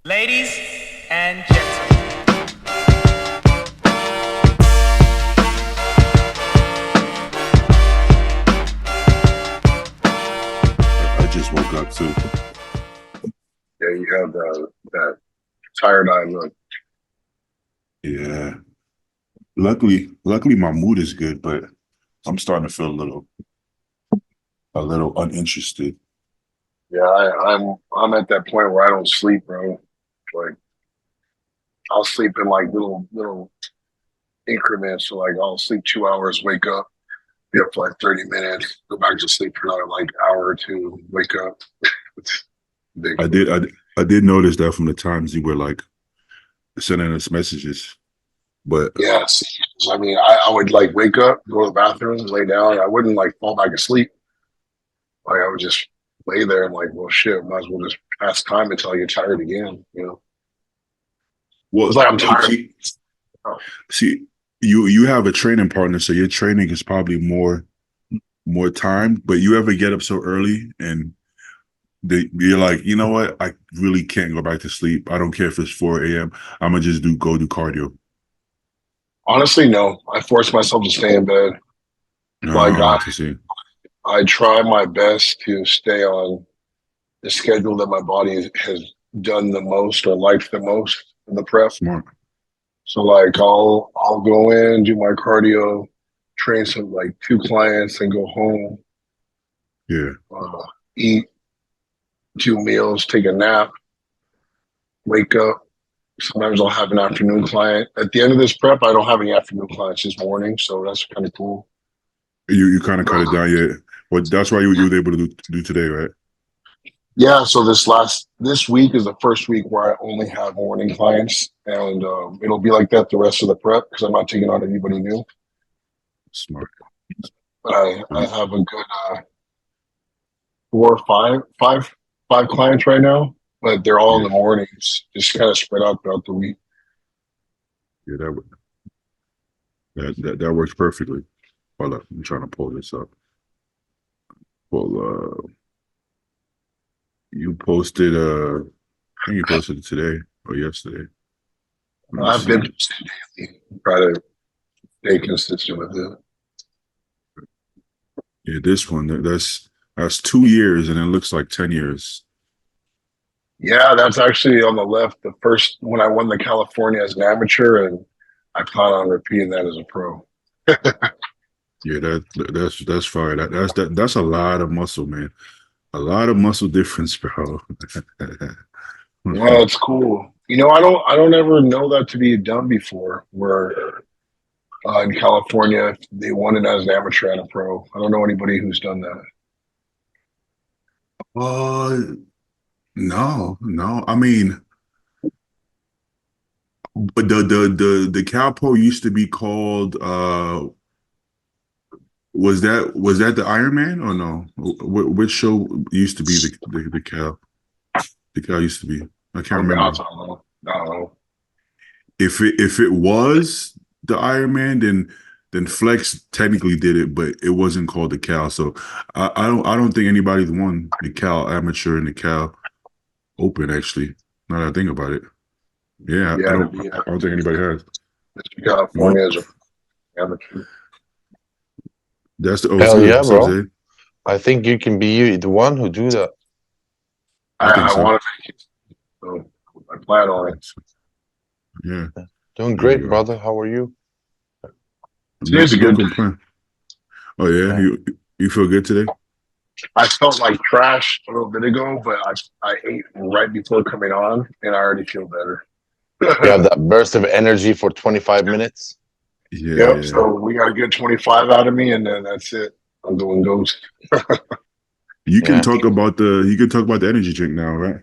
Ladies and gentlemen, I just woke up too. Yeah, you have that tired eye look. Yeah. Luckily my mood is good, but I'm starting to feel a little uninterested. Yeah, I'm at that point where I don't sleep, bro. Like I'll sleep in like little increments. So like I'll sleep 2 hours, wake up, be up for like 30 minutes, go back to sleep for another like hour or two, wake up. It's I ridiculous. did I did notice that from the times you were like sending us messages. But Yes. I mean, I would like wake up, go to the bathroom, lay down. I wouldn't like fall back asleep. Like I would just lay there and like, well, shit, might as well just pass time until I get tired again. It's well like I'm tired. see you have a training partner, so your training is probably more time, but you ever get up so early and you're like, you know what? I really can't go back to sleep. I don't care if it's 4 a.m. I'm gonna just go do cardio. Honestly, no. I force myself to stay in bed. Like Oh, to see. I try my best to stay on the schedule that my body has done the most or liked the most in the prep. Smart. So like I'll go in, do my cardio, train some like two clients, and go home, Yeah. eat two meals, take a nap, wake up. Sometimes I'll have an afternoon client. At the end of this prep, I don't have any afternoon clients this morning, so that's kind of cool. You kind of cut it down, yeah. Well, that's why you were able to do today, right? Yeah, so this week is the first week where I only have morning clients, and it'll be like that the rest of the prep because I'm not taking on anybody new. Smart. But I have a good four or five clients right now, but they're all in Yeah, the mornings, just kind of spread out throughout the week. yeah, that works perfectly. Hold up, I'm trying to pull this up. Well, you posted I think you posted it today or yesterday. Let me I've been see. posting daily, try to stay consistent with it. Yeah, this one that's 2 years and it looks like 10 years. Yeah, that's actually on the left. The first when I won the California as an amateur, and I plan on repeating that as a pro. Yeah, that's fire. That's a lot of muscle, man. A lot of muscle difference, bro. Yeah, it's cool. I don't ever know that to be done before. Where in California, they won it as an amateur and a pro. I don't know anybody who's done that. Uh, no, no. I mean, but the Calpo used to be called was that the Iron Man or no? Which show used to be the Cal? The Cal used to be. I can't I remember. don't know. I don't know. If it was the Iron Man, then Flex technically did it, but it wasn't called the Cal. So I don't think anybody's won the Cal Amateur and the Cal Open actually. Now that I think about it, yeah, I Yeah, to don't be I don't think anybody has. What? California as an amateur. That's the Hell OZ. yeah, What's up, bro. Zay? I think you can be the one who do that. I think I so. want to make it, so I plan on it. Yeah, Doing there you great, go. brother. How are you? Today's a No good day. complaint. Oh yeah, Yeah. you feel good today? I felt like trash a little bit ago, but I ate right before coming on, and I already feel better. You have that burst of energy for 25 minutes. Yeah, Yep. yeah. So we got a good 25 out of me, and then that's it. I'm doing ghost. Yeah. You can talk about the energy drink now, right?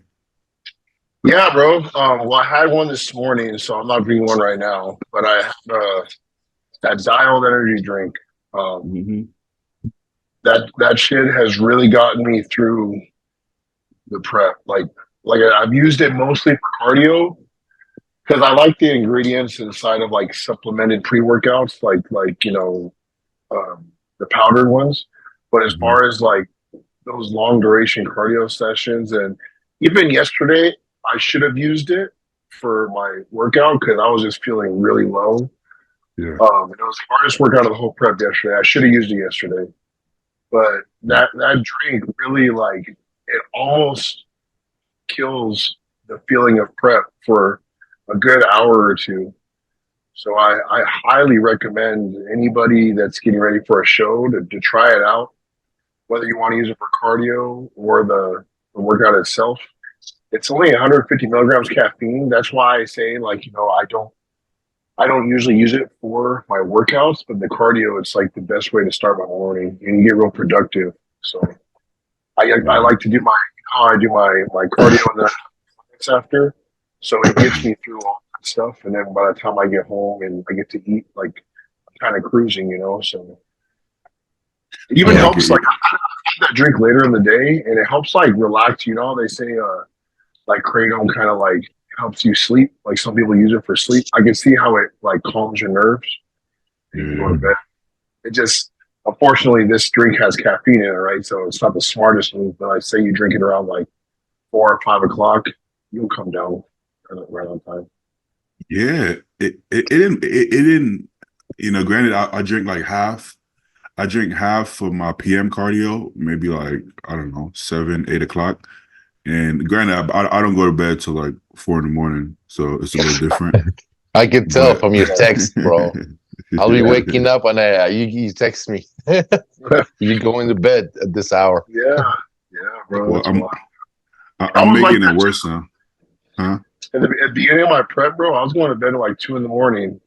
Yeah, bro. Well, I had one this morning, so I'm not drinking one right now. But I had that dialed energy drink. Um, Mm-hmm. that shit has really gotten me through the prep. Like I've used it mostly for cardio because I like the ingredients inside of like supplemented pre workouts, the powdered ones. But as Mm-hmm. far as like those long duration cardio sessions, and even yesterday, I should have used it for my workout because I was just feeling really low. Yeah. It was the hardest workout of the whole prep yesterday. I should have used it yesterday, but that drink really like it almost kills the feeling of prep for a good hour or two. So I highly recommend anybody that's getting ready for a show to try it out, whether you want to use it for cardio or the workout itself. It's only 150 milligrams caffeine. That's why I say, like, I don't usually use it for my workouts, but the cardio, it's like the best way to start my morning and you get real productive. So I like to do I do my cardio and then it's after. So it gets me through all that stuff. And then by the time I get home and I get to eat, like I'm kind of cruising, so it even helps like I have that drink later in the day and it helps like relax, they say like kratom kind of like helps you sleep. Like some people use it for sleep. I can see how it like calms your nerves. You can go to bed. It just, unfortunately, this drink has caffeine in it, right? So it's not the smartest move. But I say you drink it around like 4 or 5 o'clock, you'll come down right on time. Yeah, it didn't. Granted, I drink like half. I drink half for my PM cardio, maybe like I don't know 7, 8 o'clock. And granted, I don't go to bed till like 4 in the morning, so it's a little different. I can tell from your text, bro. I'll be waking up and you text me. You going to bed at this hour. Yeah, bro. Well, I'm making it worse now. Huh? At the beginning of my prep, bro, I was going to bed at like 2 in the morning.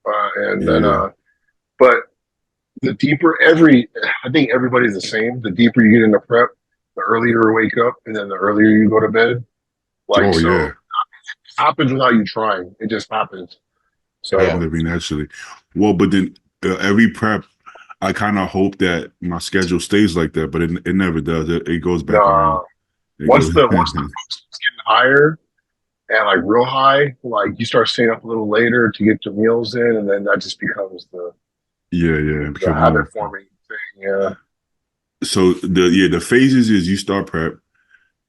But the deeper I think everybody's the same. The deeper you get into prep, the earlier you wake up, and then the earlier you go to bed. It happens without you trying. It just happens. So naturally. Well, but then every prep, I kind of hope that my schedule stays like that, but it never does. It goes back around. Once the post is getting higher and like real high, like you start staying up a little later to get your meals in, and then that just becomes the habit forming thing. Yeah. So the phases is you start prep,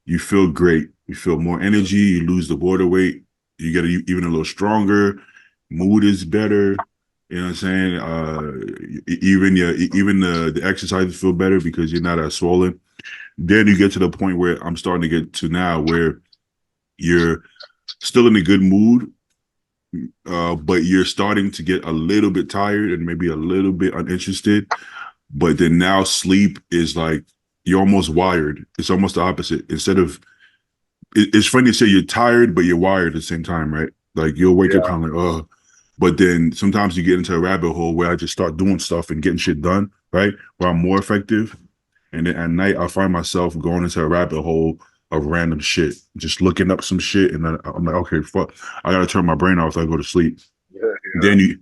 you feel great, you feel more energy, you lose the water weight, you get even a little stronger, mood is better. You know what I'm saying? Even the exercises feel better because you're not as swollen. Then you get to the point where I'm starting to get to now where you're still in a good mood, but you're starting to get a little bit tired and maybe a little bit uninterested. But then now sleep is like you're almost wired. It's almost the opposite. Instead of it's funny to say you're tired, but you're wired at the same time, right? Like you'll wake up kind of like, oh. But then sometimes you get into a rabbit hole where I just start doing stuff and getting shit done, right? Where I'm more effective. And then at night, I find myself going into a rabbit hole of random shit, just looking up some shit. And then I'm like, okay, fuck, I got to turn my brain off so I go to sleep. Then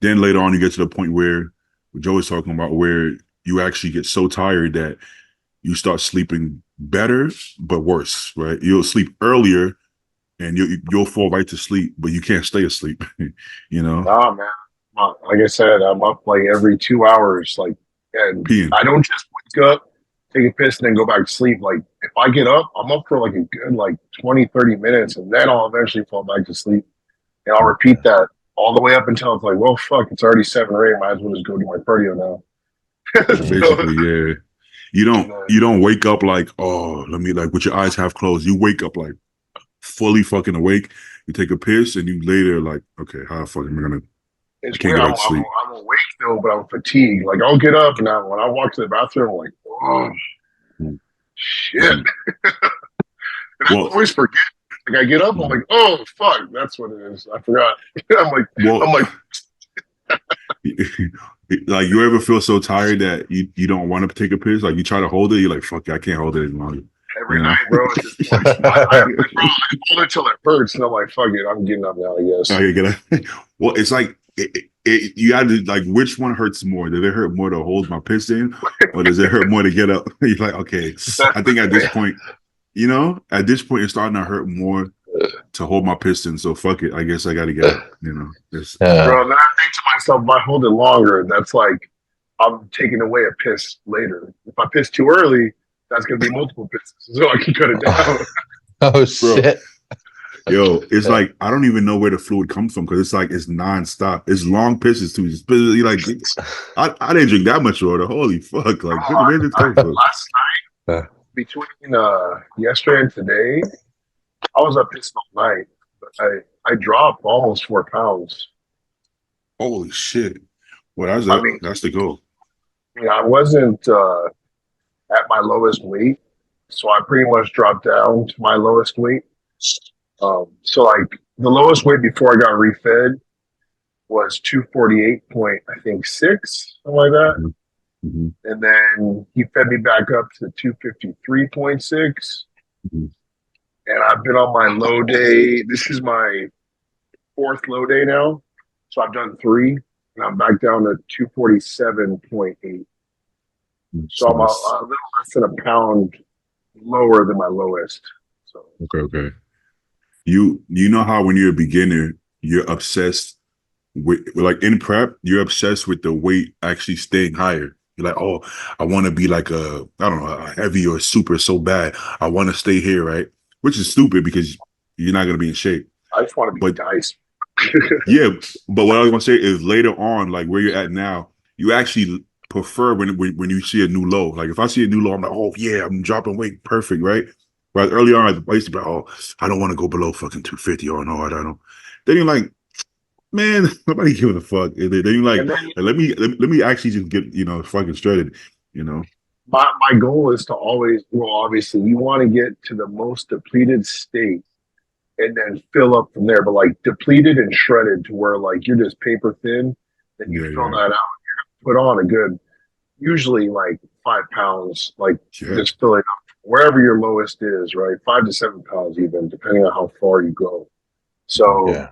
later on, you get to the point where Joe is talking about where you actually get so tired that you start sleeping better, but worse, right? You'll sleep earlier and you'll fall right to sleep, but you can't stay asleep, Nah, man. Like I said, I'm up like every 2 hours, like, and peeing. I don't just wake up, take a piss, and then go back to sleep. Like, if I get up, I'm up for like a good, like 20, 30 minutes, and then I'll eventually fall back to sleep. And I'll repeat that all the way up until it's like, well, fuck, it's already 7 or 8. Might as well just go do my cardio now. Basically, yeah. You don't wake up like, oh, let me, like, with your eyes half closed. You wake up like fully fucking awake. You take a piss and you lay there like, okay, how the fuck am I gonna? It's weird. I'm awake though, but I'm fatigued. Like I'll get up and when I walk to the bathroom, I'm like, oh shit. And I always forget. Like I get up, I'm like, oh fuck, that's what it is. I forgot. I'm like. Like you ever feel so tired that you don't want to take a piss? Like you try to hold it, you're like, fuck it, I can't hold it any longer. Every night, bro. It's just like, I hold it till it hurts, and I'm like, fuck it, I'm getting up now, I guess. Well, it's like you had to like, which one hurts more? Does it hurt more to hold my piss in, or does it hurt more to get up? You're like, okay, I think at this point, it's starting to hurt more to hold my piston. So fuck it, I guess I got to get up. Bro, then I think to myself, if I hold it longer, that's like I'm taking away a piss later. If I piss too early, that's gonna be multiple pisses, so I can cut it down. Oh shit! Yo, it's like I don't even know where the fluid comes from because it's nonstop. It's long pisses too. You like, I didn't drink that much water. Holy fuck! Like, where did it come from? Last night, between yesterday and today, I was up pissing all night. But I dropped almost 4 pounds. Holy shit! Well, that's the goal. I wasn't at my lowest weight, so I pretty much dropped down to my lowest weight. So like the lowest weight before I got refed was 248.6, something like that. Mm-hmm. And then he fed me back up to 253.6. Mm-hmm. And I've been on my low day. This is my 4th low day now. So I've done 3 and I'm back down to 247.8. So I'm a little less than a pound lower than my lowest. So okay. You know how when you're a beginner, you're obsessed with, like in prep, you're obsessed with the weight actually staying higher. You're like, oh, I want to be like a heavy or super so bad. I want to stay here, right? Which is stupid because you're not gonna be in shape. I just want to be nice. Yeah, but what I was gonna say is later on, like where you're at now, you actually prefer when you see a new low. Like if I see a new low, I'm like, oh yeah, I'm dropping weight, perfect, right? Right. Early on, I used to be like, oh, I don't want to go below fucking 250. Oh no, I don't know. Then you're like, man, nobody giving a fuck. Then you're like, let me actually just get fucking straightened. My goal is to always, well, obviously, you want to get to the most depleted state and then fill up from there. But like depleted and shredded to where like you're just paper thin, then you fill that out. You're gonna put on a good, usually like 5 pounds, like just fill it up wherever your lowest is, right? 5 to 7 pounds, even depending on how far you go. So,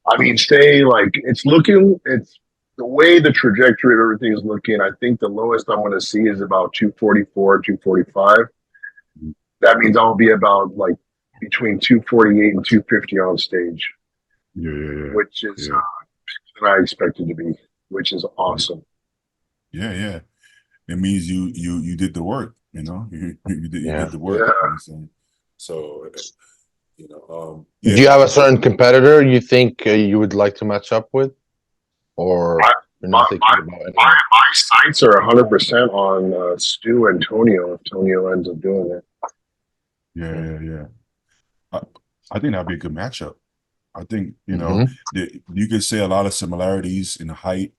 I mean, stay like it's the way the trajectory of everything is looking. I think the lowest I'm going to see is about 244, 245. That means I'll be about like between 248 and 250 on stage, which is bigger than I expected to be, which is awesome. Yeah. It means you did the work. You did the work. Yeah. So, do you have a certain competitor you think you would like to match up with, or you're not thinking about it? My sights are 100% on Stu and Tonio if Tonio ends up doing it. Yeah. I think that'd be a good matchup. I think you could say a lot of similarities in height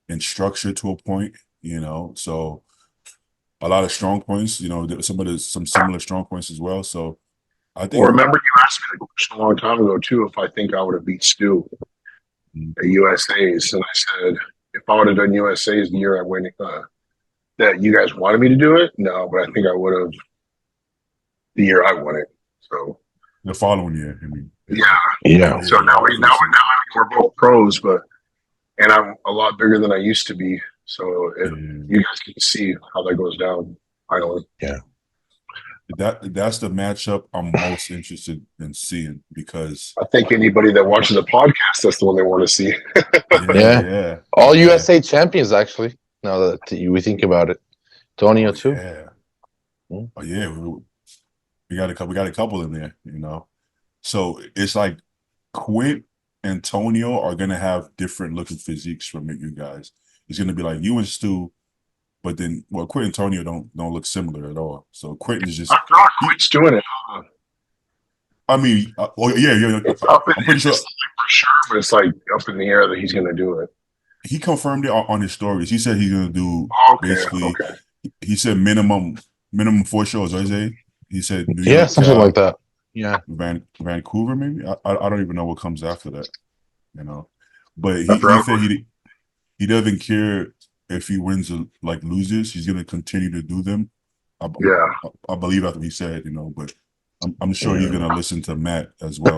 and structure to a point. So a lot of strong points. Some similar strong points as well. So I think. Well, remember you asked me the question a long time ago too if I think I would have beat Stu at USA's, and I said if I would have done USA's the year I went, that you guys wanted me to do it. No, but I think I would have the year I won it. So the following year, I mean. Yeah. So now we're both pros, and I'm a lot bigger than I used to be. So you guys can see how that goes down finally. Yeah. That's the matchup I'm most interested in seeing because I think anybody that watches the podcast, that's the one they want to see. Yeah. All USA champions, actually. Now that we think about it, Tonio too. Yeah. Oh yeah, we got a couple in there. So it's like Quint and Tonio are gonna have different looking physiques from you guys. It's gonna be like you and Stu. But then, Quint and Tonio don't look similar at all. So Quentin is just. I thought Quint's doing it. I mean, yeah. It's up in I'm pretty sure for sure, but it's like up in the air that he's going to do it. He confirmed it on his stories. He said he's going to do basically. Okay. He said minimum 4 shows. He said New York, something like that. Yeah, Vancouver maybe. I don't even know what comes after that. But he said he doesn't care. If he wins or loses, he's gonna continue to do them. I believe that's what he said, But I'm sure he's gonna listen to Matt as well.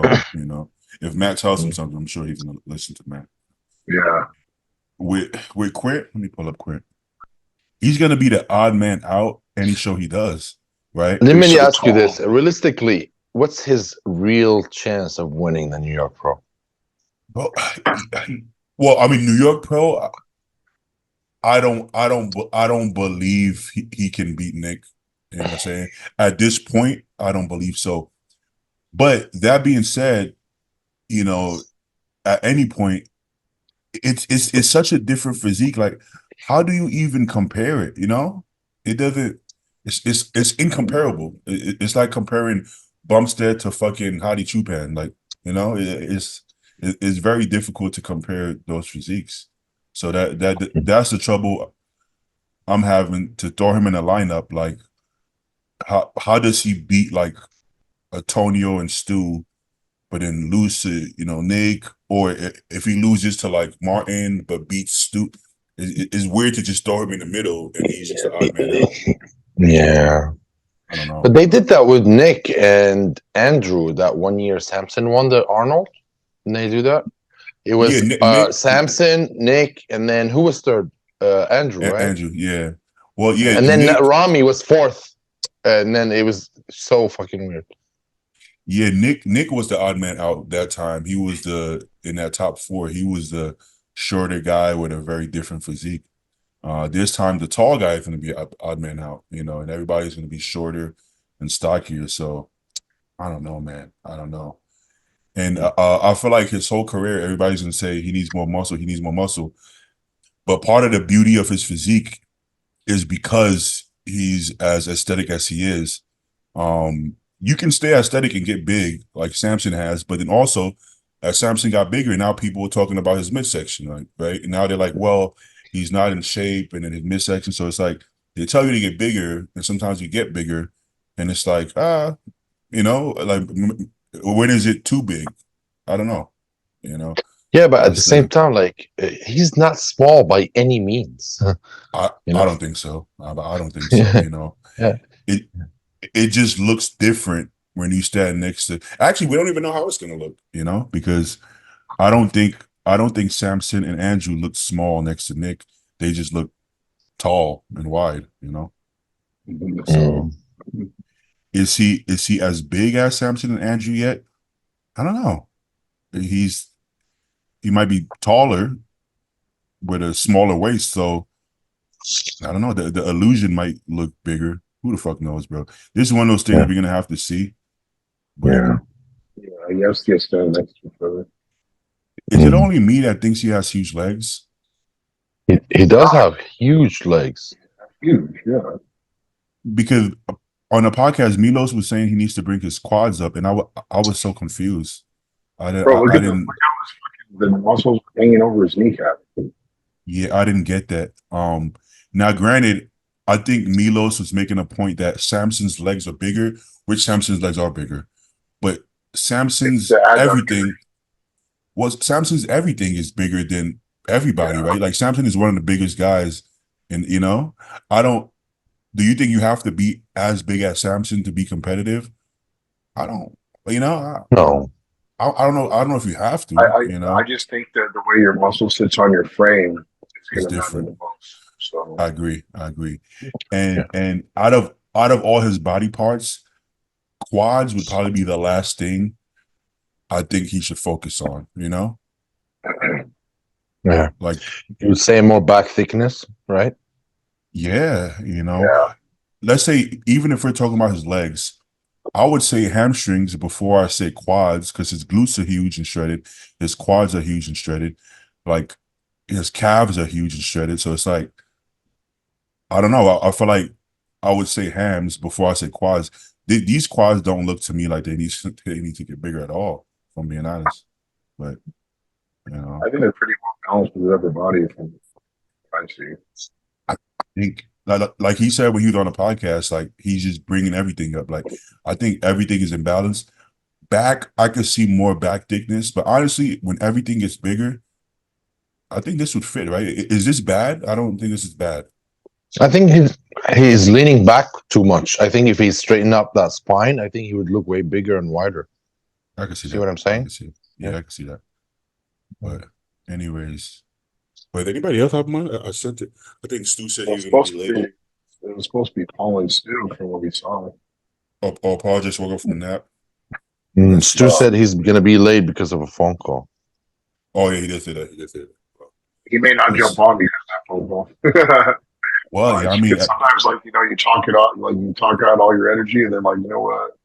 If Matt tells him something, I'm sure he's gonna listen to Matt. Yeah. With Quint, let me pull up Quint. He's gonna be the odd man out any show he does, right? Let me ask you this: realistically, what's his real chance of winning the New York Pro? Well, I mean, New York Pro. I don't believe he can beat Nick. You know what I'm saying? At this point, I don't believe so. But that being said, you know, at any point, it's such a different physique. Like, how do you even compare it? You know, it doesn't. It's incomparable. It's like comparing Bumstead to fucking Hadi Chupan. Like, you know, it's very difficult to compare those physiques. So that's the trouble I'm having to throw him in a lineup. Like, how does he beat like Antonio and Stu, but then lose to Nick, or if he loses to like Martin but beats Stu? It's weird to just throw him in the middle and he's just an odd man out. Yeah. I don't know. But they did that with Nick and Andrew that one year. Samson won the Arnold. Didn't they do that? It was Nick, Samson, Nick, and then who was third? Andrew, right? Andrew, yeah. Well, yeah. And then Nick, Rami was fourth. And then it was so fucking weird. yeah, Nick was the odd man out that time. He was in that top four. He was the shorter guy with a very different physique. This time the tall guy is going to be odd man out, and everybody's going to be shorter and stockier. So I don't know, man. I don't know. And I feel like his whole career, everybody's going to say he needs more muscle. He needs more muscle. But part of the beauty of his physique is because he's as aesthetic as he is. You can stay aesthetic and get big like Samson has, but then also as Samson got bigger, now people are talking about his midsection, right? And now they're like, well, he's not in shape and in his midsection. So it's like they tell you to get bigger, and sometimes you get bigger, and it's like, like when is it too big? I don't know, Yeah, but at the same time, like he's not small by any means. I don't think so. I don't think so. Yeah. It just looks different when you stand next to. Actually, we don't even know how it's gonna look, because I don't think Samson and Andrew look small next to Nick. They just look tall and wide, So is he as big as Samson and Andrew yet? I don't know. He might be taller with a smaller waist, so I don't know. The illusion might look bigger. Who the fuck knows, bro? This is one of those things that we're gonna have to see. But, I guess he stand next to each other. Is it only me that thinks he has huge legs? He does have huge legs. Huge, yeah. Because on the podcast, Milos was saying he needs to bring his quads up, and I was so confused. Bro, look how the muscles hanging over his kneecap. Yeah, I didn't get that. Now, granted, I think Milos was making a point that Samson's legs are bigger, which Samson's legs are bigger, but Samson's everything is bigger than everybody, right? Like Samson is one of the biggest guys, and do you think you have to be as big as Samson to be competitive? I don't, No. I don't know. I don't know if you have to. I just think that the way your muscle sits on your frame is going to matter the most. So I agree. And out of all his body parts, quads would probably be the last thing I think he should focus on. Yeah. Like you would say more back thickness, right? Yeah. Let's say even if we're talking about his legs, I would say hamstrings before I say quads, because his glutes are huge and shredded. His quads are huge and shredded. Like his calves are huge and shredded. So it's like, I don't know. I feel like I would say hams before I say quads. These quads don't look to me like they need to get bigger at all, if I'm being honest. But I think they're pretty well balanced with every body from what I see. I think like he said when he was on the podcast, like he's just bringing everything up. Like I think everything is in balance. Back, I could see more back thickness, but honestly, when everything gets bigger, I think this would fit, right? Is this bad? I don't think this is bad. I think he's leaning back too much. I think if he straightened up that spine, I think he would look way bigger and wider. I can see that. See what I'm saying? I can see that. But anyways, but anybody else have mine? I sent it. I think Stu said he was going to be late. It was supposed to be Paul and Stu from what we saw. Oh, Paul just woke up from the nap. Stu said he's going to be late because of a phone call. Oh yeah, he did say that. He may not jump on because of that phone call. Well, yeah, I mean, sometimes you talk it out, like you talk out all your energy, and then you know what?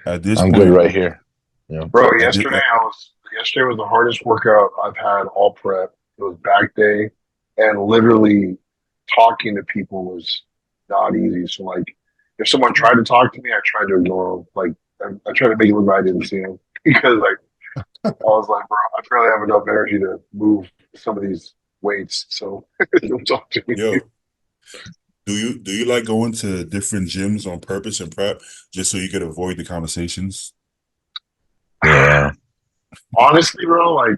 At this I'm point, good right here. Yeah. Bro, at thi- yesterday was the hardest workout I've had all prep. It was back day, and literally talking to people was not easy. So like, if someone tried to talk to me, I tried to ignore them. Like, I tried to make it look like I didn't see them because like I was like, bro, I barely have enough energy to move some of these weights. So don't talk to me. yo, do you like going to different gyms on purpose and prep just so you could avoid the conversations? Yeah. Honestly, bro, like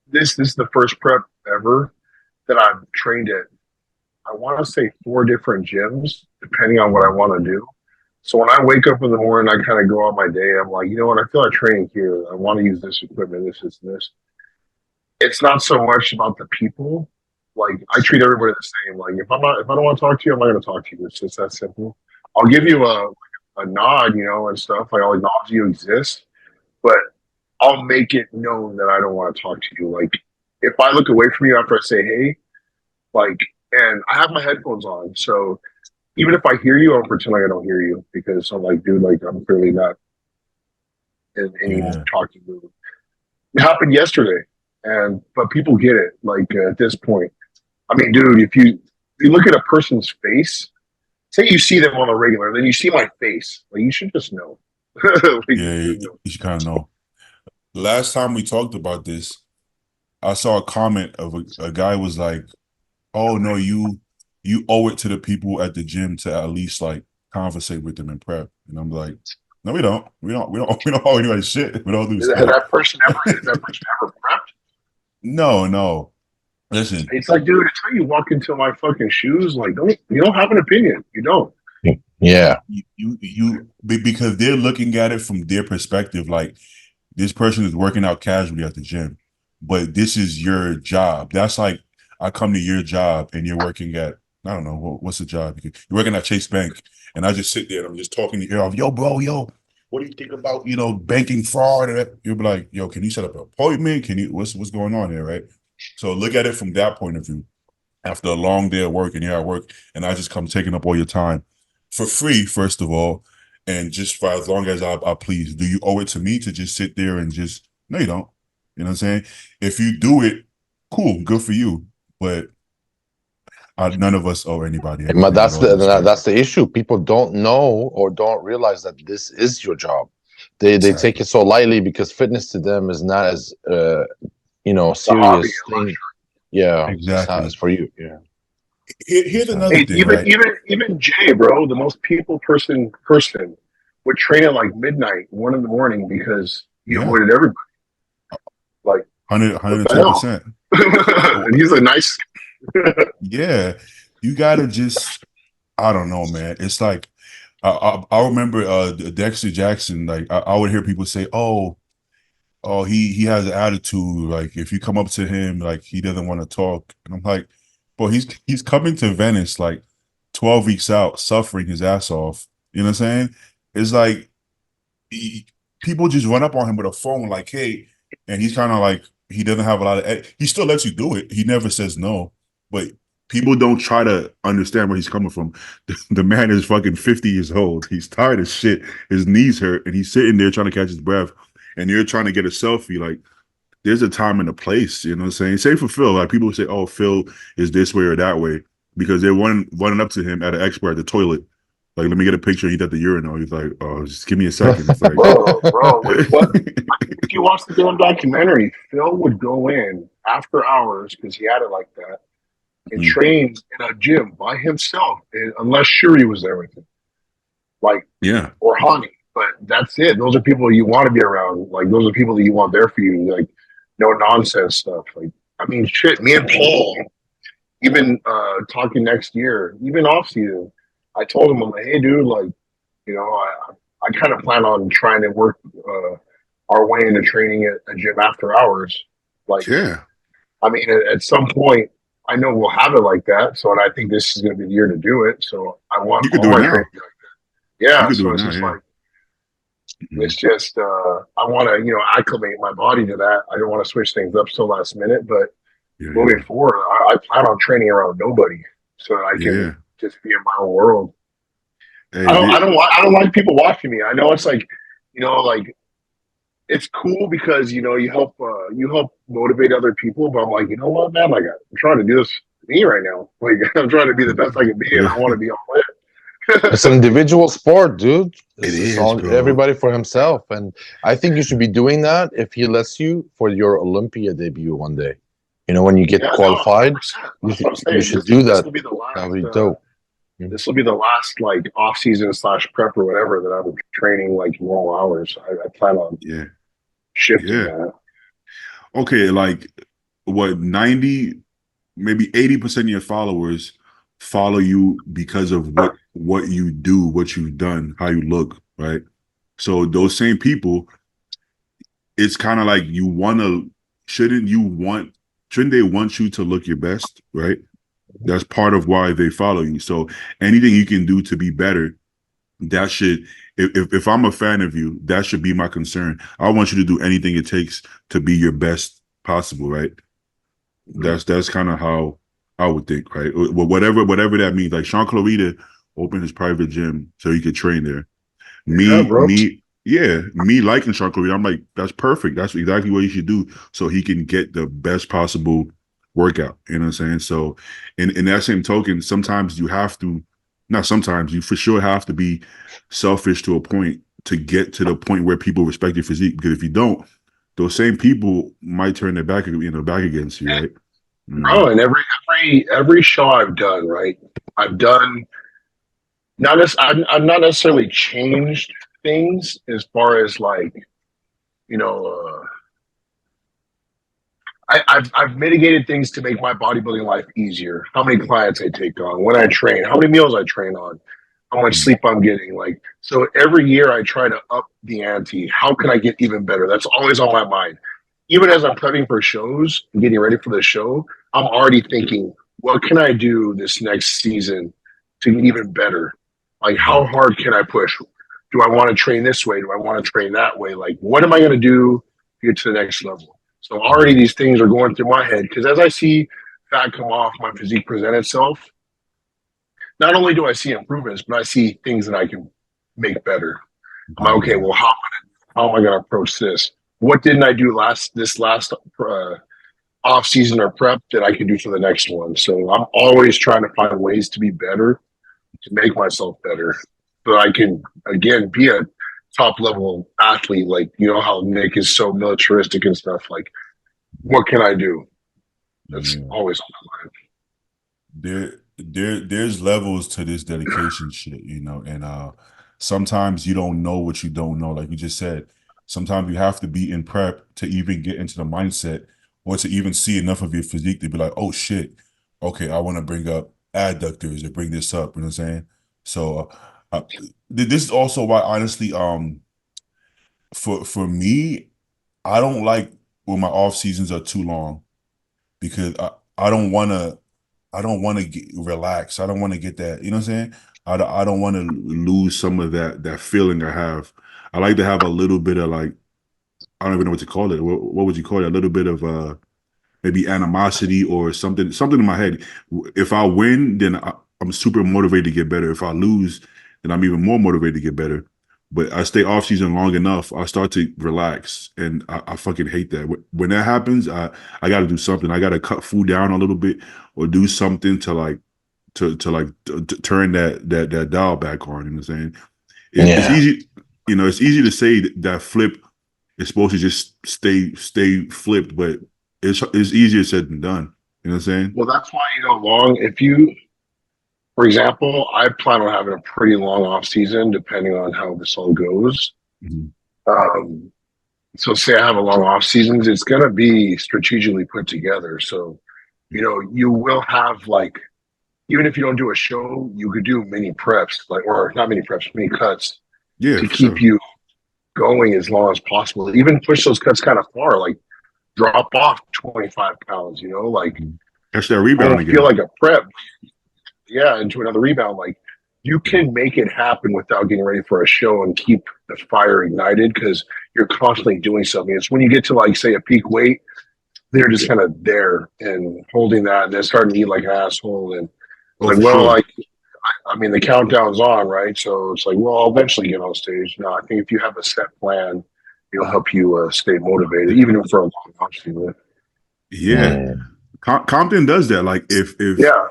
this is the first prep ever that I've trained at. I want to say 4 different gyms, depending on what I want to do. So when I wake up in the morning, I kind of go out my day. I'm like, you know what? I feel like training here. I want to use this equipment, this, and this. It's not so much about the people. Like I treat everybody the same. Like if I don't want to talk to you, I'm not going to talk to you. It's just that simple. I'll give you a nod, and stuff. Like I'll acknowledge you exist, but I'll make it known that I don't want to talk to you. Like if I look away from you after I say hey, like, and I have my headphones on, so even if I hear you, I'll pretend like I don't hear you because I'm like, dude, like I'm clearly not in any Yeah. talking mood. It happened yesterday, but people get it. Like at this point, I mean, dude, if you look at a person's face, say you see them on a regular, then you see my face, like you should just know. Like, Yeah, you should kind of know. Last time we talked about this, I saw a comment of a guy was like, "Oh no, you owe it to the people at the gym to at least like conversate with them and prep." And I'm like, "No, we don't. We don't owe anybody shit. We don't do Has stuff." that person ever prepped? No. Listen, It's like, dude, until you walk into my fucking shoes, like, you don't have an opinion. You don't. Yeah. because they're looking at it from their perspective. Like this person is working out casually at the gym, but this is your job. That's like I come to your job and you're working at, I don't know, what's the job? You're working at Chase Bank, and I just sit there and I'm just talking to your ear off. Yo, bro, what do you think about banking fraud? And you'll be like, yo, can you set up an appointment? Can you what's going on there, right? So look at it from that point of view. After a long day of work and you're at work, and I just come taking up all your time for free, first of all, and just for as long as I please. Do you owe it to me to just sit there and just? No, you don't. You know what I'm saying? If you do it, cool, good for you. But none of us owe anybody anything. But that's the issue. People don't know or don't realize that this is your job. They take it so lightly because fitness to them is not as serious thing. Yeah, exactly. It's for you. Yeah. Here's another thing. Even Jay, bro, the most people person would train at like midnight, 1 a.m. because he avoided everybody. Like 110%. And he's a nice. Yeah, you gotta just. I don't know, man. It's like I remember Dexter Jackson. Like I would hear people say, "Oh, he has an attitude. Like if you come up to him, like he doesn't want to talk." And I'm like, "Well, he's coming to Venice like 12 weeks out, suffering his ass off." You know what I'm saying? It's like people just run up on him with a phone, like, "Hey," and he's kind of like he doesn't have a lot of. He still lets you do it. He never says no, but people don't try to understand where he's coming from. The man is fucking 50 years old. He's tired as shit. His knees hurt, and he's sitting there trying to catch his breath. And you're trying to get a selfie. Like, there's a time and a place. You know what I'm saying? Same for Phil. Like people say, "Oh, Phil is this way or that way," because they're running up to him at an expert at the toilet. Like, let me get a picture. He's at the urinal. He's like, "Oh, just give me a second." It's like, bro, what? If you watch the damn documentary, Phil would go in after hours because he had it like that and train in a gym by himself, unless Shuri was there with him, like or Hani. But that's it. Those are people you want to be around. Like those are people that you want there for you. Like no nonsense stuff. Like I mean, shit. Me and Paul, even talking next year, even off season, I told him, I'm like, hey, dude, like, I kind of plan on trying to work our way into training at a gym after hours. Like, I mean, at some point, I know we'll have it like that. So, and I think this is going to be the year to do it. So, I want you can do it now. Like that. Yeah. So it's just like. It's just I want to acclimate my body to that. I don't want to switch things up so last minute, but moving forward, I plan on training around nobody so I can just be in my own world. Hey, I don't like people watching me. I know it's like, like it's cool because you help motivate other people. But I'm like, you know what, man? Like I'm trying to do this for me right now. Like I'm trying to be the best I can be, and yeah, I want to be all in. It's an individual sport, dude. it It's is, all bro. everybody for himself, and I think you should be doing that if he lets you for your Olympia debut one day. When you get Yeah, no, qualified, 100%. you That's what I'm should, you saying. should This do this that. will be the That last. would be dope. This will be the last like off season / prep or whatever that I'm training like long hours. I plan on Yeah, shifting yeah. that. Okay, like what 90, maybe 80% of your followers follow you because of what you do, what you've done, how you look, right? So those same people, it's kind of like shouldn't they want you to look your best, right? That's part of why they follow you. So anything you can do to be better, that should, if I'm a fan of you, that should be my concern. I want you to do anything it takes to be your best possible, right? That's kind of how I would think, right? Whatever that means. Like Sean Clarita opened his private gym so he could train there. Yeah, bro. Me liking Sean Clarita, I'm like, that's perfect. That's exactly what you should do so he can get the best possible workout. You know what I'm saying? So in that same token, sometimes you have to, not sometimes, you for sure have to be selfish to a point to get to the point where people respect your physique. Because if you don't, those same people might turn their back against you, right? Bro, and every show I've done, right? I've done I'm not necessarily changed things as far as like, you know, I've mitigated things to make my bodybuilding life easier. How many clients I take on, when I train, how many meals I train on, how much sleep I'm getting. Like, so every year I try to up the ante. How can I get even better? That's always on my mind. Even as I'm prepping for shows and getting ready for the show, I'm already thinking, what can I do this next season to get even better? Like, how hard can I push? Do I want to train this way? Do I want to train that way? Like, what am I going to do to get to the next level? So already these things are going through my head because as I see fat come off, my physique present itself, not only do I see improvements, but I see things that I can make better. I'm like, okay, well, how am I going to approach this? What didn't I do this last off season or prep that I can do for the next one? So I'm always trying to find ways to be better, to make myself better, so that I can again be a top level athlete. Like how Nick is so militaristic and stuff. Like, what can I do? That's always on my mind. There's levels to this dedication shit, and sometimes you don't know what you don't know. Like you just said, sometimes you have to be in prep to even get into the mindset or to even see enough of your physique to be like, oh shit, okay, I want to bring up adductors or bring this up. You know what I'm saying? So this is also why, honestly, for me, I don't like when my off seasons are too long because I don't want to. I don't want to get relaxed. I don't want to get that. You know what I'm saying? I don't want to lose some of that feeling I have. I like to have a little bit of like, I don't even know what to call it. What would you call it? A little bit of maybe animosity or something in my head. If I win, then I'm super motivated to get better. If I lose, then I'm even more motivated to get better. But I stay off season long enough, I start to relax, and I fucking hate that. When that happens, I got to do something. I got to cut food down a little bit or do something to like to turn that dial back on. You know what I'm saying? It's easy, it's easy to say that flip is supposed to just stay flipped, but it's easier said than done. You know what I'm saying? Well, that's why for example, I plan on having a pretty long off season, depending on how this all goes. So say I have a long off seasons, it's going to be strategically put together. So, you will have like, even if you don't do a show, you could do mini preps, or not mini preps, mini cuts to keep you going as long as possible. Even push those cuts kind of far, like drop off 25 pounds, like catch that rebound again. Feel like a prep. Yeah, into another rebound. Like you can make it happen without getting ready for a show and keep the fire ignited because you're constantly doing something. It's when you get to like say a peak weight, they're just kind of there and holding that and then starting to eat like an asshole and like, well, like I mean, the countdown's on, right? So it's like, well, I'll eventually get on stage. No, I think if you have a set plan, it'll help you stay motivated, even for a long time. Yeah, Compton does that. Like Yeah.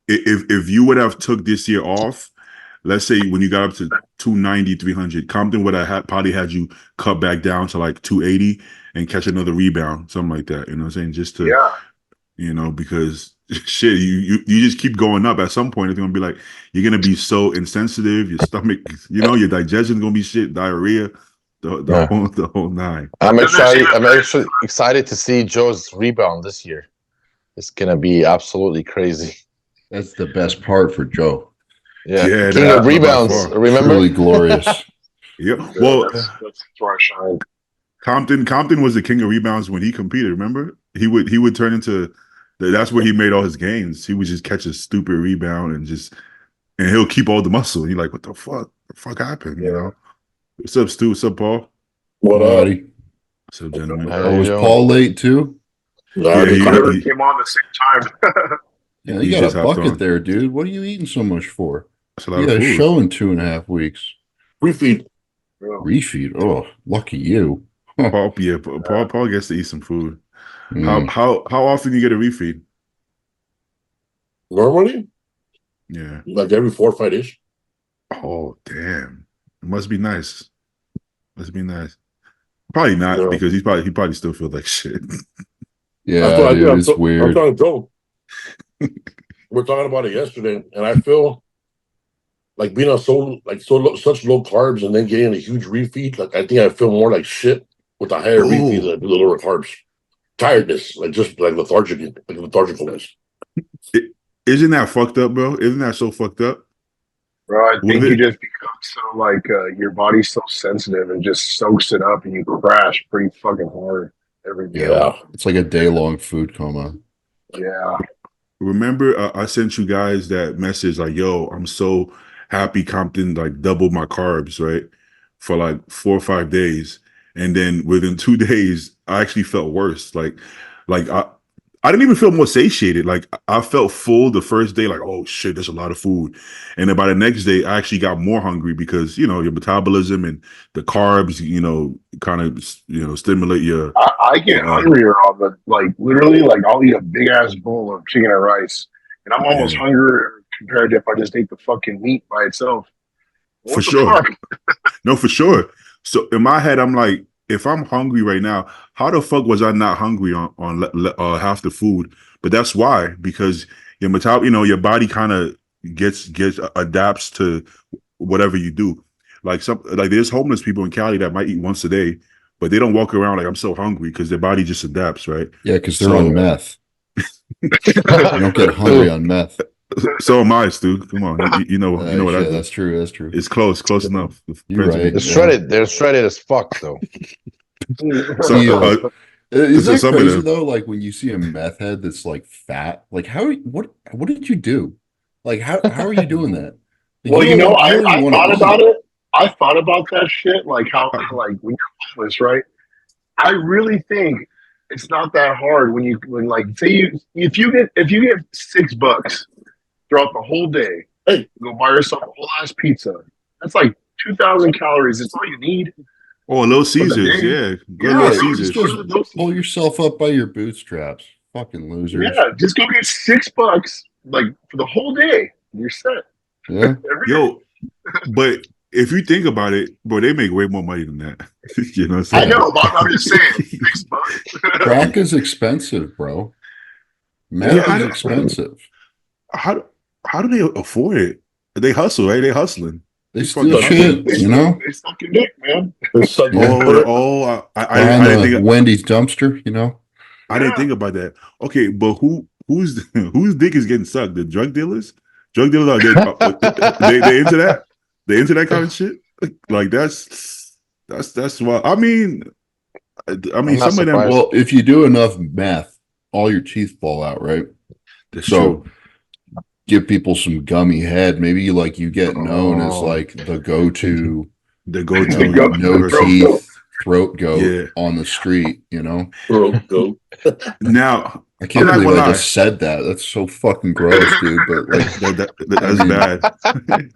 if you would have took this year off, let's say when you got up to 290, 300, Compton would have probably had you cut back down to like 280 and catch another rebound, something like that. You know what I'm saying? Just to, you know, because shit, you just keep going up. At some point, it's gonna be like you're gonna be so insensitive. Your stomach, you know, your digestion's gonna be shit, diarrhea, the whole nine. I'm actually excited to see Joe's rebound this year. It's gonna be absolutely crazy. That's the best part for Joe. Yeah, king of rebounds. Remember? Truly glorious. Yeah. Well, that's where I shine. Compton was the king of rebounds when he competed. Remember, he would turn into. That's where he made all his gains. He would just catch a stupid rebound and he'll keep all the muscle. You're like, what the fuck? The fuck happened? You know? What's up, Stu? What's up, Paul? What up? What's up, gentlemen? Was Paul late too? Yeah, he came on the same time. Yeah, you got a bucket there, dude. What are you eating so much for? That's a lot you got of a food. show in 2.5 weeks. Refeed. Refeed. Oh, lucky you. Paul gets to eat some food. How often do you get a refeed? Normally? Yeah. Like every 4 or 5 days. Oh, damn. It must be nice. Probably not because he probably still feels like shit. Yeah, dude, it's weird. I'm trying to Joe. We're talking about it yesterday, and I feel like being on such low carbs and then getting a huge refeed. Like I think I feel more like shit with a higher refeed than the lower carbs. Tiredness, just lethargicalness. Isn't that fucked up, bro? Isn't that so fucked up? Bro, I think you just become so like your body's so sensitive and just soaks it up, and you crash pretty fucking hard every day. Yeah, it's like a day-long food coma. Yeah. Remember, I sent you guys that message like, "Yo, I'm so happy Compton like doubled my carbs, right, for like 4 or 5 days." And then within 2 days, I actually felt worse. Like I didn't even feel more satiated. Like I felt full the first day, like, oh shit, there's a lot of food. And then by the next day, I actually got more hungry because, you know, your metabolism and the carbs, you know, kind of, you know, stimulate your. I get hungrier on the, like, literally, like, I'll eat a big ass bowl of chicken and rice. And I'm almost hungrier compared to if I just ate the fucking meat by itself. For sure. No, for sure. So in my head, I'm like, if I'm hungry right now, how the fuck was I not hungry on half the food? But that's why, because your your body kind of adapts to whatever you do. Like there's homeless people in Cali that might eat once a day, but they don't walk around like I'm so hungry because their body just adapts, right? Yeah, because they're on meth. You don't get hungry on meth. So am I, Stu. Come on, you know what I do. That's true. It's close enough. You're right. They're shredded as fuck, though. Is that crazy though? Like when you see a meth head that's like fat, like what did you do? Like how are you doing that? Like, well, I thought about it. I thought about that shit. Like how like when you're homeless, right? I really think it's not that hard when like say if you get $6 throughout the whole day, hey, go buy yourself a whole ass pizza. That's like 2,000 calories. It's all you need. Oh, Little Caesars, yeah. Little Caesars. Just pull yourself up by your bootstraps. Fucking losers. Yeah, just go get $6 like for the whole day. You're set. Yeah. Yo, but if you think about it, bro, they make way more money than that. You know what I'm saying? I know, but I'm just saying $6. Crack is expensive, bro. Meth is expensive. How do they afford it? They hustle, right? They hustling. They steal shit, you know? They sucking dick, man. I didn't think Wendy's dumpster, you know? I didn't think about that. Okay, but whose dick is getting sucked? The drug dealers? Drug dealers are they into that? They into that kind of shit? Like that's why. I mean some of them. Well, if you do enough meth, all your teeth fall out, right? That's true. Give people some gummy head. Maybe you get known as like the go-to no teeth throat goat on the street, you know? Throat goat. Now I can't I'm not believe gonna I lie. just said that. That's so fucking gross, dude. But like, That's mean, bad.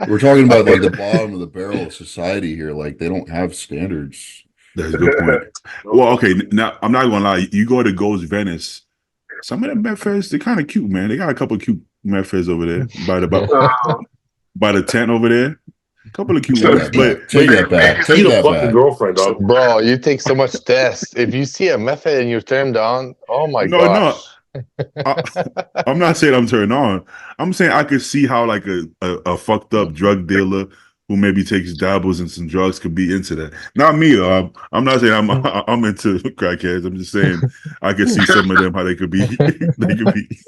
we're talking about like the bottom of the barrel of society here. Like, they don't have standards. That's a good point. Well, okay, now I'm not gonna lie. You go to Ghost Venice. Some of them Medfeds, they're kind of cute, man. They got a couple of cute Medfeds over there by the tent over there. A couple of cute ones, but Take that back. Take Take a that fucking back. girlfriend, dog. Bro, you take so much test. If you see a method and you turn down, oh my no, gosh. I'm not saying I'm turned on. I'm saying I could see how like a fucked up drug dealer who maybe takes dabbles in some drugs could be into that. Not me. I'm not saying I'm into crackheads. I'm just saying I could see some of them how they could be. They could be.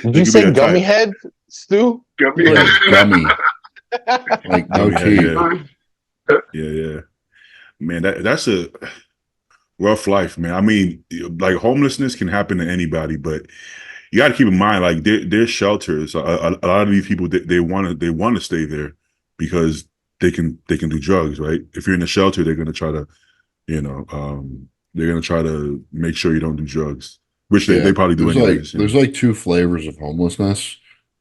Did you say gummy head, Stu? Yeah, gummy. Like, no tea. Yeah. Man, that's a rough life, man. I mean, like homelessness can happen to anybody, but you got to keep in mind, like there's shelters. A lot of these people they want to stay there because they can do drugs, right? If you're in a shelter, they're gonna try to, they're gonna try to make sure you don't do drugs, which they probably do anyways. There's like two flavors of homelessness.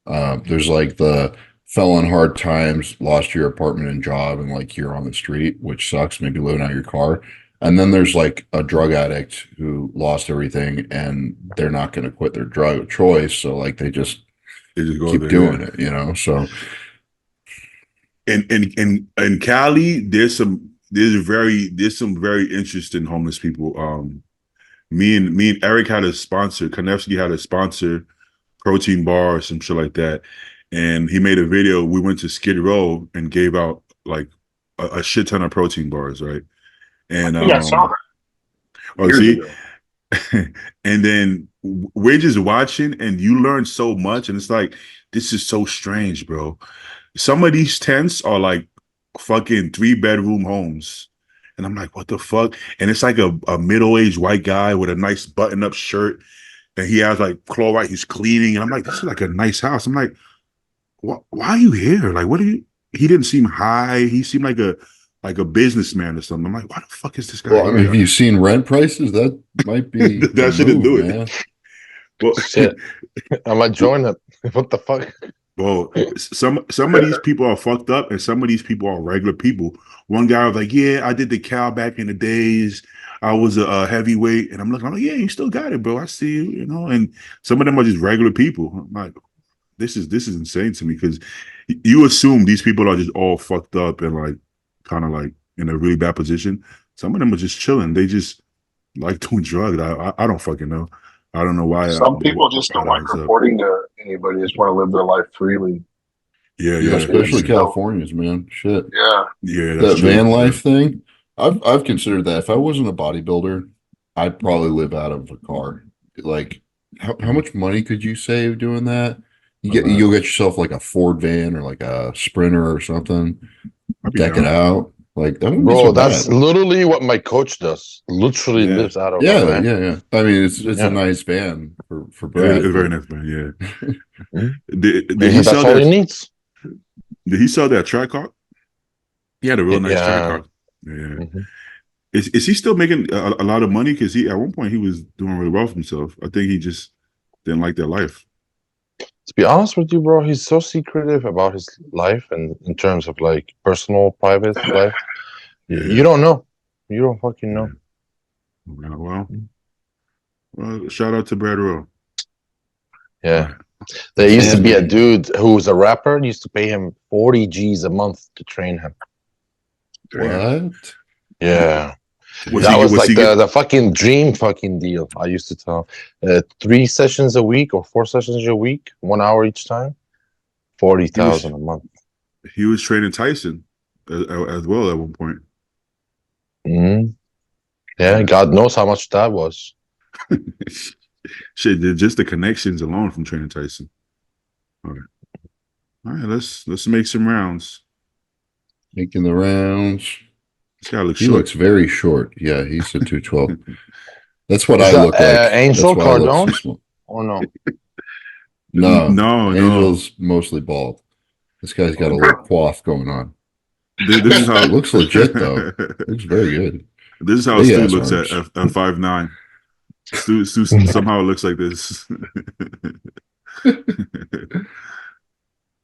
There's like the fell on hard times, lost your apartment and job, and like you're on the street, which sucks, maybe living out of your car. And then there's like a drug addict who lost everything and they're not going to quit their drug of choice. So like they just keep doing it, so. In Cali, there's some very interesting homeless people. Me and Eric had a sponsor, Konevsky had a sponsor protein bar or some shit like that. And he made a video. We went to Skid Row and gave out like a shit ton of protein bars, right? And I saw that. Oh, see, and then we're just watching, and you learn so much, and it's like this is so strange, bro. Some of these tents are like fucking 3-bedroom homes, and I'm like, what the fuck? And it's like a middle-aged white guy with a nice button-up shirt, and he has like chloride. He's cleaning, and I'm like, this is like a nice house. I'm like, why are you here? Like, what are you? He didn't seem high. He seemed like a businessman or something. I'm like, why the fuck is this guy? Well, I mean, have you seen rent prices? That might be that shouldn't do it. Man. Well, shit. I'm gonna join it. What the fuck? Well, some of these people are fucked up, and some of these people are regular people. One guy was like, "Yeah, I did the cow back in the days. I was a heavyweight," and I'm like, "Yeah, you still got it, bro. I see you." And some of them are just regular people. I'm like, this is insane to me because you assume these people are just all fucked up and like kind of like in a really bad position. Some of them are just chilling. They just like doing drugs. I don't fucking know. I don't know why. Some people just don't like reporting to anybody. Just want to live their life freely. Yeah, Especially Californians, man. Shit. Yeah. That van life thing. I've considered that. If I wasn't a bodybuilder, I'd probably live out of a car. Like, how much money could you save doing that? You'll get yourself like a Ford van or like a Sprinter or something. Deck it out. Like, that wouldn't be so that's bad. literally what my coach does. Literally lives out of yeah. I mean, it's a nice van for Brad. It's a very nice van. Yeah. Did Maybe he that's sell all that? he needs. Did he sell that track car? He had a real nice track car. Yeah. Mm-hmm. Is he still making a lot of money? Because at one point he was doing really well for himself. I think he just didn't like that life. To be honest with you, bro, he's so secretive about his life and in terms of like personal, private life. You don't know. You don't fucking know. Well, shout out to Brad Rowe. Yeah. There used to be a dude who was a rapper and used to pay him 40 G's a month to train him. What? Yeah. That was like the fucking dream fucking deal. I used to tell 3 sessions a week or 4 sessions a week, 1 hour each time, 40,000 a month. He was training Tyson as well at one point. Mm-hmm. Yeah, God knows how much that was. Shit, just the connections alone from training Tyson. All right, let's make some rounds. Making the rounds. This guy looks he short. looks very short. Yeah, he's a 212. That's what I look like. Angel Cardone? Oh no. No. Angel's mostly bald. This guy's got a little quaff going on. This is how it looks legit though. Looks very good. This is how Stu looks at 5'9". Stu somehow looks like this.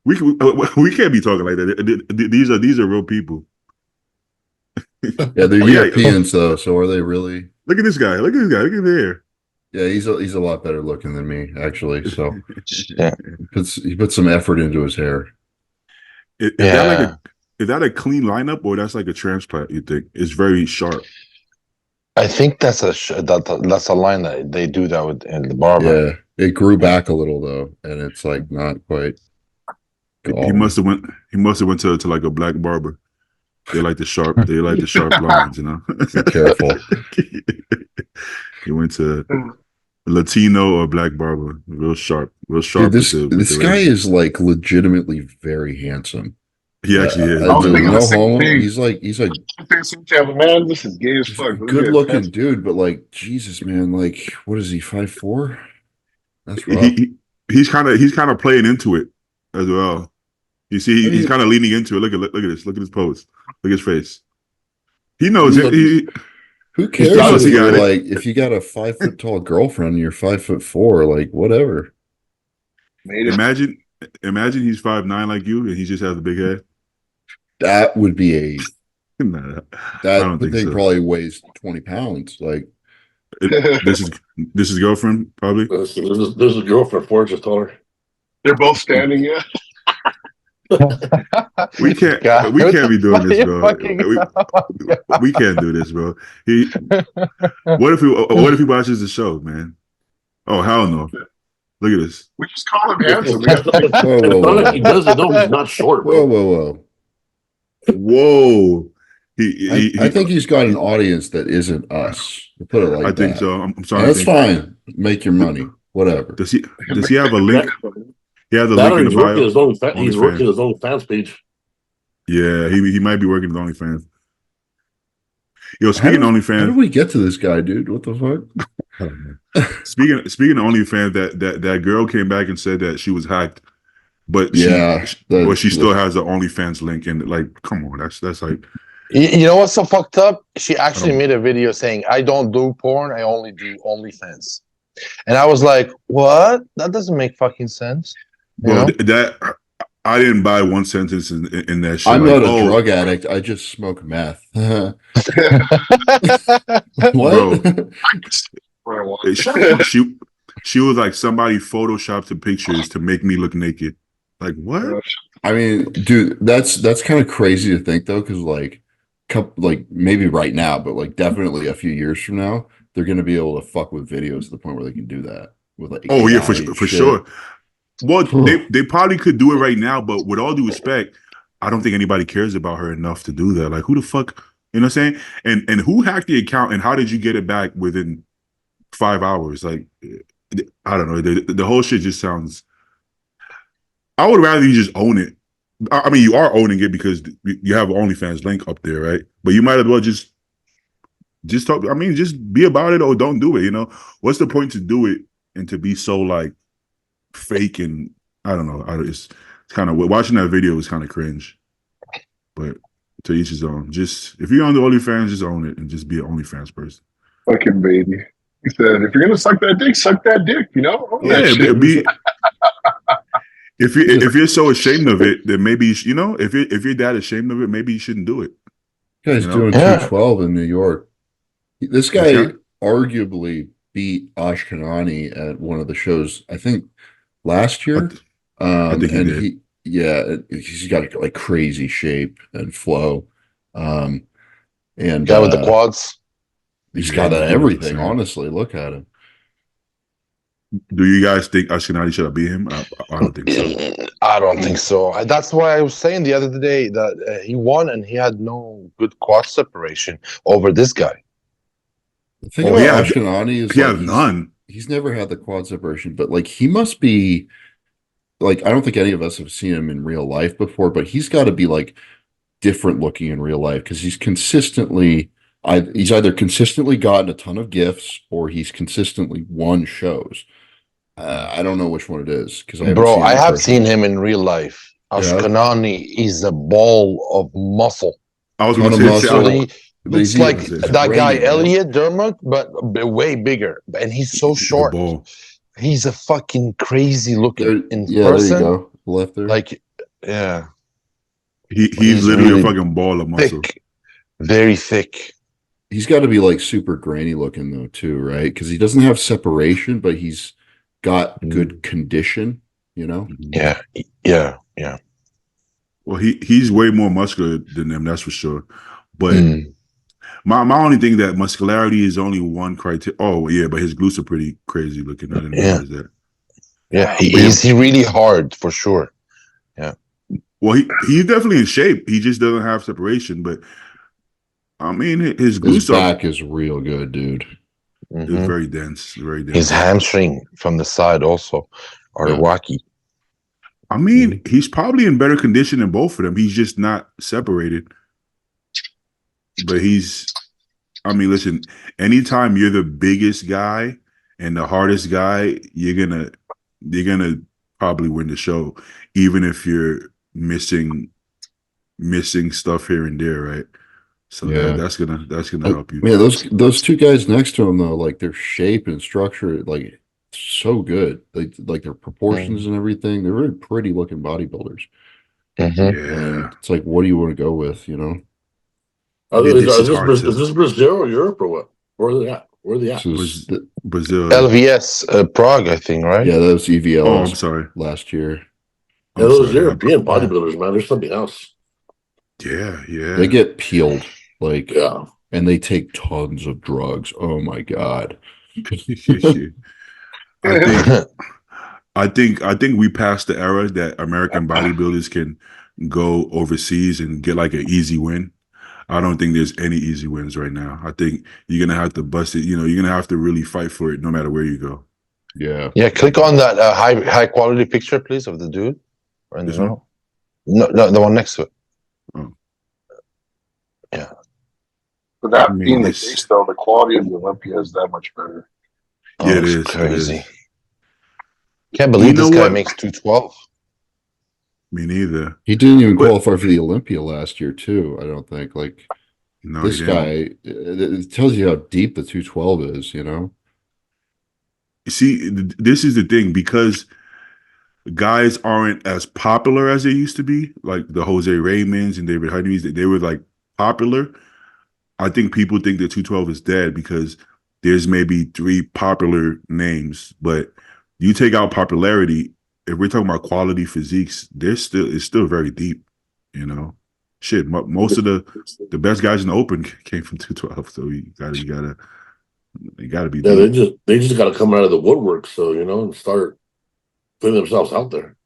we can't be talking like that. These are real people. Yeah, they're Oh, Europeans though. So are they really? Look at this guy. Look at this guy. Look at there. Yeah, he's a lot better looking than me actually. So Yeah. he puts some effort into his hair. Is that a clean lineup or that's like a transplant? You think it's very sharp? I think that's that's a line that they do that with in the barber. Yeah, it grew back a little though, and it's like not quite. He must have went to like a black barber. They like the sharp lines, you know. Be careful. He went to Latino or black barber, real sharp. Dude, this guy is like legitimately very handsome. He actually is. Dude, no homo. He's like Man, this is gay as fuck. good looking dude, but like Jesus, man, like what is he, 5'4"? That's rough. He's kind of playing into it as well. You see, he's kind of leaning into it. Look at this. Look at his pose. Look at his face. He knows it. Who cares if you got a 5 foot tall girlfriend and you're 5'4", like whatever. Imagine he's 5'9" like you and he just has a big head. That would be Nah, that thing probably weighs 20 pounds. Like this is girlfriend probably. This is girlfriend. Ford just told her. They're both standing. Yeah. We can't be doing this, bro. We can't do this, bro. What if he watches the show, man? Oh hell no! Look at this. We just call him handsome. Whoa. He does it though. He's not short. Bro. Whoa! I think he's got an audience that isn't us. We'll put it like that. I think so. I'm sorry. That's fine. Make your money. Whatever. Does he have a link? Yeah, the that link in the bio. He's working his own fans page. Yeah, he might be working his OnlyFans. Yo, speaking of OnlyFans, how did we get to this guy, dude? What the fuck? Speaking of OnlyFans, that girl came back and said that she was hacked, but she still has the OnlyFans link. And like, come on, that's like. You know what's so fucked up? She actually made a video saying, "I don't do porn. I only do OnlyFans," and I was like, "What? That doesn't make fucking sense." Well, that I didn't buy one sentence in that shit. I'm not a drug addict. I just smoke meth. What? Bro. She was like, somebody photoshopped the pictures to make me look naked. Like what? I mean, dude, that's kind of crazy to think though, because like maybe right now, but like definitely a few years from now, they're gonna be able to fuck with videos to the point where they can do that with like. Oh yeah, for sure. Well, they probably could do it right now, but with all due respect, I don't think anybody cares about her enough to do that. Like, who the fuck, you know what I'm saying? And who hacked the account and how did you get it back within 5 hours? Like, I don't know. The whole shit just sounds. I would rather you just own it. I mean, you are owning it because you have an OnlyFans link up there, right? But you might as well just talk. I mean, just be about it or don't do it. You know, what's the point to do it and to be so like fake and I don't know. It's kind of watching that video was kind of cringe, but to each his own. Just if you're on the OnlyFans, just own it and just be an OnlyFans person. Fucking baby. He said, if you're gonna suck that dick. You know. If you're so ashamed of it, then maybe if you're that ashamed of it, maybe you shouldn't do it. Guy's doing 212 in New York. This guy arguably beat Ashkenani at one of the shows, I think, last year. I think he did. He's got like crazy shape and flow. And guy with the quads. He's got everything, honestly. Look at him. Do you guys think Ashkenani should have beat him? I don't think so. I don't think so. That's why I was saying the other day that he won and he had no good quad separation over this guy. The thing about Ashkenani is he has none. He's never had the quad separation, but like he must be like, I don't think any of us have seen him in real life before, but he's got to be like different looking in real life because he's either consistently gotten a ton of gifts or he's consistently won shows. I don't know which one it is because I have seen him in real life. Ashkenani is a ball of muscle. I was going to say It's like it's that guy grainy, right? Elliot Dermot, but way bigger, and he's so The short. ball. He's a fucking crazy looking in Yeah, there you person. go. Left there. Like, yeah, He's literally a fucking ball of muscle. thick, very thick. He's got to be like super grainy looking though, too, right? Because he doesn't have separation, but he's got good condition, you know? Yeah, yeah, yeah. Well, he's way more muscular than them, that's for sure. But Mm. my only thing that muscularity is only one criteria. Oh yeah, but his glutes are pretty crazy looking. I didn't realize that. Yeah, But he's really hard for sure. Well, he's definitely in shape. He just doesn't have separation. But I mean, his His glutes are back is real good, dude. Mhm. very dense, very dense. His hamstring from the side also are Yeah. wacky. I mean, he's probably in better condition than both of them. He's just not separated. But I mean, listen, anytime you're the biggest guy and the hardest guy, you're gonna probably win the show, even if you're missing stuff here and there, right? So Yeah. that's gonna help you. Man, those two guys next to him though, like their shape and structure, like so good. Like their proportions and everything. They're really pretty looking bodybuilders. Mhm. And it's like, what do you want to go with, you know? Is this Brazil or Europe or what? Where are they at? Where are they at? This is Brazil. LVS Prague, I think, right? yeah, that was EVL Oh, I'm sorry. last year. Yeah, I'm those sorry. European bodybuilders, man. There's something else. Yeah. They get peeled, like, Yeah. and they take tons of drugs. Oh my God. I think we passed the era that American bodybuilders can go overseas and get like an easy win. I don't think there's any easy wins right now. I think you're gonna have to bust it. You know, you're gonna have to really fight for it, no matter where you go. Yeah. Yeah, click on that high quality picture, please, of the dude. Right in the This one? middle. No, the one next to it. Oh. Yeah. But that I mean, being the it's- case, though, the quality of the Olympia is that much better. Yeah, it it's is. crazy. It is. Can't believe You know this guy what? makes 212. Me neither. He didn't even But- qualify for the Olympia last year, too. I don't think. Like, No, this he didn't. guy, it tells you how deep the 212 is, you know? See, this is the thing, because guys aren't as popular as they used to be, like the Jose Raymonds and David Honeys. They were like popular. I think people think that 212 is dead because there's maybe 3 popular names, but you take out popularity. If we're talking about quality physiques, it's still very deep, you know. Shit, most of the best guys in the Open came from 212, so you gotta be Yeah, deep. they just got to come out of the woodwork, so and start putting themselves out there.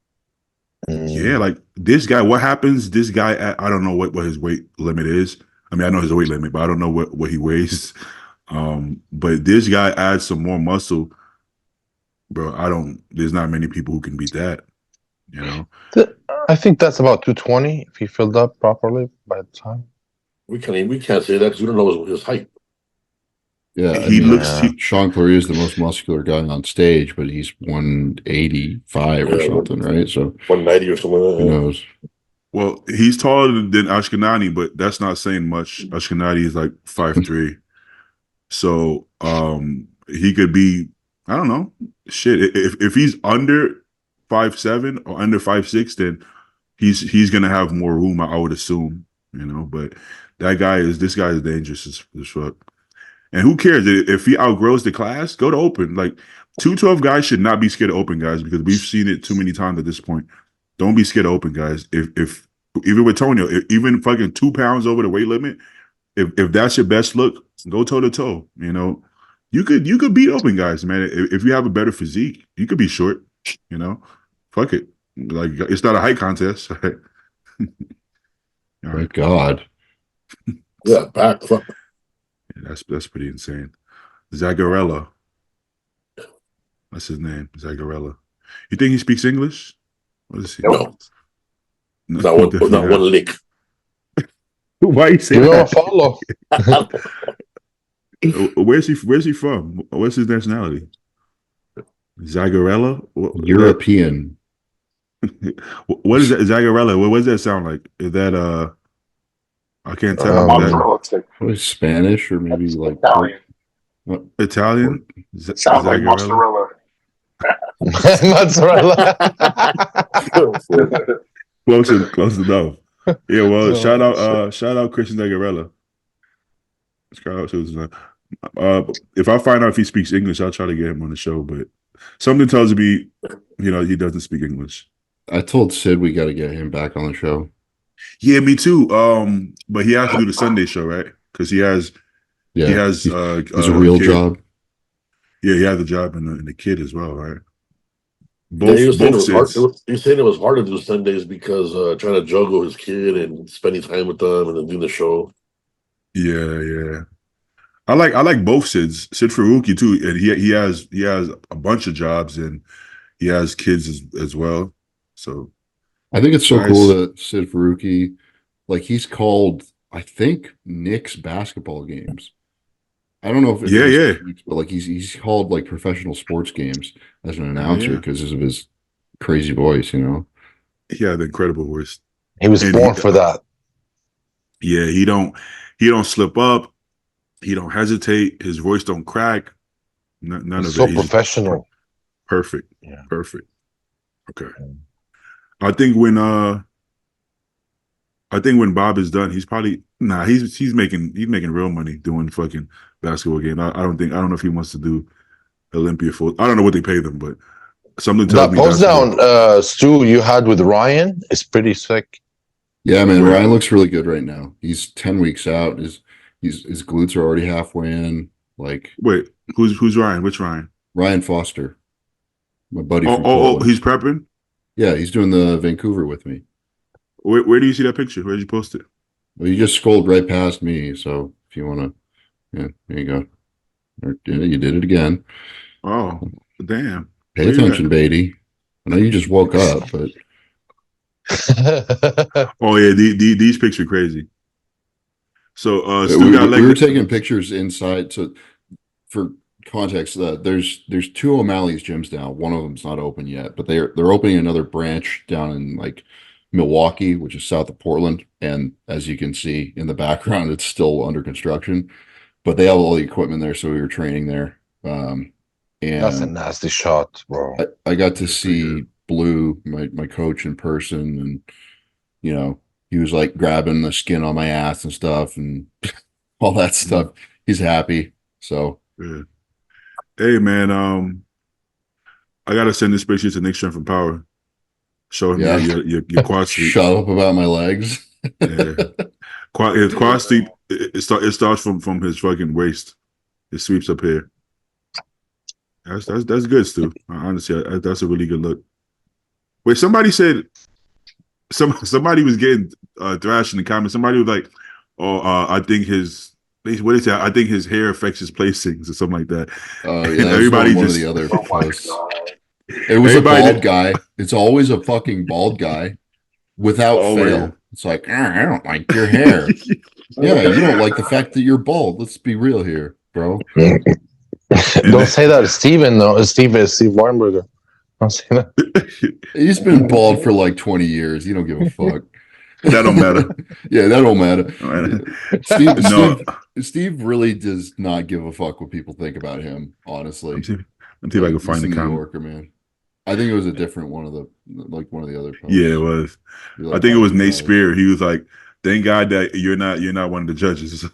Yeah, like this guy, what happens? This guy, I don't know what his weight limit is. I mean, I know his weight limit, but I don't know what he weighs. But this guy adds some more muscle, bro. There's not many people who can beat that, you know? I think that's about 220 if he filled up properly by the time. We can't say that because we don't know his height. Yeah. He looks, Sean Clary is the most muscular guy on stage, but he's 185 or Yeah, something, right? So 190 or something like who that. knows? well, he's taller than Ashkenani, but that's not saying much. Ashkenani is like 5'3". So he could be, I don't know, shit. If he's under 5'7" or under 5'6", then he's gonna have more room, I would assume, you know. But this guy is dangerous as fuck. And who cares if he outgrows the class? Go to Open. Like 212 guys should not be scared of Open, guys, because we've seen it too many times at this point. Don't be scared of Open, guys. If even with Tonio, even fucking 2 pounds over the weight limit, if that's your best look, go toe to toe. You know, you could beat Open guys, man. If you have a better physique, you could be short. You know, fuck it. Like, it's not a height contest. Right? All right. Thank God. Yeah, back. Fuck. Yeah, that's pretty insane. Zagarella. That's his name, Zagarella. You think he speaks English? What is he? No. Not one lick. Why you say Give him a that? follow. Where's he from? What's his nationality? Zagarella? European. What is that? Zagarella? What does that sound like? Is that I can't tell. Um, Is that Mozzarella stick. Probably Spanish or maybe like Italian. Italian? Sounds like Zagarella? mozzarella. mozzarella. Close enough. Yeah, well, Oh, shout out Christian Zagarella. Shout out to if I find out if he speaks English, I'll try to get him on the show. But something tells me, he doesn't speak English. I told Sid we got to get him back on the show. Yeah, me too. But he has to do the Sunday show, right? Because he has He's a real kid. job. Yeah, he has a job and the kid as well, right? He was saying Both it was hard to do Sundays because trying to juggle his kid and spending time with them and then doing the show. Yeah. I like both Sids. Sid Faruqi too, and he has a bunch of jobs and he has kids as well. So I think it's so nice. cool that Sid Faruqi, like he's called, I think, Knicks basketball games. I don't know if it's but like he's called like professional sports games as an announcer because of his crazy voice, He had the incredible voice. He was born for that. Yeah, he don't slip up. He don't hesitate. His voice don't crack. None of it. So professional. Perfect. Yeah. Perfect. Okay. I think when Bob is done, he's probably he's making real money doing fucking basketball game. I don't know if he wants to do Olympia full. I don't know what they pay them, but something tells me post down Stu you had with Ryan is pretty sick. Yeah, man, Ryan looks really good right now. He's 10 weeks out. His glutes are already halfway in. Like, wait, who's Ryan? Which Ryan? Ryan Foster, my buddy. Oh, he's prepping. Yeah, he's doing the Vancouver with me. Where do you see that picture? Where did you post it? Well, you just scrolled right past me. So if you want to, there you go. You did it again. Oh, damn. Pay attention, Beatty. I know you just woke up, but. Oh, yeah, these pictures are crazy. So we were taking pictures inside. So for context, there's two O'Malley's gyms now. One of them's not open yet, but they're opening another branch down in like Milwaukee, which is south of Portland. And as you can see in the background, it's still under construction, but they have all the equipment there. So we were training there. And that's a nasty shot, bro. I got to see Blue, my coach, in person, and he was like grabbing the skin on my ass and stuff and all that stuff. He's happy. So yeah. Hey man, I gotta send this picture to Nick Strength from Power. Show him your quad sweep. Shut up about my legs. Yeah. His quad sweep, it starts from his fucking waist. It sweeps up here. That's good, Stu. Honestly, that's a really good look. Wait, somebody said somebody was getting thrashed in the comments. Somebody was like, "Oh, I think his hair affects his placings or something like that." Yeah, everybody one just of the other posts. It was a bald guy. It's always a fucking bald guy without fail. Yeah. It's like, I don't like your hair. Yeah, you don't like the fact that you're bald. Let's be real here, bro. Don't say that to Steven, though. Steve Weinberger. Don't say that. He's been bald for like 20 years. You don't give a fuck. That don't matter. Yeah, that don't matter. No. Steve really does not give a fuck what people think about him, honestly. Let me see if I can find the New comment. Yorker, man. I think it was a different one of the other posts. Yeah, it was. Like, I think it was Nate Spear. He was like, "Thank God that you're not one of the judges."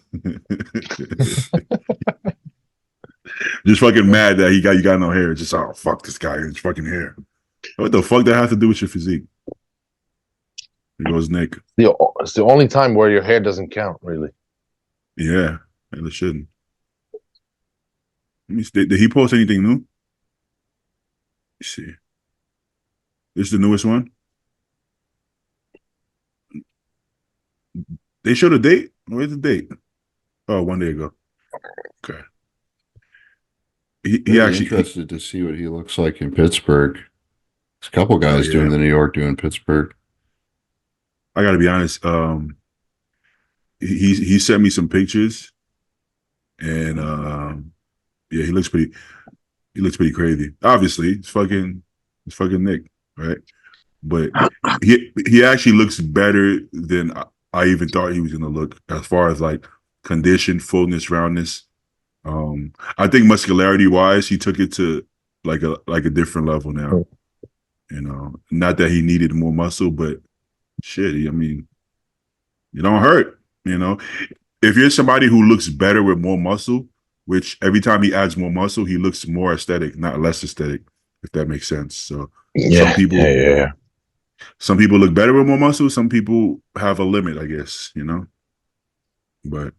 Just fucking mad that you got no hair. Just fuck this guy and his fucking hair. What the fuck that has to do with your physique? Here goes Nick. It's the only time where your hair doesn't count, really. Yeah, and it shouldn't. Let me see. Did he post anything new? Let's see. This is the newest one. They showed a date. Where's the date? Oh, 1 day ago. Okay. He actually interested to see what he looks like in Pittsburgh. There's a couple guys doing the New York, doing Pittsburgh. I got to be honest. He sent me some pictures, and yeah, he looks pretty crazy. Obviously, it's fucking Nick, right? But he actually looks better than I even thought he was gonna look as far as like condition, fullness, roundness. I think muscularity wise, he took it to like a different level now. You know, not that he needed more muscle, but shit, I mean, it don't hurt. You know, if you're somebody who looks better with more muscle, which every time he adds more muscle, he looks more aesthetic, not less aesthetic, if that makes sense. So some people look better with more muscle. Some people have a limit, I guess, you know. But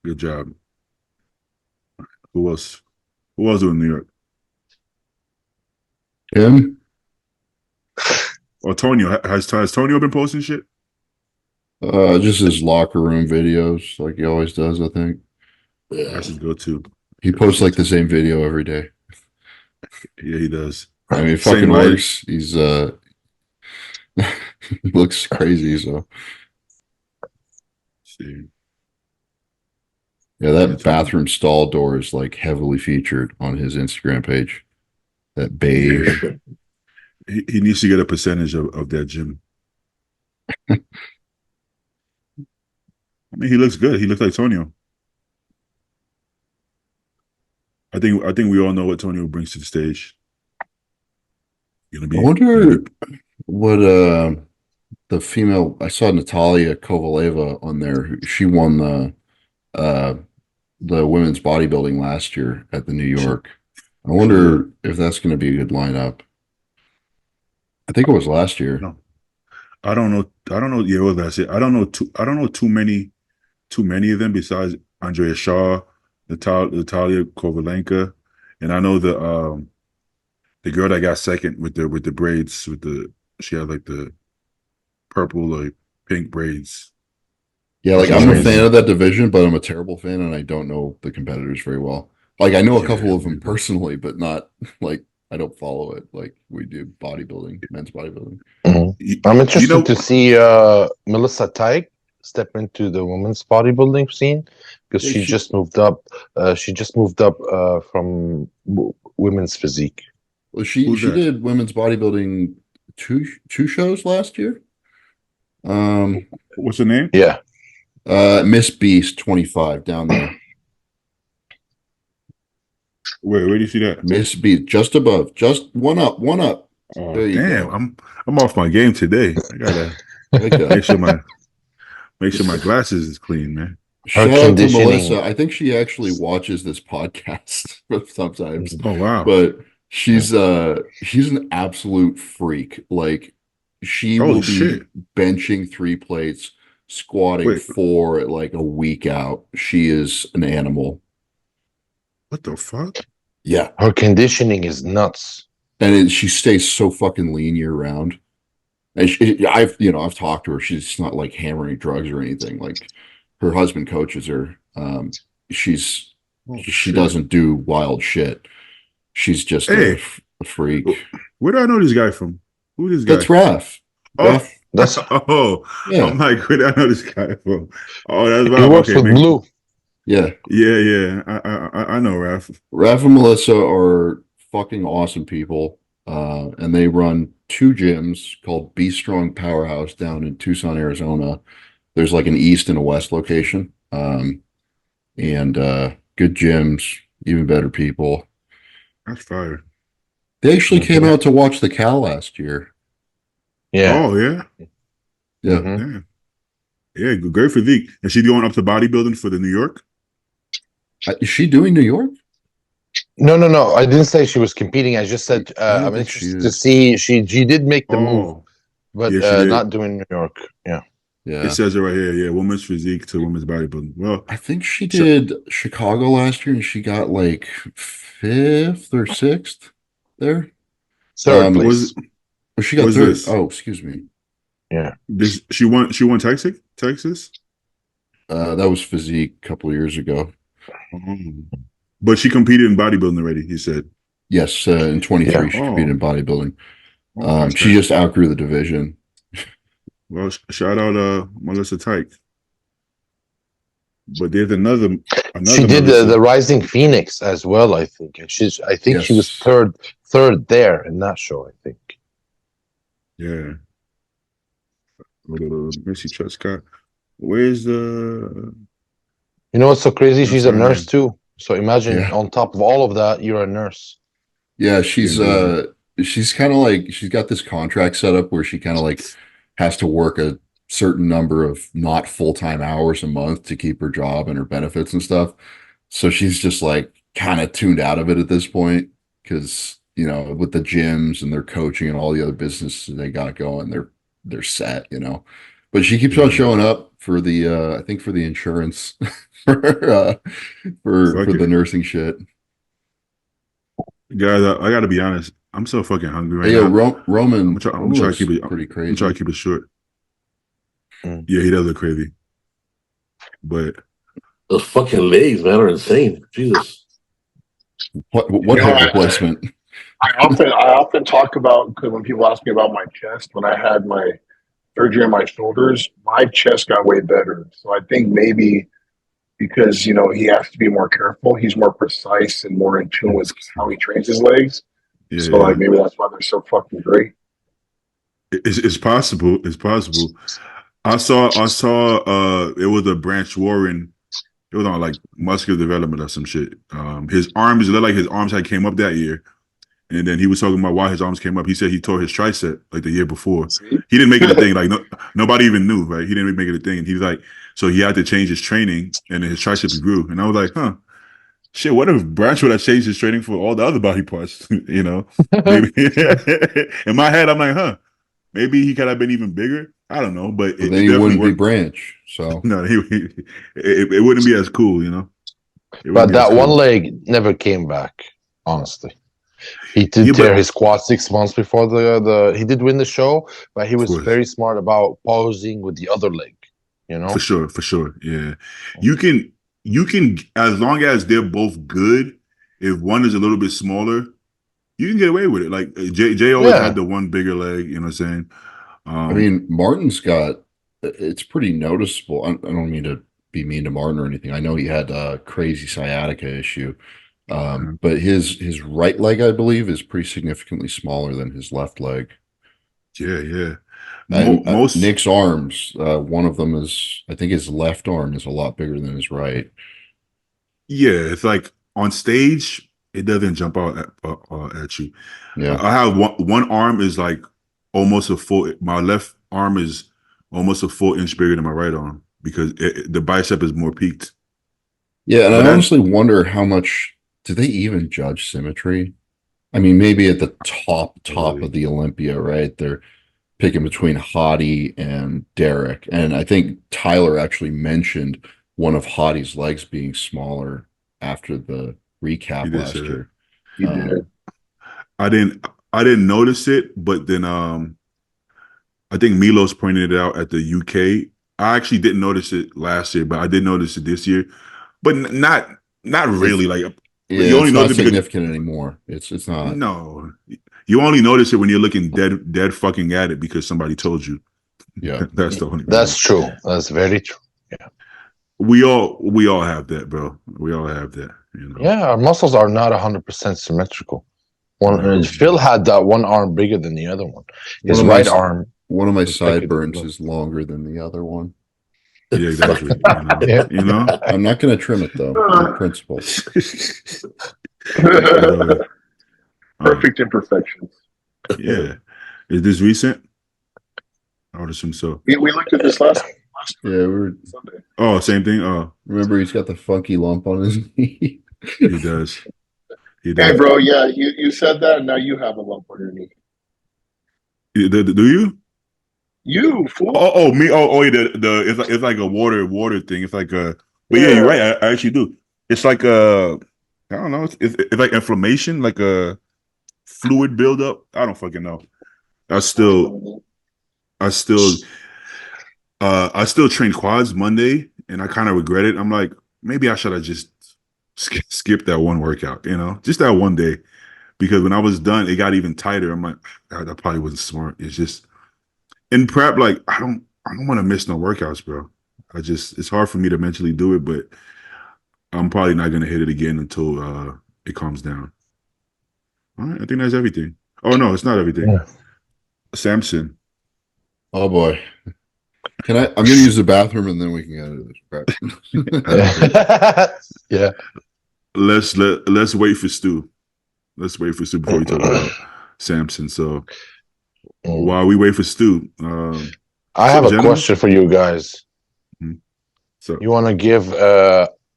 good job. Who else? Who else in New York? Him? Or Tonio. Has Tonio been posting shit? Just his locker room videos, like he always does, I think. Yeah. That's his go-to. He posts like the same video every day. Yeah, he does. I mean, it Same fucking light. works. He's he looks crazy, so See. yeah, that bathroom stall door is like heavily featured on his Instagram page. That beige. Yeah. He needs to get a percentage of that gym. I mean, he looks good. He looks like Tonio. I think we all know what Tonio brings to the stage. Gonna be. I wonder what the female. I saw Natalia Kovaleva on there. She won the women's bodybuilding last year at the New York. I wonder if that's going to be a good lineup. I think it was last year. No, I don't know. Yeah, what was last year? I don't know too many of them besides Andrea Shaw, Natalia Kovalenka, and I know the girl that got second with the braids she had like the purple like pink braids. Yeah, like I'm a fan of that division, but I'm a terrible fan, and I don't know the competitors very well. Like I know a couple of them personally, but not like I don't follow it like we do bodybuilding, men's bodybuilding. I'm interested to see Melissa Teig step into the women's bodybuilding scene because she just moved up. From women's physique. Well, she did women's bodybuilding two shows last year. What's her name? Yeah, Miss Beast 25 down there. Where do you see that? Miss Beast just above, just one up. Oh There you damn! go. I'm off my game today. I gotta make sure my glasses is clean, man. Shout out to Melissa. I think she actually watches this podcast sometimes. Oh wow! But she's an absolute freak. Like she will be benching 3 plates, squatting 4 at like a week out. She is an animal. What the fuck? Yeah, her conditioning is nuts, and she stays so fucking lean year round. And I've talked to her. She's not like hammering drugs or anything. Like her husband coaches her. She doesn't do wild shit. She's just a freak. Where do I know this guy from? Who is this guy? That's Raph. Oh, that's yeah. I'm like, where do I know this guy from? Oh, that's Raph. He works with Blue. Yeah. I know Raph. Raph and Melissa are fucking awesome people. And they run 2 gyms called Be Strong Powerhouse down in Tucson, Arizona. There's like an east and a west location. And good gyms, even better people. That's fire. They actually came out to watch the Cal last year. Yeah. Oh yeah. Yeah. Mm-hmm. Yeah, great physique. And she going up to bodybuilding for the New York? Is she doing New York? No. I didn't say she was competing. I just said I'm interested to see. She did make the move, but not doing New York. Yeah. Yeah. It says it right here. Yeah, women's physique to women's bodybuilding. Well, I think she did Chicago last year, and she got like 5th or 6th there. Third place. She got 3rd. Oh, excuse me. Yeah. She won Texas? That was physique a couple of years ago. But she competed in bodybuilding already, he said. Yes, in 23 she competed in bodybuilding. She just outgrew the division. Well, shout out Melissa Teig. But there's another she did the Rising Phoenix as well, I think. And she was third there in that show, I think. Yeah. Missy Truscott. Where's the? You know what's so crazy? That's She's a her nurse name. too. So imagine Yeah. on top of all of that, you're a nurse. Yeah, she's Yeah. she's kind of like she's got this contract set up where she kind of like has to work a certain number of not full-time hours a month to keep her job and her benefits and stuff. So she's just like kind of tuned out of it at this point because, you know, with the gyms and their coaching and all the other businesses they got going, they're set, you know. But she keeps on Yeah. showing up for the I think for the insurance for Fuck for the it, nursing shit. guys. I gotta be honest. I'm so fucking hungry right Hey, yo, now. I'm Roman gonna try. I'm Roman gonna try to looks keep it. pretty I'm gonna try to crazy. keep it short. Mm. Yeah, he does look crazy, but Those fucking legs, man, are insane. Jesus. What You know, hip replacement? I often talk about, because when people ask me about my chest, when I had my surgery on my shoulders, my chest got way better. So I think maybe because he has to be more careful, he's more precise and more in tune with how he trains his legs. yeah, So yeah. like maybe that's why they're so fucking great. It's possible. It's possible. I saw it was a Branch Warren. It was on like muscular development or some shit. His arms, it looked like his arms had came up that year. And then he was talking about why his arms came up. He said he tore his tricep like the year before. See? He didn't make it a thing. Like nobody even knew, right? He didn't make it a thing. And he was like, so he had to change his training, and then his triceps grew. And I was like, huh, shit. What if Branch would have changed his training for all the other body parts? Maybe. In my head, I'm like, huh, maybe he could have been even bigger. I don't know, but But it then he definitely wouldn't be worked. Branch. So No, it wouldn't be as cool. It wouldn't But be as that one cool. leg never came back, honestly. He Yeah, did but tear his quad 6 months before the he did win the show, but he of was course. very smart about pausing with the other leg, you For know? sure, for sure. Yeah. You can as long as they're both good, if one is a little bit smaller, you can get away with it. Like Jay always had Yeah. the one bigger leg, you know what I'm saying? I mean, Martin's got it's pretty noticeable. I don't mean to be mean to Martin or anything. I know he had a crazy sciatica issue. But his right leg, I believe, is pretty significantly smaller than his left leg. Yeah, yeah. And Most Nick's arms, one of them is, I think his left arm is a lot bigger than his right. yeah, it's like on stage, it doesn't jump out at you. Yeah. I have one arm is like almost a full. My left arm is almost a full inch bigger than my right arm because the bicep is more peaked. Yeah, and But I honestly wonder how much do they even judge symmetry? I mean, maybe at the top of the Olympia, right? They're picking between Hottie and Derek. And I think Tyler actually mentioned one of Hottie's legs being smaller after the he recap did say last that. year. He did. I didn't notice it, but then I think Milos pointed it out at the UK. I actually didn't notice it last year, but I did notice it this year. But not It's really. Like you yeah, only it's notice not it because significant anymore. It's not. no, you only notice it when you're looking dead fucking at it because somebody told you. Yeah. That's the only That's reason. true. That's very true. We all have that, bro. We all have that. Yeah, our muscles are not 100% symmetrical. No. Phil had that one arm bigger than the other one. One His of my right arm one of my was bigger than sideburns the is longer than the other one. Yeah, exactly. Yeah. I'm not going to trim it though. On principle. Uh, Perfect imperfections. yeah. Is this recent? I would assume so. We looked at this last Yeah, Sunday. Oh, same thing. Oh, remember he's got the funky lump on his knee. he does. He Hey, does. bro. Yeah, you said that, and now you have a lump on your knee. Do you? You fool. Me. Yeah, it's like a water thing. It's like a. But yeah, Yeah. you're right. I actually do. It's like I don't know. It's like inflammation, like a fluid buildup. I don't fucking know. I still I still trained quads Monday, and I kind of regret it. I'm like, maybe I should have just skipped that one workout, just that one day, because when I was done, it got even tighter. I'm like, that probably wasn't smart. It's just in prep, like I don't want to miss no workouts, bro. It's hard for me to mentally do it, but I'm probably not gonna hit it again until it calms down. All right, I think that's everything. Oh no, it's not everything. Yeah. Samson. Oh boy. I'm gonna use the bathroom and then we can get into this. Yeah. Let's wait for Stu. Let's wait for Stu before we talk about Samson. So while we wait for Stu, I have a question for you guys. So you want to give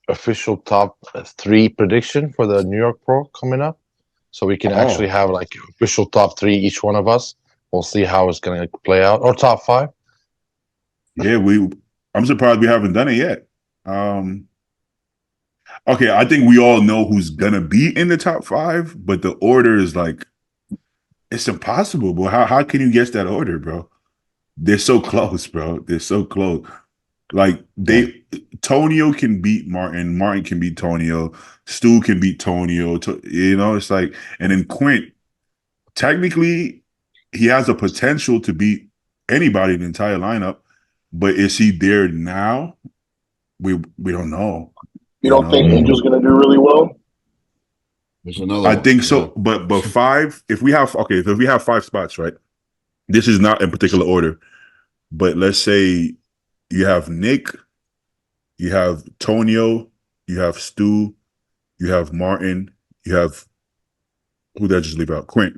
official top 3 prediction for the New York Pro coming up, so we can actually have like official top 3 each one of us. We'll see how it's going to play out, or top 5. Yeah, I'm surprised we haven't done it yet. Okay, I think we all know who's gonna be in the top 5, but the order is like it's impossible. But how can you guess that order, bro? They're so close, bro. They're so close. Like Tonio can beat Martin. Martin can beat Tonio. Stu can beat Tonio. It's like, and then Quint, technically, he has a potential to beat anybody in the entire lineup, but is he there now? We don't know. You don't think Angel's going to do really well? There's another. I think so, but 5. If we have 5 spots, right? This is not in particular order, but let's say you have Nick, you have Tonio, you have Stu, you have Martin, you have who did I just leave out? Quint.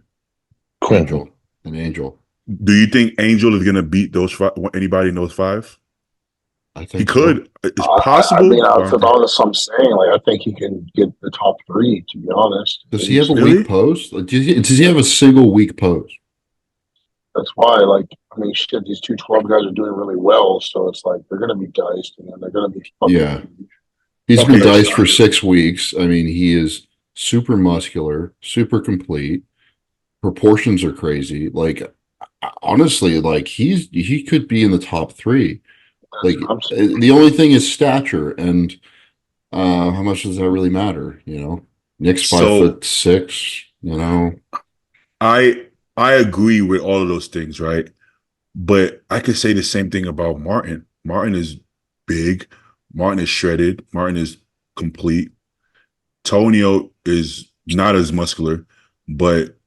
Angel. An Angel. Do you think Angel is going to beat those 5? Anybody in those 5? I think he could. So. It's possible. I mean, to be honest, I'm saying like I think he can get the top 3. To be honest, does he have a weak pose? Does he have a single weak pose? That's why, like, I mean, shit, these 212 guys are doing really well, so it's like they're going to be diced, and then they're going to be He's been diced for 6 weeks. I mean, he is super muscular, super complete. Proportions are crazy. Like, honestly, like he could be in the top 3. Like, the only thing is stature, and how much does that really matter? Nick's 5'6". I agree with all of those things, right? But I could say the same thing about Martin. Martin is big. Martin is shredded. Martin is complete. Tonio is not as muscular, but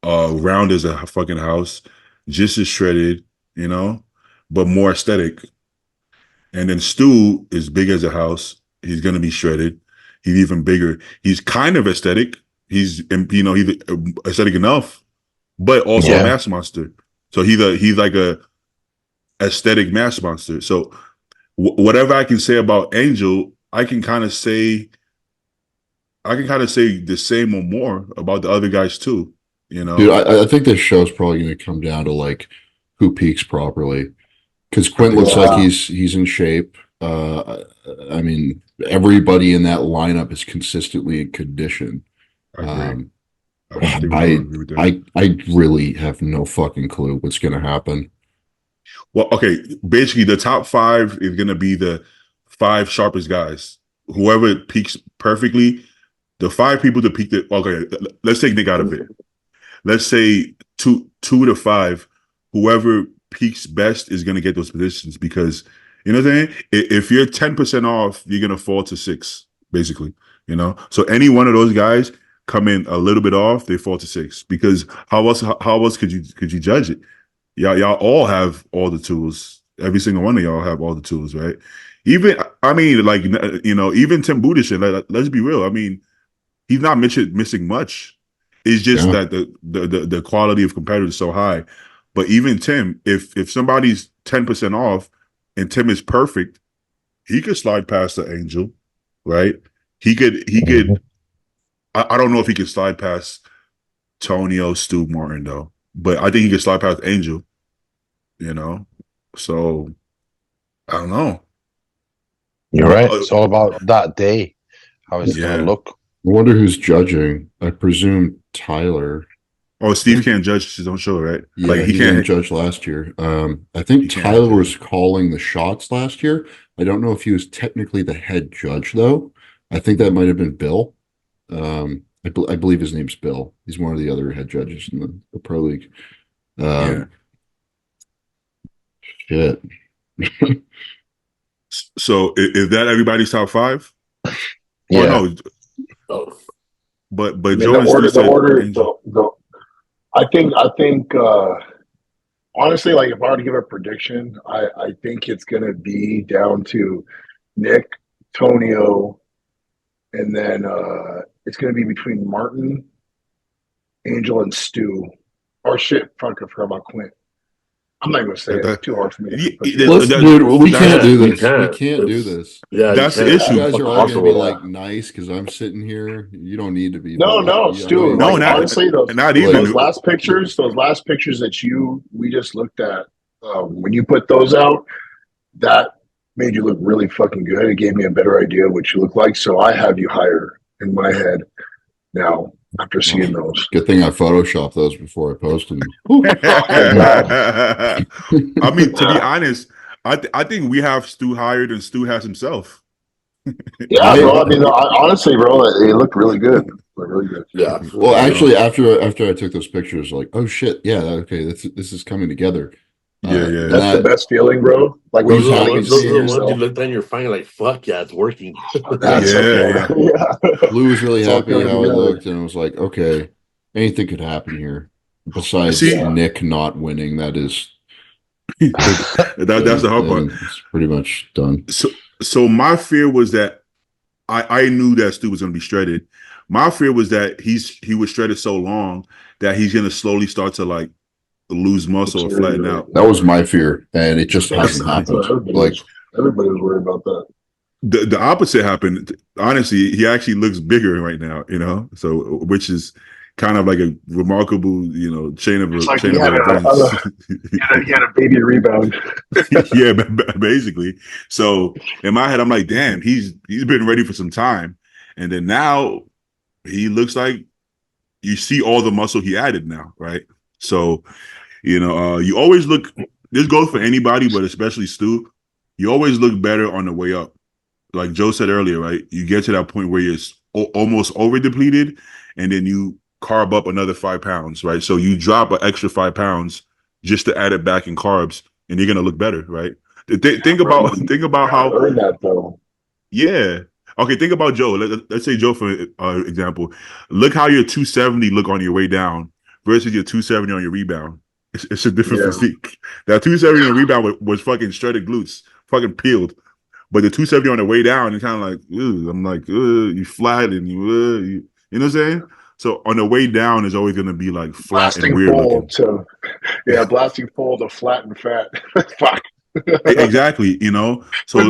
round as a fucking house, just as shredded, but more aesthetic. And then Stu is big as a house. He's going to be shredded. He's even bigger. He's kind of aesthetic. He's aesthetic enough, but also a mass monster. So he's like a aesthetic mass monster. So whatever I can say about Angel, I can kind of say the same or more about the other guys too. Dude, I think this show's probably going to come down to like who peaks properly, because Quint looks like he's in shape. I mean, everybody in that lineup is consistently in condition. I really have no fucking clue what's going to happen. Well, okay, basically the top 5 is going to be the 5 sharpest guys. Whoever peaks perfectly, the 5 people to peak. Okay, let's take Nick out of it. Let's say 2 to 5, whoever peaks best is going to get those positions, because you know what I'm saying? If you're 10% off, you're going to fall to 6, basically, So any one of those guys come in a little bit off, they fall to 6, because how else could you judge it? Y'all all have all the tools. Every single one of y'all have all the tools, right? Even even Tim Budishin, let's be real. I mean, he's not missing much. It's just that the quality of competitors is so high. But even Tim, if somebody's 10% off and Tim is perfect, he could slide past the Angel, right? He could. I don't know if he could slide past Tonio, Stu, Martin though, but I think he could slide past Angel. So I don't know. You're right. It's all about that day, how it's gonna look. I wonder who's judging. I presume Tyler. Oh, Steve can't judge his own show, right? Yeah, he didn't judge last year. I think Tyler was calling the shots last year. I don't know if he was technically the head judge, though. I think that might have been Bill. I believe his name's Bill. He's one of the other head judges in the Pro League. Shit. So is that everybody's top 5? Yeah. Oh, no. But Joe, I think honestly, like if I were to give a prediction, I think it's gonna be down to Nick, Tonio, and then it's gonna be between Martin, Angel, and Stu. Or shit, fuck, I forgot about Clint. I'm not gonna say it. It's too hard for me to put together. Dude, we can't do You this. We can't. can't do this. Yeah, That's you the can't. issue. You guys are all gonna be Impossible. like nice because I'm sitting here. You don't need to be. No, but Stu. No, Like, not- honestly, those not even. those last pictures that we just looked at, when you put those out, that made you look really fucking good. It gave me a better idea of what you look like. So I have you higher in my head now after seeing those. Good thing I photoshopped those before I posted them. I mean, to be honest, I think we have Stu higher than Stu has himself. Yeah, bro. I mean, honestly, bro, it looked really good. Looked really good. Yeah. Well, actually, after I took those pictures, like, oh shit, yeah, okay, this is coming together. Yeah. That's the best feeling, bro. Like when those you are the finally ones, those see are the ones you yourself. looked at and you're finally like, fuck yeah, it's working. That's okay. Yeah. Lou was really It's all happy coming how it together. looked, and I was like, okay, anything could happen here. Besides See- Nick not winning, that is That's the hard part. It's pretty much done. So my fear was that I knew that Stu was going to be shredded. My fear was that he was shredded so long that he's going to slowly start to like lose muscle or flatten out. That was my fear, and it just hasn't That's what happened. Like, everybody was worried about that. The opposite happened. Honestly, he actually looks bigger right now, so which is kind of like a remarkable, chain of It's like chain he had events. He had a baby rebound. Yeah, basically. So in my head, I'm like, damn, he's been ready for some time, and then now he looks like you see all the muscle he added now, right? So, you always look. This goes for anybody, but especially Stu. You always look better on the way up. Like Joe said earlier, right? You get to that point where you're almost over depleted, and then you carb up another 5 pounds, right? So you drop an extra 5 pounds just to add it back in carbs, and you're gonna look better, right? Think about how earn that though. Yeah. Okay, think about Joe. Let's say Joe, for example. Look how your 270 look on your way down versus your 270 on your rebound. It's a different physique. That 270 on the rebound was fucking shredded glutes, fucking peeled. But the 270 on the way down, it's kind of like, I'm like, you flat and you know what I'm saying? So on the way down is always going to be like flat and weird looking. Blasting full to flat and fat. Fuck. Exactly, So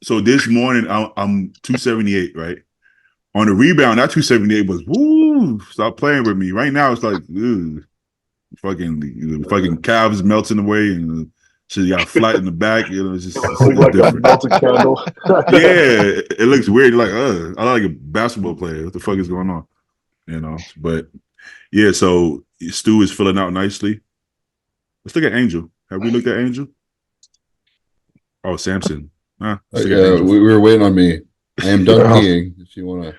so this morning I'm 278, right? On the rebound, that 278 was stop playing with me. Right now it's like fucking calves melting away and she got flat in the back. It's just it's like different. a melted candle. Yeah, it looks weird. Like I like a basketball player. What the fuck is going on? But yeah. So Stu is filling out nicely. Let's look at Angel. Have we looked at Angel? Oh, Samson. Yeah, we were waiting on me. I am done peeing. If you want to,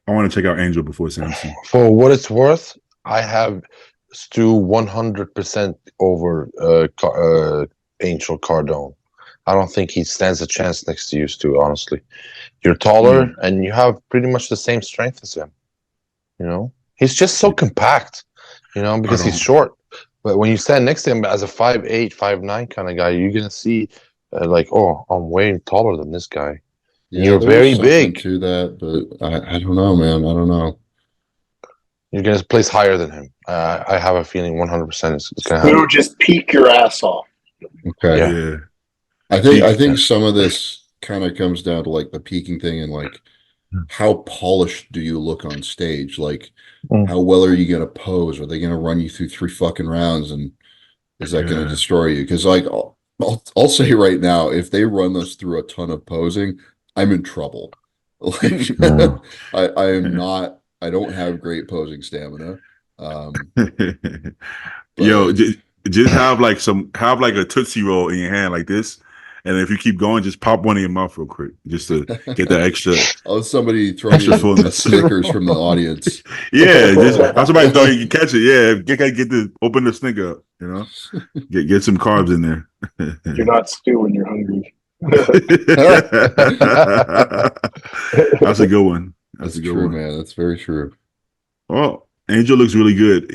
I want to check out Angel before Samson. For what it's worth, I have Stu 100% over Angel Cardone. I don't think he stands a chance next to you, Stu. Honestly, you're taller and you have pretty much the same strength as him. He's just so compact. Because he's short. But when you stand next to him as a 5'8", 5'9" kind of guy, you're gonna see I'm way taller than this guy. yeah, You're very something big. to that, but I don't know, man. I don't know. You're gonna place higher than him. I have a feeling 100% it's gonna happen. You just peek your ass off. Okay. Yeah. I think some of this kind of comes down to like the peaking thing and like how polished do you look on stage? Like how well are you gonna pose? Are they gonna run you through 3 fucking rounds and is that gonna destroy you? Because like I'll say right now, if they run us through a ton of posing, I'm in trouble. Like I am not. I don't have great posing stamina. Yo, just have like a Tootsie Roll in your hand like this, and if you keep going, just pop one in your mouth real quick, just to get the extra. Oh, somebody throw me Extra a fullness. Snickers from the audience. Yeah, just have somebody thought you can catch it. Yeah, get the open the Snicker up. Get some carbs in there. You're not Stu when you're hungry. That's a good one. That's a good true, one. man. That's very true. Well, Angel looks really good,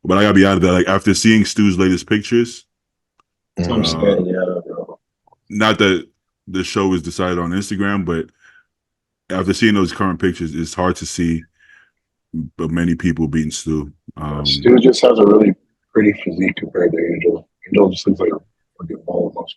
but I gotta be honest, that like after seeing Stu's latest pictures, That's what I'm saying. Yeah, bro. not that the show was decided on Instagram, but after seeing those current pictures, it's hard to see but many people beating Stu. Stu just has a really pretty physique compared to Angel. Angel just looks like a fucking ball almost.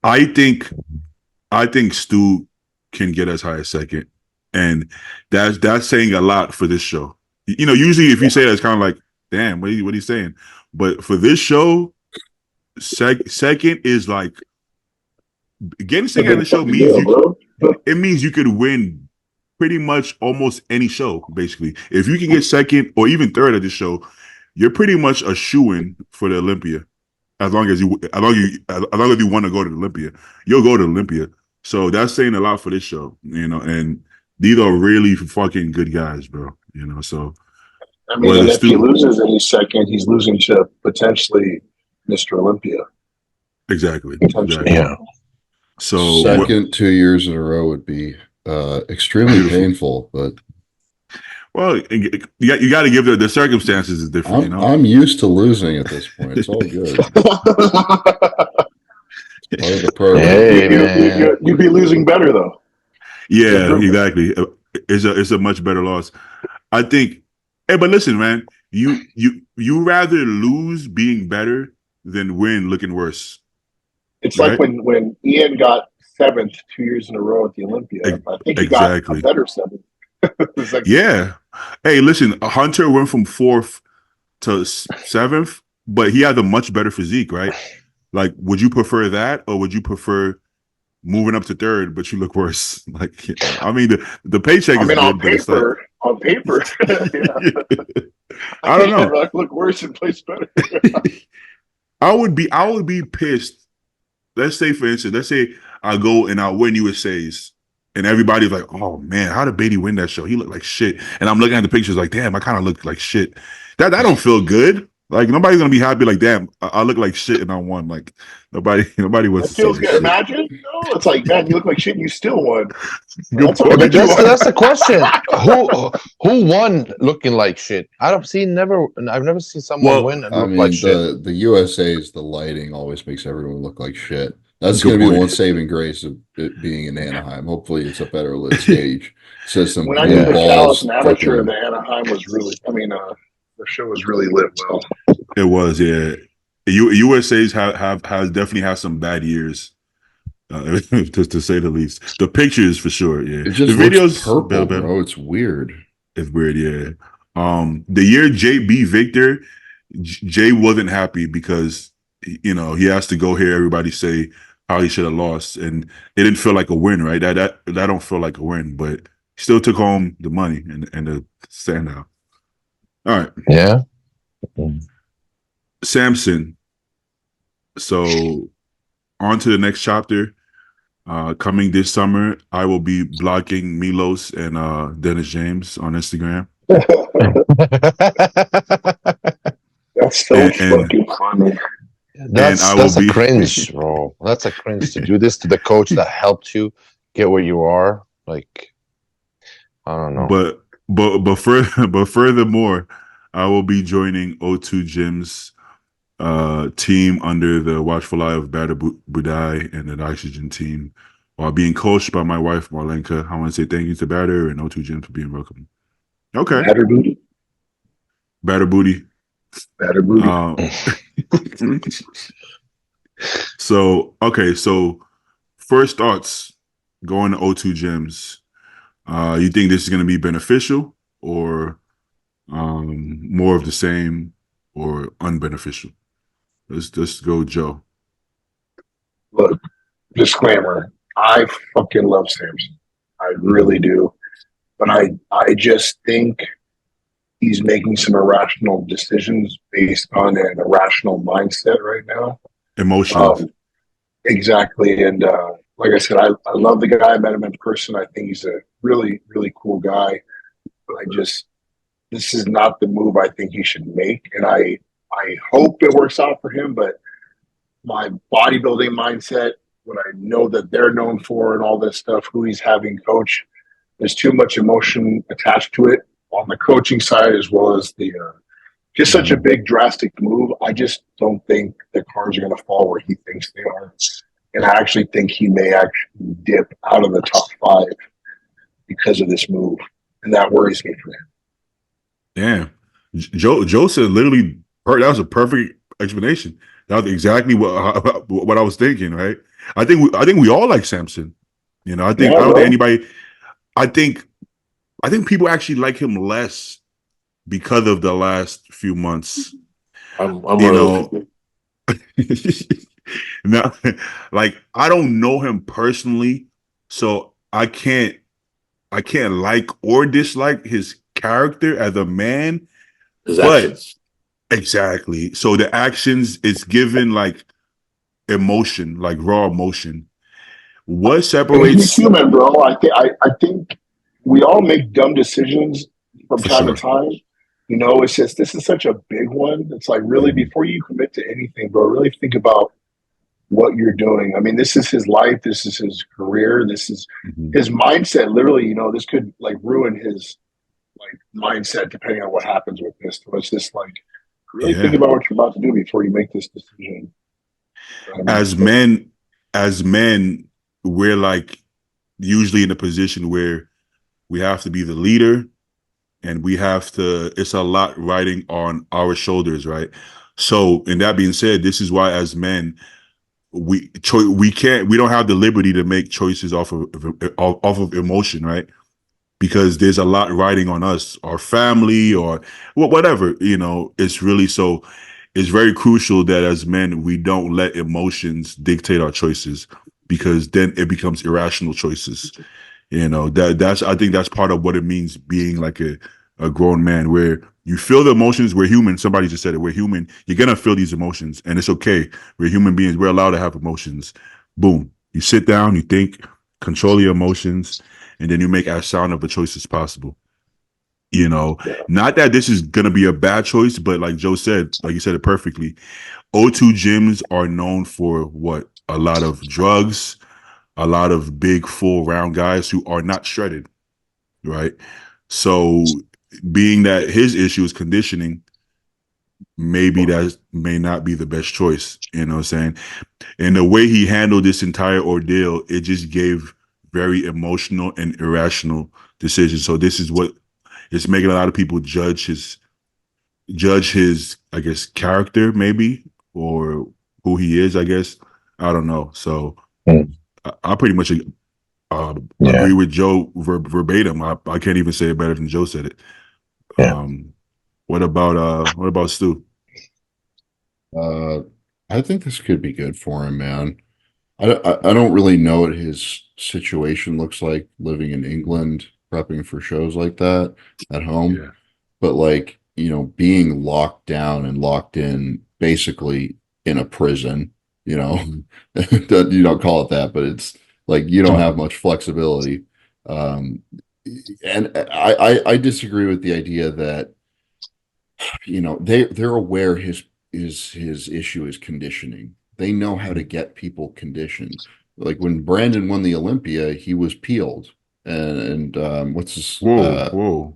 I think Stu can get as high as second, and that's saying a lot for this show. Usually if you say that, it's kind of like, damn, what are you saying? But for this show, second is like getting second on the show means you could win pretty much almost any show. Basically, if you can get second or even third at the show, you're pretty much a shoo-in for the Olympia. As long as you want to go to the Olympia, you'll go to Olympia. So that's saying a lot for this show, and these are really fucking good guys, bro. So I mean, and if he loses any second, he's losing to potentially Mr. Olympia. Exactly. Yeah. So second 2 years in a row would be extremely painful, but well, you got to give the circumstances is different. I'm used to losing at this point. It's all good. Part of the program. Hey, you'd be losing better though. Yeah, exactly. It's a much better loss. I think. Hey, but listen, man, you rather lose being better than win looking worse. It's right? Like when Ian got 7th 2 years in a row at the Olympia. I think he got a better 7th. Yeah. Hey, listen, Hunter went from 4th to 7th, but he had a much better physique, right? Like, would you prefer that, or would you prefer moving up to 3rd, but you look worse? Like, I mean, the paycheck is good, on paper, I don't know. I look worse and place better. I would be pissed. Let's say, for instance, I go and I win USA's, and everybody's like, "Oh man, how did Beatty win that show? He looked like shit." And I'm looking at the pictures like, "Damn, I kind of look like shit." That don't feel good. Like nobody's gonna be happy. Like, damn, I look like shit and I won. Like nobody wants to see feels good. Shit. Imagine, it's like, man, you look like shit and you still won. That's the question. Who won looking like shit? I've never seen someone win and look like shit. The USA's the lighting always makes everyone look like shit. That's going to be the one saving grace of it being in Anaheim. Hopefully, it's a better lit stage system. When I did the Dallas and Amateur, the Anaheim was really. The show was really lit well. It was, yeah. USA's has definitely had some bad years, to say the least. The pictures for sure, yeah. It just the videos purple, bro. It's weird. It's weird, yeah. The year Jay beat Victor, Jay wasn't happy because he has to go hear everybody say how he should have lost, and it didn't feel like a win, right? That don't feel like a win, but he still took home the money and the standout. All right. Yeah. Samson. So on to the next chapter. Coming this summer, I will be blocking Milos and Dennis James on Instagram. That's so fucking funny. That's a cringe, bro. That's a cringe to do this to the coach that helped you get where you are. Like, I don't know. But furthermore, I will be joining O2 Gym's team under the watchful eye of Bader Budai and the Oxygen team, while being coached by my wife Marlenka. I want to say thank you to Bader and O2 Gym for being welcome. Okay. Bader Booty. Bader Booty. Bader Booty. So first thoughts going to O2 Gyms. You think this is going to be beneficial or more of the same or unbeneficial? Let's go, Joe. Look, disclaimer. I fucking love Samson. I really do. But I just think he's making some irrational decisions based on an irrational mindset right now. Emotional. Exactly. And like I said, I love the guy. I met him in person. I think he's a really, really cool guy. But this is not the move I think he should make. And I hope it works out for him. But my bodybuilding mindset, what I know that they're known for and all this stuff, who he's having coach, there's too much emotion attached to it. on the coaching side as well as the just such a big drastic move. I just don't think the cards are going to fall where he thinks they are, and I actually think he may actually dip out of the top 5 because of this move, and that worries me for him. Damn. Joe said literally, that was a perfect explanation. That was exactly what I was thinking, right? I think we all like Samson. You know, I don't think anybody. I think people actually like him less because of the last few months. I'm you know. Now, like I don't know him personally, so I can't like or dislike his character as a man. His actions. Exactly. So the actions, it's given like emotion, like raw emotion. What separates? He's human, bro. I think we all make dumb decisions from time to time. You know, it's just this is such a big one. It's like really before you commit to anything, bro, really think about what you're doing. I mean, this is his life. This is his career. This is his mindset. Literally, you know, this could like ruin his like mindset depending on what happens with this. So it's just like really think about what you're about to do before you make this decision. As men, we're like usually in a position where we have to be the leader, and we have to. It's a lot riding on our shoulders, right? So, and that being said, this is why as men, we don't have the liberty to make choices off of emotion, right? Because there's a lot riding on us, our family, or whatever, you know. It's really so. It's very crucial that as men we don't let emotions dictate our choices, because then it becomes irrational choices. You know, I think that's part of what it means being like a grown man, where you feel the emotions. We're human. Somebody just said it. We're human. You're going to feel these emotions, and it's okay. We're human beings. We're allowed to have emotions. Boom. You sit down, you think, control your emotions, and then you make as sound of a choice as possible. You know, not that this is going to be a bad choice, but like Joe said, like you said it perfectly, O2 gyms are known for what? A lot of drugs, a lot of big, full, round guys who are not shredded, right? So being that his issue is conditioning, maybe that may not be the best choice, you know what I'm saying? And the way he handled this entire ordeal, it just gave very emotional and irrational decisions. So this is what is making a lot of people judge his, I guess, character maybe, or who he is, I guess. I don't know. So I pretty much agree with Joe verbatim. I can't even say it better than Joe said it. What about Stu? I think this could be good for him, man. I don't really know what his situation looks like living in England, prepping for shows like that at home. But like, you know, being locked down and locked in basically in a prison, you know, you don't call it that, but it's like you don't have much flexibility. And I disagree with the idea that, you know, they're aware his issue is conditioning. They know how to get people conditioned. Like when Brandon won the Olympia, he was peeled. And what's his whoa.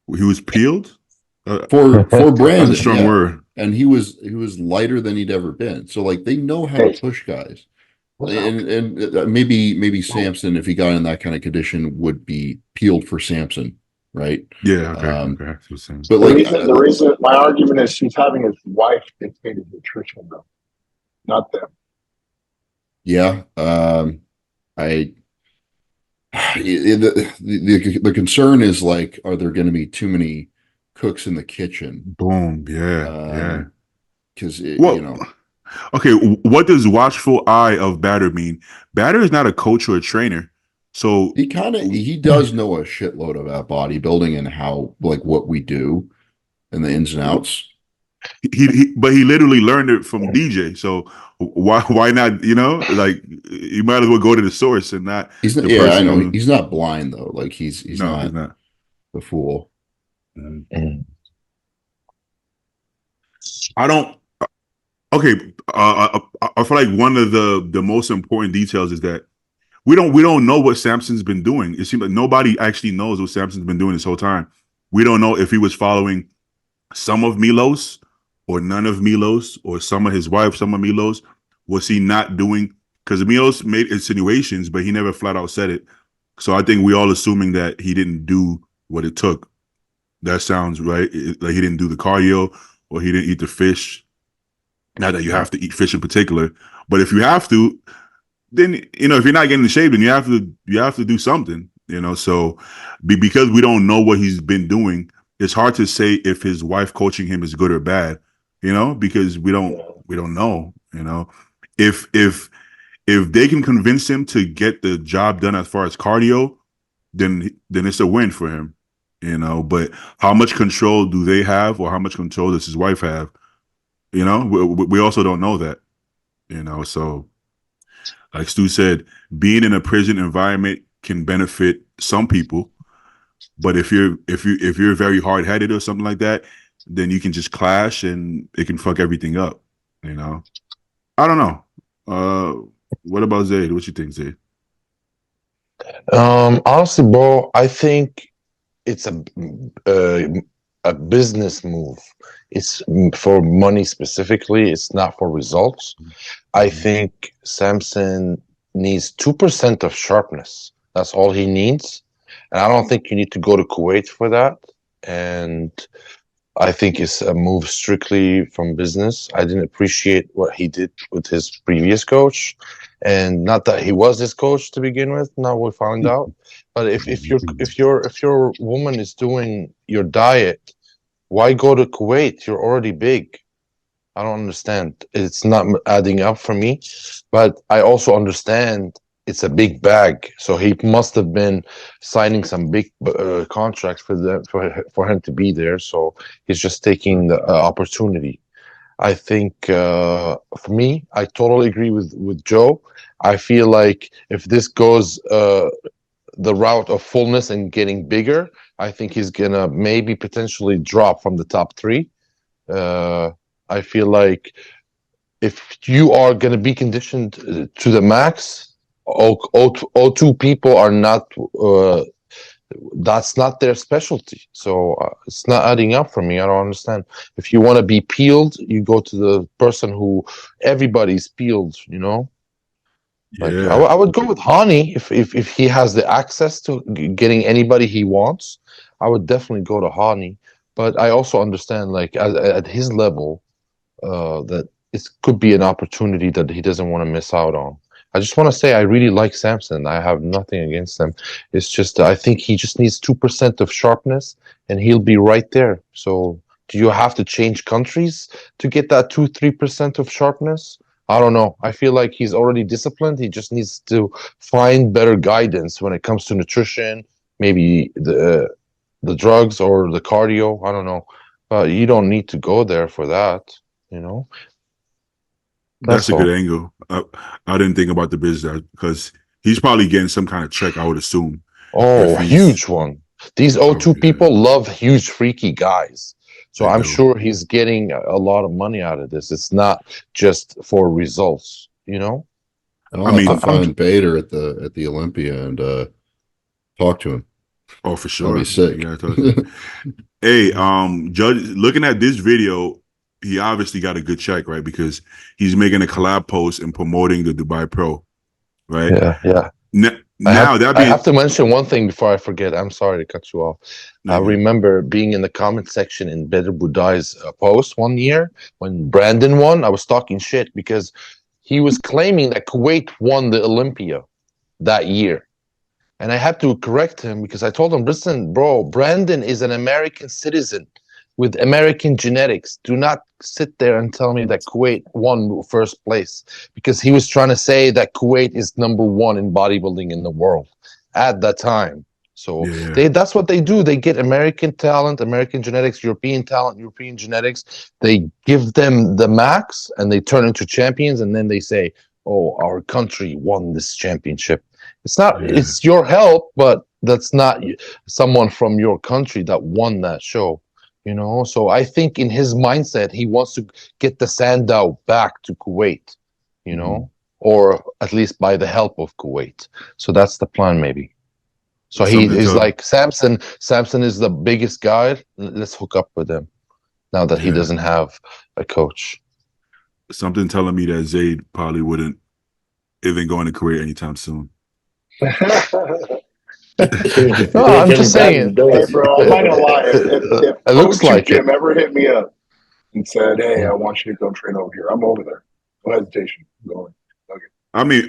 He was peeled? For Brandon. That's a strong word. And he was lighter than he'd ever been. So like they know how to push guys. And maybe Samson, if he got in that kind of condition, would be peeled for Samson, right? Yeah, okay. But like the reason my argument is he's having his wife dictated nutrition though, not them. Yeah. The concern is like, are there going to be too many cooks in the kitchen? Boom. Yeah. Because you know. Okay, what does watchful eye of Batter mean? Batter is not a coach or a trainer, so he does know a shitload about bodybuilding and how, like, what we do and the ins and outs. But he literally learned it from DJ. So why not? You know, like you might as well go to the source and not. He's not, yeah, I know he's not blind though. Like he's not the fool. I don't. Okay, I feel like one of the most important details is that we don't know what Samson's been doing. It seems like nobody actually knows what Samson's been doing this whole time. we don't know if he was following some of Milos or none of Milos or some of his wife, some of Milos. Was he not doing? Because Milos made insinuations, but he never flat out said it. So I think we all assuming that he didn't do what it took. That sounds right. Like he didn't do the cardio or he didn't eat the fish. Not that you have to eat fish in particular, but if you have to, then if you're not getting in shape, then you have to do something. So because we don't know what he's been doing, it's hard to say if his wife coaching him is good or bad. Because we don't know. If they can convince him to get the job done as far as cardio, then it's a win for him. But how much control do they have, or how much control does his wife have? We also don't know that. So like Stu said, being in a prison environment can benefit some people, but if you're very hard headed or something like that, then you can just clash and it can fuck everything up. I don't know. What about Zayd? What you think, Zayd? Honestly, bro, I think it's a business move. It's for money specifically. It's not for results. I think Samson needs 2% of sharpness. That's all he needs. And I don't think you need to go to Kuwait for that. And I think it's a move strictly from business. I didn't appreciate what he did with his previous coach. And not that he was his coach to begin with. Now we found out. But if your woman is doing your diet, why go to Kuwait? You're already big. I don't understand. It's not adding up for me. But I also understand it's a big bag. So he must have been signing some big contracts for him to be there. So he's just taking the opportunity. I think for me, I totally agree with Joe. I feel like if this goes the route of fullness and getting bigger, I think he's gonna maybe potentially drop from the top 3. I feel like if you are gonna be conditioned to the max, O2 people are not. That's not their specialty, so it's not adding up for me. I don't understand. If you want to be peeled, you go to the person who everybody's peeled. Like I would go with Hani if he has the access to getting anybody he wants. I would definitely go to Hani, but I also understand like at his level that it could be an opportunity that he doesn't want to miss out on. I just want to say I really like Samson. I have nothing against him. It's just I think he just needs 2% of sharpness, and he'll be right there. So do you have to change countries to get that 2-3% of sharpness? I don't know. I feel like he's already disciplined. He just needs to find better guidance when it comes to nutrition, maybe the drugs or the cardio. I don't know. But you don't need to go there for that, That's a good angle. I didn't think about the business because he's probably getting some kind of check, I would assume. Oh, huge one. These O2 people love huge, freaky guys. So I'm sure he's getting a lot of money out of this. It's not just for results, I'll have to find Bader at the Olympia and talk to him. Oh, for sure. That'd be sick. Hey, Judge, looking at this video, he obviously got a good check, right? Because he's making a collab post and promoting the Dubai Pro, right? Yeah. I have to mention one thing before I forget. I'm sorry to cut you off. I remember being in the comment section in Bedr Budai's post one year when Brandon won. I was talking shit because he was claiming that Kuwait won the Olympia that year. And I had to correct him because I told him, listen, bro, Brandon is an American citizen with American genetics. Do not sit there and tell me that Kuwait won first place, because he was trying to say that Kuwait is number 1 in bodybuilding in the world at that time. So that's what they do. They get American talent, American genetics, European talent, European genetics. They give them the max and they turn into champions. And then they say, oh, our country won this championship. It's not, it's your help, but that's not someone from your country that won that show. So I think in his mindset, he wants to get the Sandow back to Kuwait, or at least by the help of Kuwait. So that's the plan, maybe. So he's like Samson. Samson is the biggest guy. Let's hook up with him now that he doesn't have a coach. Something telling me that Zayd probably wouldn't even go into career anytime soon. No, I'm just saying. Hey, bro, I'm not gonna lie. If It looks like Jim it. ever hit me up and said, "Hey, I want you to go train over here," I'm over there. No hesitation. I'm going. Okay. I mean,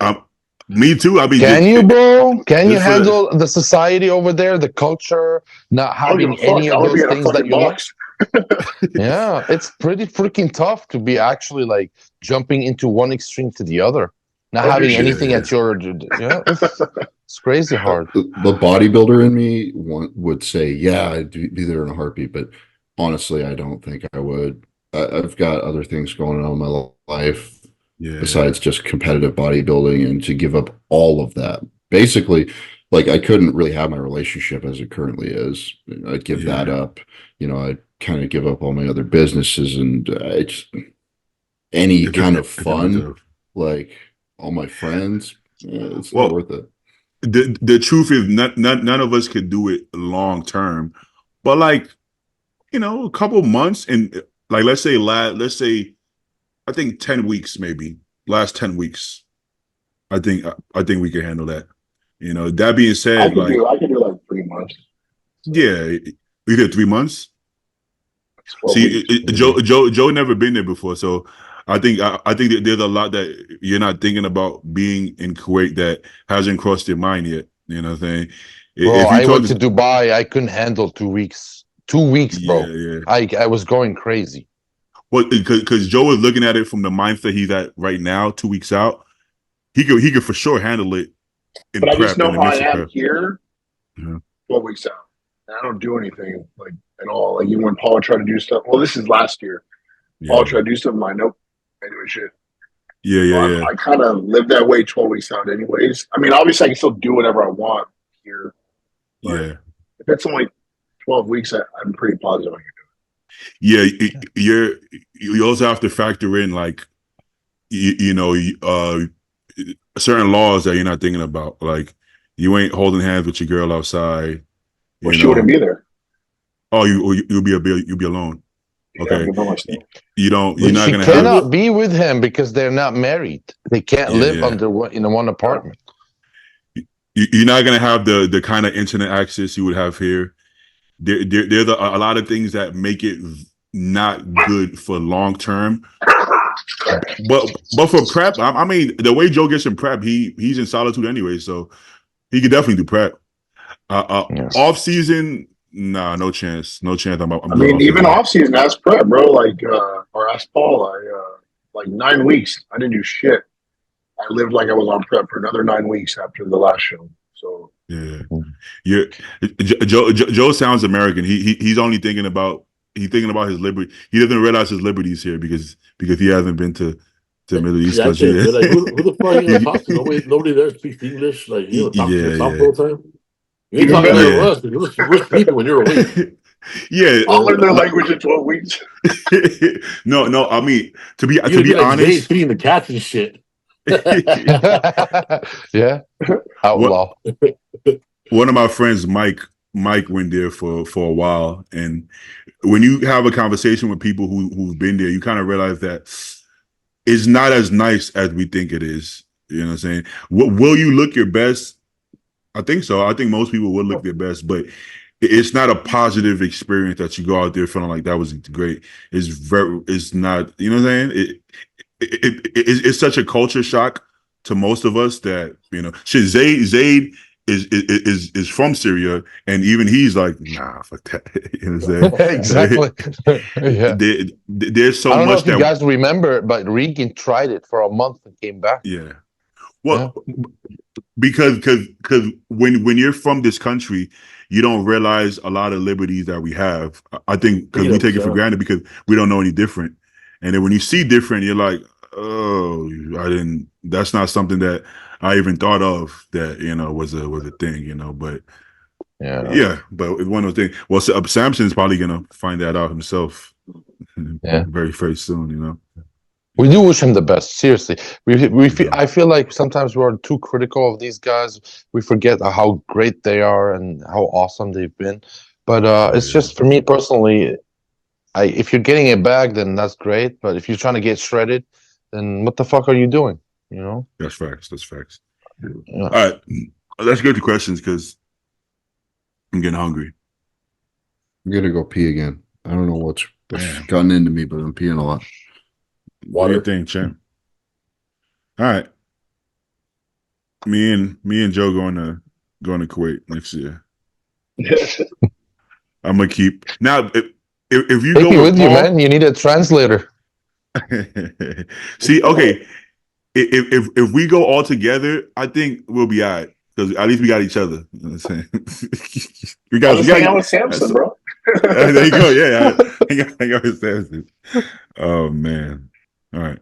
me too. I mean, Can you, bro? Can you just for handle the society over there, the culture, not I don't give having a fuck. any I of want to be those in a things that fucking you like? box. Yeah, it's pretty freaking tough to be actually like jumping into one extreme to the other, not Oh, having shit, anything at your. Yeah, it's crazy hard. The bodybuilder in me would say, yeah, I'd be there in a heartbeat, but honestly, I don't think I would. I've got other things going on in my life besides just competitive bodybuilding, and to give up all of that. Basically, like I couldn't really have my relationship as it currently is. I'd give that up. I'd kind of give up all my other businesses, and it's any kind of fun, like all my friends. It's not worth it. The truth is, none of us could do it long term, but like a couple months, and like let's say I think 10 weeks, maybe last 10 weeks. I think we can handle that. That being said, I can do like 3 months. Yeah, you did 3 months. See, Joe never been there before, so I think that there's a lot that you're not thinking about being in Kuwait that hasn't crossed your mind yet. You know what I'm saying? Bro, I went to Dubai. I couldn't handle 2 weeks. 2 weeks, bro. Yeah. I was going crazy. Well, because Joe is looking at it from the mindset he's at right now, 2 weeks out. He could for sure handle it. But I just know how I am here. 12 weeks out, and I don't do anything like at all. Like even when Paul tried to do stuff. Well, this is last year. Paul tried to do something. I nope, I doing shit. Yeah. I kind of live that way 12 weeks out, anyways. I mean, obviously, I can still do whatever I want here. Yeah. If it's only 12 weeks, I'm pretty positive I can do it. Yeah, you also have to factor in like certain laws that you're not thinking about. Like you ain't holding hands with your girl outside. Well, she wouldn't be there. Oh, you'll be alone. Okay. You're not gonna. She cannot be with him because they're not married. They can't live in one apartment. You're not gonna have the kind of internet access you would have here. There's a lot of things that make it not good for long term. But for prep, I mean, the way Joe gets in prep, he's in solitude anyway, so he could definitely do prep. Off season, nah, no chance. I mean, even off season, ask prep, bro. Like, or ask Paul. Like 9 weeks, I didn't do shit. I lived like I was on prep for another 9 weeks after the last show. So yeah. Joe sounds American. He's only thinking about his liberty. He doesn't realize his liberties here because he hasn't been to Middle East. Like, who the fuck are you gonna talk to? Nobody there speaks English. Like you talk to yourself all the time. You ain't talking to us. We're sleeping when you're awake. Yeah, I'll learn their language in 12 weeks. No. I mean, to be like honest, feeding the cats and shit. Yeah, outlaw. One of my friends, Mike went there for a while, and when you have a conversation with people who've been there, you kind of realize that it's not as nice as we think it is. You know what I'm saying? Will you look your best? I think so. I think most people will look their best, but it's not a positive experience that you go out there feeling like that was great. It's not. You know what I'm saying? It's such a culture shock to most of us that Zayd is from Syria, and even he's like, nah, fuck that. You know what I'm saying? Exactly. There's so much. I don't know if you guys remember, but Regan tried it for a month and came back. Yeah. Well, because when you're from this country, you don't realize a lot of liberties that we have. I think because we take it for granted because we don't know any different. And then when you see different, you're like, oh, that's not something that I even thought of that, was a thing, but but it's one of those things. Well, Samson's probably going to find that out himself very, very soon, We do wish him the best. Seriously, I feel like sometimes we're too critical of these guys. We forget how great they are and how awesome they've been. But it's just for me personally. If you're getting it back, then that's great. But if you're trying to get shredded, then what the fuck are you doing? You know? That's facts. That's facts. Yeah. All right, let's get to questions because I'm getting hungry. I'm gonna go pee again. I don't know what's gotten into me, but I'm peeing a lot. What do you think, champ? All right. Me and Joe going to Kuwait next year. I'm gonna keep now. If you Take go me with with Paul, you, man. You need a translator. See, okay. If we go all together, I think we'll be all right because at least we got each other. You know what I'm saying? we got hang out with Samson, bro. there you go. Yeah, hang out with Samson. Oh man. All right.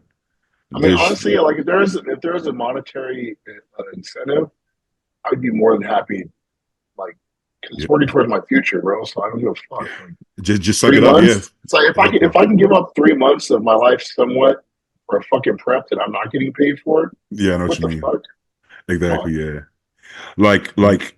I mean, honestly, like if there was a monetary incentive, I'd be more than happy. Like, cause it's working towards my future, bro. So I don't give a fuck. Like, just suck it up. Yeah. It's like if I can give up 3 months of my life somewhat for a fucking prep that I'm not getting paid for. Yeah, I know what you the mean. fuck? Exactly. Yeah. Like,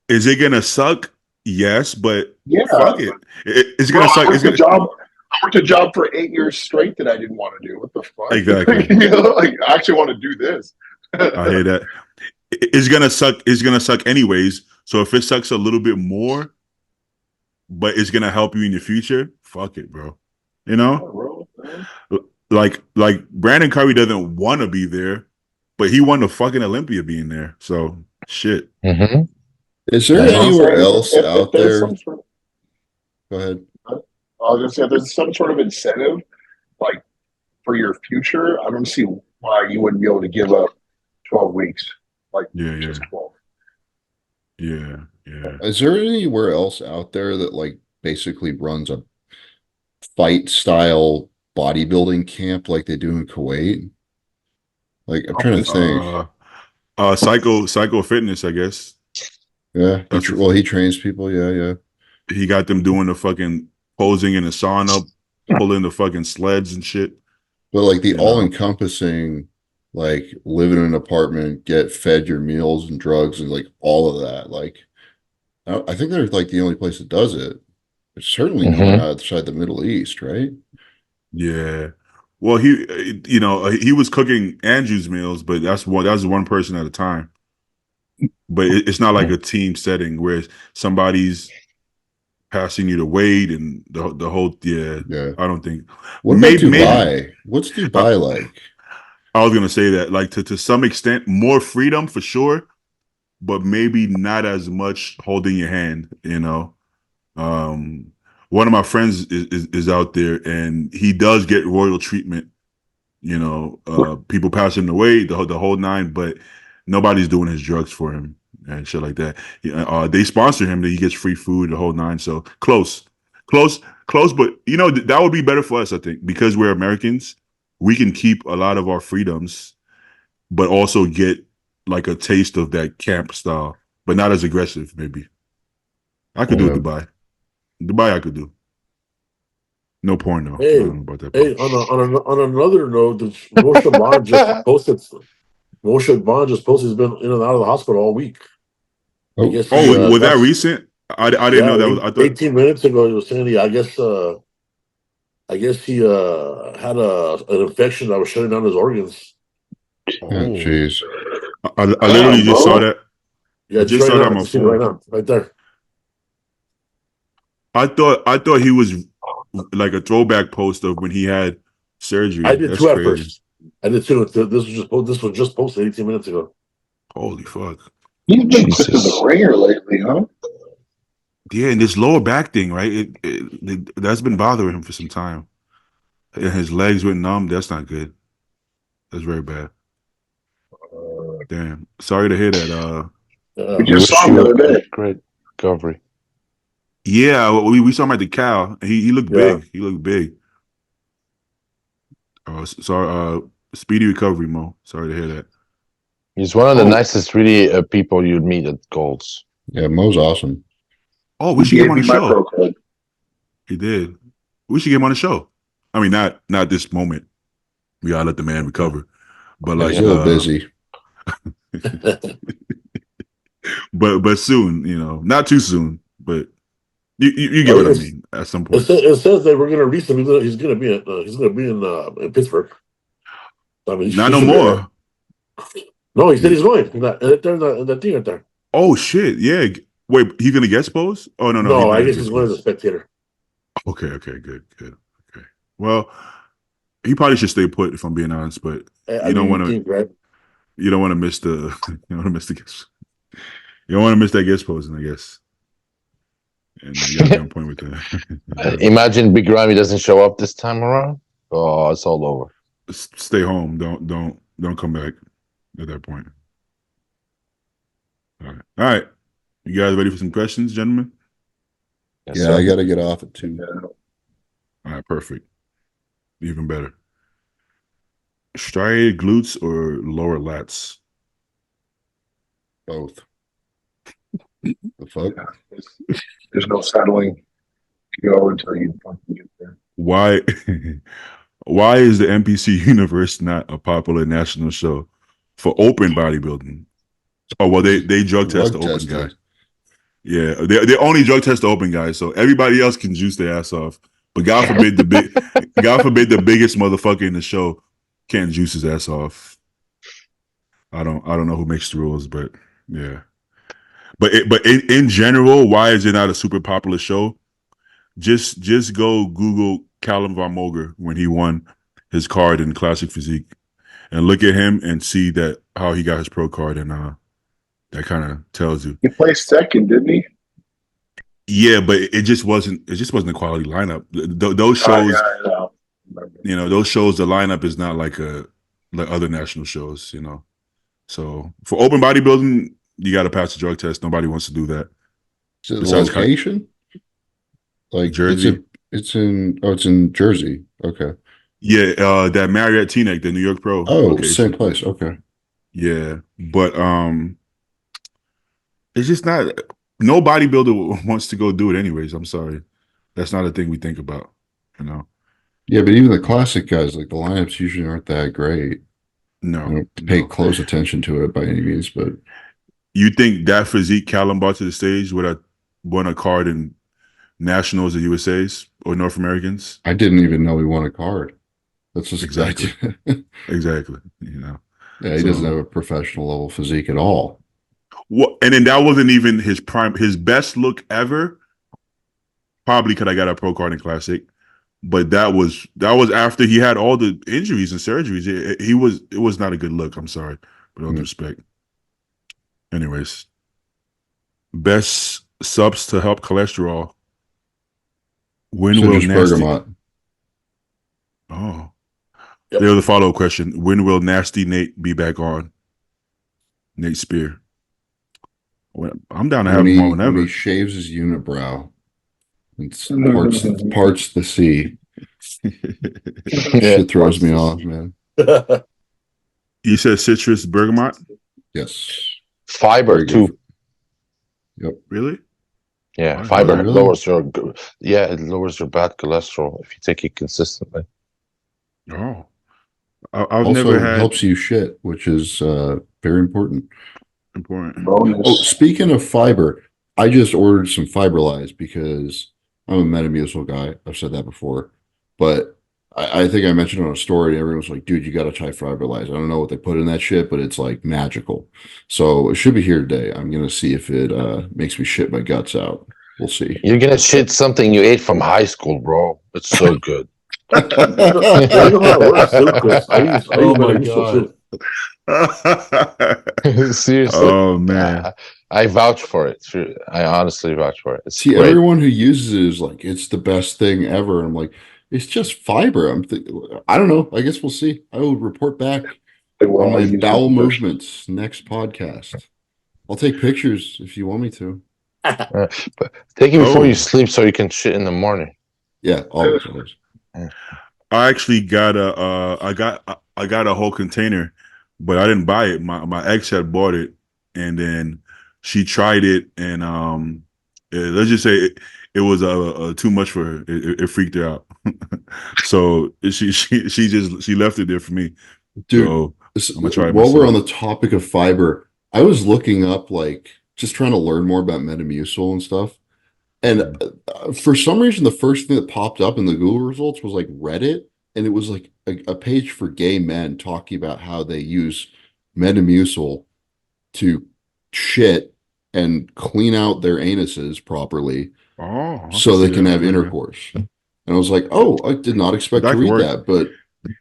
is it gonna suck? Yes, but fuck it. It's gonna suck. I worked a job for 8 years straight that I didn't want to do. What the fuck? Exactly. Like I actually want to do this. I hear that. It's gonna suck. It's gonna suck anyways. So if it sucks a little bit more, but it's gonna help you in the future, fuck it, bro. You know, like Brandon Curry doesn't want to be there, but he won the fucking Olympia being there. So shit. Mm-hmm. Is there anywhere else out there? Go ahead. I was gonna say, if there's some sort of incentive, like for your future, I don't see why you wouldn't be able to give up 12 weeks. Like, just 12. Yeah. Is there anywhere else out there that like basically runs a fight style bodybuilding camp like they do in Kuwait? Like I'm trying to think. Psycho Fitness, I guess. Yeah. He trains people. Yeah. He got them doing the fucking posing in the sauna, pulling the fucking sleds and shit. But like the all-encompassing, like live in an apartment, get fed your meals and drugs and like all of that. Like, I think they're like the only place that does it. It's certainly not outside the Middle East, right? Yeah. Well, he was cooking Andrew's meals, but that's one person at a time. But it's not like a team setting where somebody's passing you the weight and the whole. Yeah. I don't think. What about Dubai? What's Dubai like? I was gonna say that, like to some extent, more freedom for sure, but maybe not as much holding your hand. You know, one of my friends is out there, and he does get royal treatment. You know, people pass him the way, the whole nine, but nobody's doing his drugs for him and shit like that. They sponsor him; that he gets free food, the whole nine. So close. But you know that would be better for us, I think, because we're Americans. We can keep a lot of our freedoms, but also get like a taste of that camp style, but not as aggressive. Maybe I could do Dubai. I could do. No porn though. Hey, I don't know about that. Hey, on another note, Moshe Bond just posted. Moshe Bond just posted he's been in and out of the hospital all week. Was that recent? I didn't know that was. I thought 18 minutes ago he was saying I guess he had an infection that was shutting down his organs. Oh, jeez. I literally just saw that. Yeah, just saw that on my phone right now, right there. I thought he was like a throwback post of when he had surgery. I did too at first. I did too. This was just posted 18 minutes ago. Holy fuck! He's been put in the ringer lately, huh? Yeah, and this lower back thing, right? That's been bothering him for some time. And his legs went numb. That's not good. That's very bad. Damn. Sorry to hear that. We just saw him the other day. Great recovery. Yeah, we saw him at the cow. He looked big. He looked big. Sorry. Speedy recovery, Mo. Sorry to hear that. He's one of the nicest, really, people you'd meet at Gold's. Yeah, Mo's awesome. Oh, we should get him on the show. He did. We should get him on the show. I mean, not this moment. We gotta let the man recover. But like, He's a little busy. but soon, not too soon, but you get what I mean. At some point, it says that we're gonna release him. He's gonna be in Pittsburgh. I mean, not no more. No, he said he's going. In that thing right there. Oh shit! Yeah. Wait, he gonna get exposed? Oh no. No, I guess he's going as a spectator. Okay. Good. Okay. Well, he probably should stay put, if I'm being honest. But you don't want to. Right? You don't want to miss the. You don't want to miss the guest. You don't want to miss that guest posting, I guess. And you gotta be on point with that. Imagine Big Ramy doesn't show up this time around. Oh, it's all over. Stay home. Don't come back at that point. All right. You guys ready for some questions, gentlemen? Yes, Yeah, sir. I got to get off at 2. All right, perfect. Even better. Striated glutes or lower lats? Both. The fuck? There's no settling. Go until you fucking get there. Why is the NPC universe not a popular national show for open bodybuilding? Oh well, they drug test the open guy. Yeah, they only drug test the open guys, so everybody else can juice their ass off. But God forbid the biggest motherfucker in the show can't juice his ass off. I don't know who makes the rules, but yeah. But in general, why is it not a super popular show? Just go Google Callum Von Moger when he won his card in Classic Physique, and look at him and see that how he got his pro card, and that kind of tells you. He placed second, didn't he? Yeah, but it just wasn't a quality lineup. Those shows, those shows, the lineup is not like other national shows, So for open bodybuilding, you got to pass the drug test. Nobody wants to do that. Is it the location? Like Jersey? It's in Jersey. Okay. Yeah, that Marriott Teaneck, the New York Pro. Oh, location. same place. Okay. Yeah, but it's just not. No bodybuilder wants to go do it anyways. I'm sorry, that's not a thing we think about. Yeah, but even the classic guys, like the lineups usually aren't that great. No, I don't pay close attention to it by any means, but you think that physique Callum brought to the stage would have won a card in nationals or USA's or North Americans? I didn't even know he won a card. That's just exactly. Exactly. Yeah, he doesn't have a professional level physique at all. Well, and then that wasn't even his prime. His best look ever probably could have got a pro card in Classic, but that was after he had all the injuries and surgeries. It was not a good look. I'm sorry, with all due respect. Anyways, best subs to help cholesterol. When will Nasty? Bergamot. Oh, there's the follow-up question. When will Nasty Nate be back on? Nate Spear. Well, I'm down to have him on whenever. When he shaves his unibrow and parts the sea. Shit throws me off, man. You said citrus bergamot? Yes. Fiber too. Yep. Really? Yeah, Wow, fiber really? lowers your it lowers your bad cholesterol if you take it consistently. Oh, I've Also never had. helps you shit, which is very important. Important. Bonus. Oh, speaking of fiber, I just ordered some Fiberlize because I'm a Metamucil guy. I've said that before, but I think I mentioned on a story. Everyone was like, "Dude, you got to try Fiberlize." I don't know what they put in that shit, but it's like magical. So it should be here today. I'm gonna see if it makes me shit my guts out. We'll see. You're gonna shit something you ate from high school, bro. It's so good. I know how it works too, Chris. I use my Metamucil too. Seriously. Oh man. I vouch for it. I honestly vouch for it. It's See, great. everyone who uses it is like, it's the best thing ever. I'm like, it's just fiber. I don't know. I gull see. I will report back on my bowel movements next podcast. I'll take pictures if you want me to. But take it before you sleep so you can shit in the morning. Yeah, always. I actually got I got a whole container, but I didn't buy it. My ex had bought it, and then she tried it, and let's just say it was too much for her. It freaked her out. So she left it there for me. Dude, so I'm gonna try it while we're myself. on the topic of fiber, I was looking up like just trying to learn more about Metamucil and stuff. And for some reason, the first thing that popped up in the Google results was like Reddit, and it was like a page for gay men talking about how they use Metamucil to shit and clean out their anuses properly Oh, so they can have Okay. intercourse. And I was like, oh, I did not expect That to could read work. that, but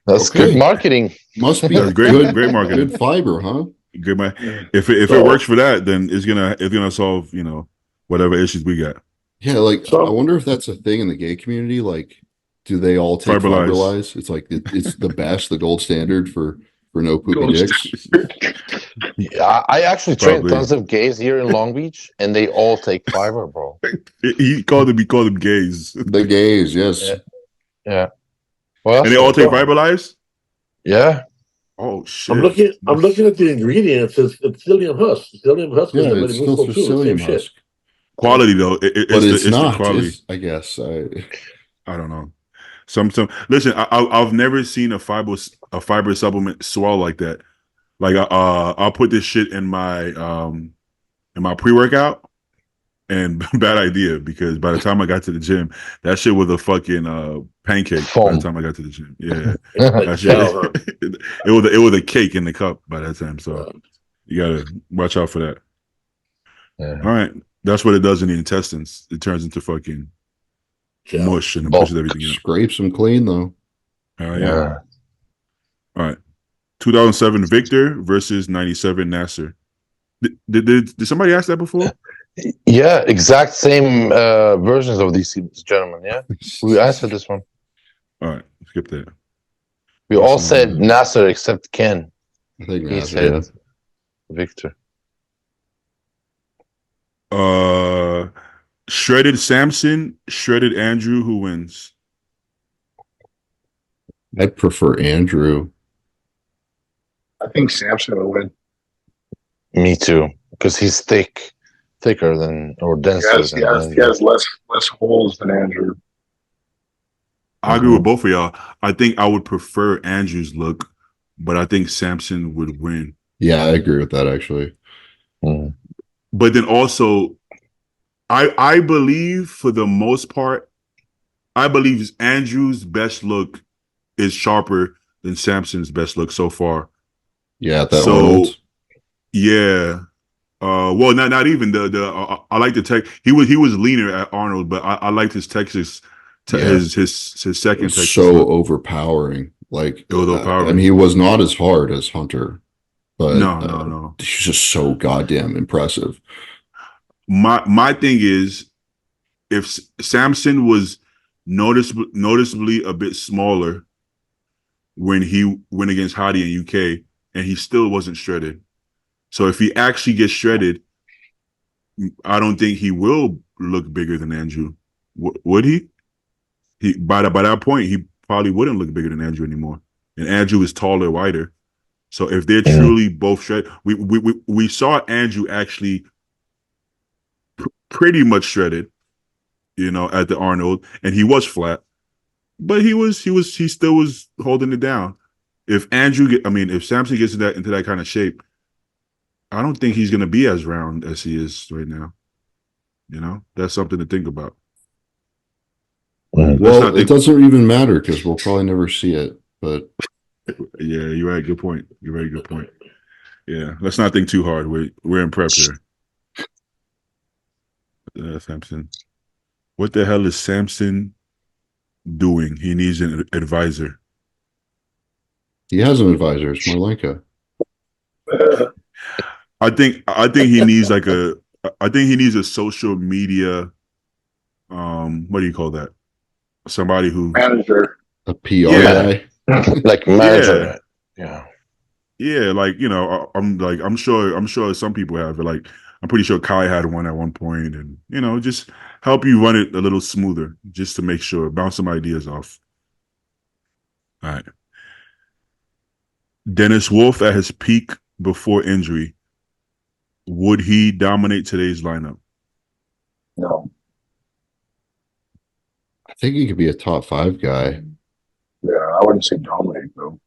That's okay. good marketing. Must be That's good, great marketing. good fiber, huh? Good man. If it So- works for that, then it's gonna solve whatever issues we got. Yeah, like So- I wonder if that's a thing in the gay community. Like, do they all take Fiberlize. Fiberlize? It's like it's the best, the gold standard for no poopy Gold dicks. Yeah, I actually trained Probably. tons of gays here in Long Beach, and they all take fiber, bro. He called them gays, The gays, yes. Yeah. Yeah. Well, and they all take So- Fiberlize. yeah. Oh shit! I'm looking at the ingredients. It's psyllium husk. Psyllium husk Yeah, is the it's still Metamucil too. The same Sicilian shit. husk, Quality though, but it's the not. quality. I guess. I don't know. Some listen. I've never seen a fiber supplement swell like that. Like I'll put this shit in my pre-workout, and bad idea because by the time I got to the gym, that shit was a fucking pancake. By Foam. the time I got to the gym, yeah, Like that shit, gel, huh? it was a cake in the cup by that time. So you gotta watch out for that. Yeah. All right, that's what it does in the intestines. It turns into fucking Gel. mush and it Bulk. pushes everything out. Scrapes them clean though. Yeah. All right. 2007 Victor versus 97 Nasser. Did somebody ask that before? Yeah, exact same versions of these gentlemen. Yeah, we answered this one. All right, skip that. We all said Nasser except Ken. I think He that's said it. Victor. Shredded Samson, shredded Andrew. Who wins? I'd prefer Andrew. I think Samson will win. Me too, because he's thicker than or denser Yes, than yes, he Andrew. has less holes than Andrew. I agree with both of y'all. I think I would prefer Andrew's look, but I think Samson would win. Yeah, I agree with that actually. Mm. But then also, I believe for the most part, I believe Andrew's best look is sharper than Samson's best look so far. Yeah, that So- Arnold. Yeah. Well, not even the. I like the tech. He was leaner at Arnold, but I liked his Texas, Yeah. his second It's Texas. so look. overpowering. Like It was overpowering. and he was not as hard as Hunter, but No. he's just so goddamn impressive. My thing is, if Samson was noticeably a bit smaller when he went against Hadi in UK, and he still wasn't shredded. So if he actually gets shredded, I don't think he will look bigger than Andrew. Would he? He by that point, he probably wouldn't look bigger than Andrew anymore. And Andrew is taller, wider. So if they're truly both shredded, we saw Andrew actually pretty much shredded, at the Arnold, and he was flat, but he still was holding it down. If Samson gets into that kind of shape, I don't think he's going to be as round as he is right now. That's something to think about. Let's Well, not it think- doesn't even matter because we'll probably never see it. But Yeah, you're right. Good point. You're right. Good point. Yeah, let's not think too hard. We're in prep here. Samson. What the hell is Samson doing? He needs an advisor. he has an advisor. It's Marlenka. I think he needs he needs a social media. What do you call that? Somebody who, Manager. A PR Yeah. guy. Like manager. Yeah. yeah, I'm sure some people have it. Like, I'm pretty sure Kai had one at one point, and just help you run it a little smoother, just to make sure, bounce some ideas off. All right. Dennis Wolf at his peak before injury. Would he dominate today's lineup? No. think he could be a top 5 guy. Yeah, I wouldn't say dominate though.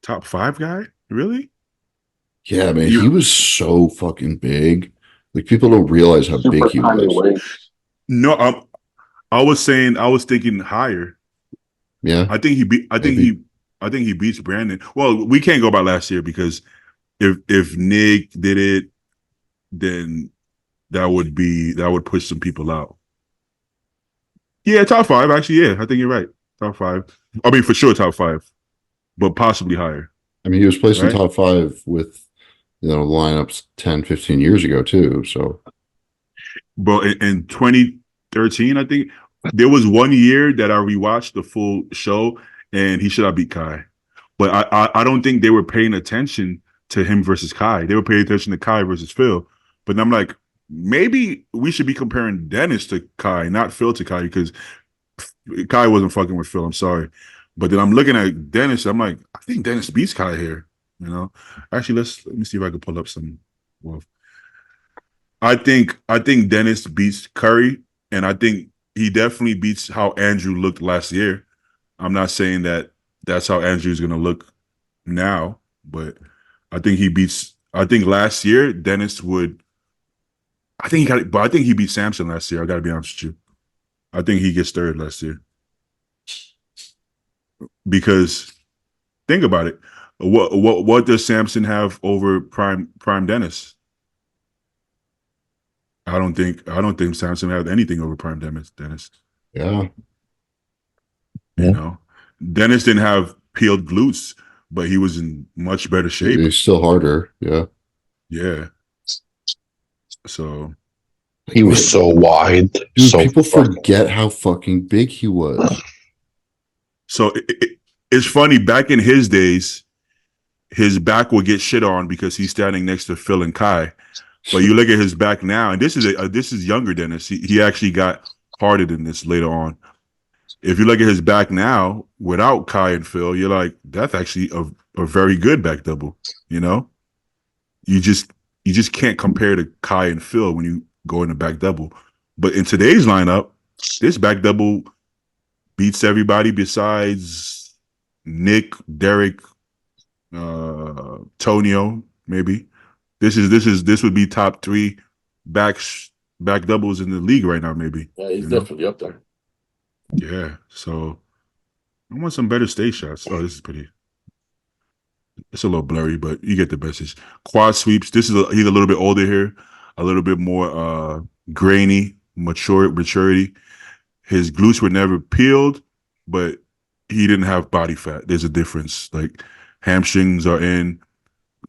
Top 5 guy? Really? Yeah, man, You- he was so fucking big. Like people don't realize how Super big he tiny was. waist. No, I was thinking higher. Yeah, I think he beat. I think he beats Brandon. Well, we can't go by last year because if Nick did it, then that would push some people out. Yeah, top 5 actually. Yeah, I think you're right. Top 5. I mean, for sure, top 5, but possibly higher. I mean, he was placed in Right. top 5 with lineups 10, 15 years ago too. So Bro, in 2013, I think there was one year that I rewatched the full show, and he should have beat Kai. But I don't think they were paying attention to him versus Kai. They were paying attention to Kai versus Phil. But then I'm like, maybe we should be comparing Dennis to Kai, not Phil to Kai, because Kai wasn't fucking with Phil. I'm sorry. But then I'm looking at Dennis. I'm like, I think Dennis beats Kai here. You know, actually, let me see if I can pull up some. Well, I think Dennis beats Curry, and I think he definitely beats how Andrew looked last year. I'm not saying that that's how Andrew's going to look now, but I think he beats. I think last year Dennis would. I think he beat Samson last year. I got to be honest with you. I think he gets third last year because think about it. What does Samson have over prime Dennis? I don't think Samson had anything over prime Dennis. yeah, You know, Dennis didn't have peeled glutes, but he was in much better shape. he's still harder. Yeah, Yeah. So He was so wide. dude, So people fucking- forget how fucking big he was. it's funny. Back in his days, his back would get shit on because he's standing next to Phil and Kai. But you look at his back now, and this is younger Dennis. He actually got harder than this later on. If you look at his back now, without Kai and Phil, you're like, that's actually a very good back double. You know, you just can't compare to Kai and Phil when you go in the back double. But in today's lineup, this back double beats everybody besides Nick, Derek, Tonio, maybe. This would be top 3 back doubles in the league right now, maybe. Yeah, he's You know? definitely up there. Yeah. So I want some better stage shots. Oh, this is pretty. It's a little blurry, but you get the message. Quad sweeps. He's a little bit older here, a little bit more grainy, maturity. His glutes were never peeled, but he didn't have body fat. There's a difference. Like hamstrings are in.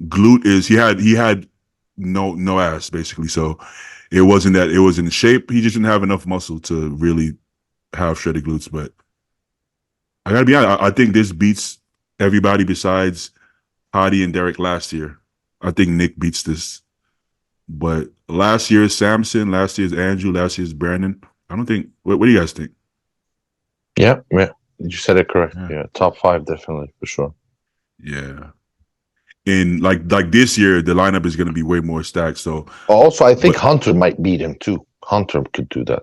Glute is he had no ass basically. So it wasn't that it was in shape. He just didn't have enough muscle to really have shredded glutes. But I gotta be honest. I think this beats everybody besides Hadi and Derek last year. I think Nick beats this. But last year's Samson, last year's Andrew, last year's Brandon. I don't think. What do you guys think? Yeah. You said it correct. Yeah. Yeah, top 5 definitely for sure. Yeah. And like this year, the lineup is going to be way more stacked. So Also, I think But- Hunter might beat him too. Hunter could do that.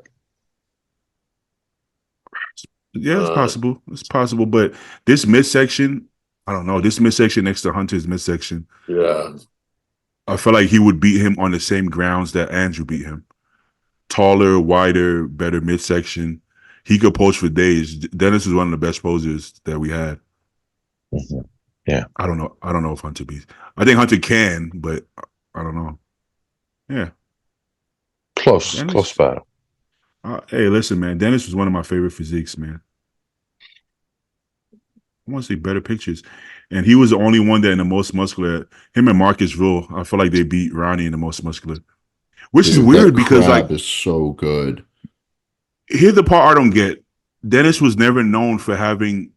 yeah, it's possible. It's possible. But this midsection, I don't know. This midsection next to Hunter's midsection, Yeah. I feel like he would beat him on the same grounds that Andrew beat him. Taller, wider, better midsection. He could pose for days. Dennis is one of the best posers that we had. Mhm. I don't know. I don't know if Hunter beats. I think Hunter can, but I don't know. Yeah. Close Dennis? battle. Hey, listen, man. Dennis was one of my favorite physiques, man. I want to see better pictures. And he was the only one that in the most muscular. Him and Marcus Rule, I feel like they beat Ronnie in the most muscular. Which is Dude, weird that because, crab like, is so good. here's the part I don't get. Dennis was never known for having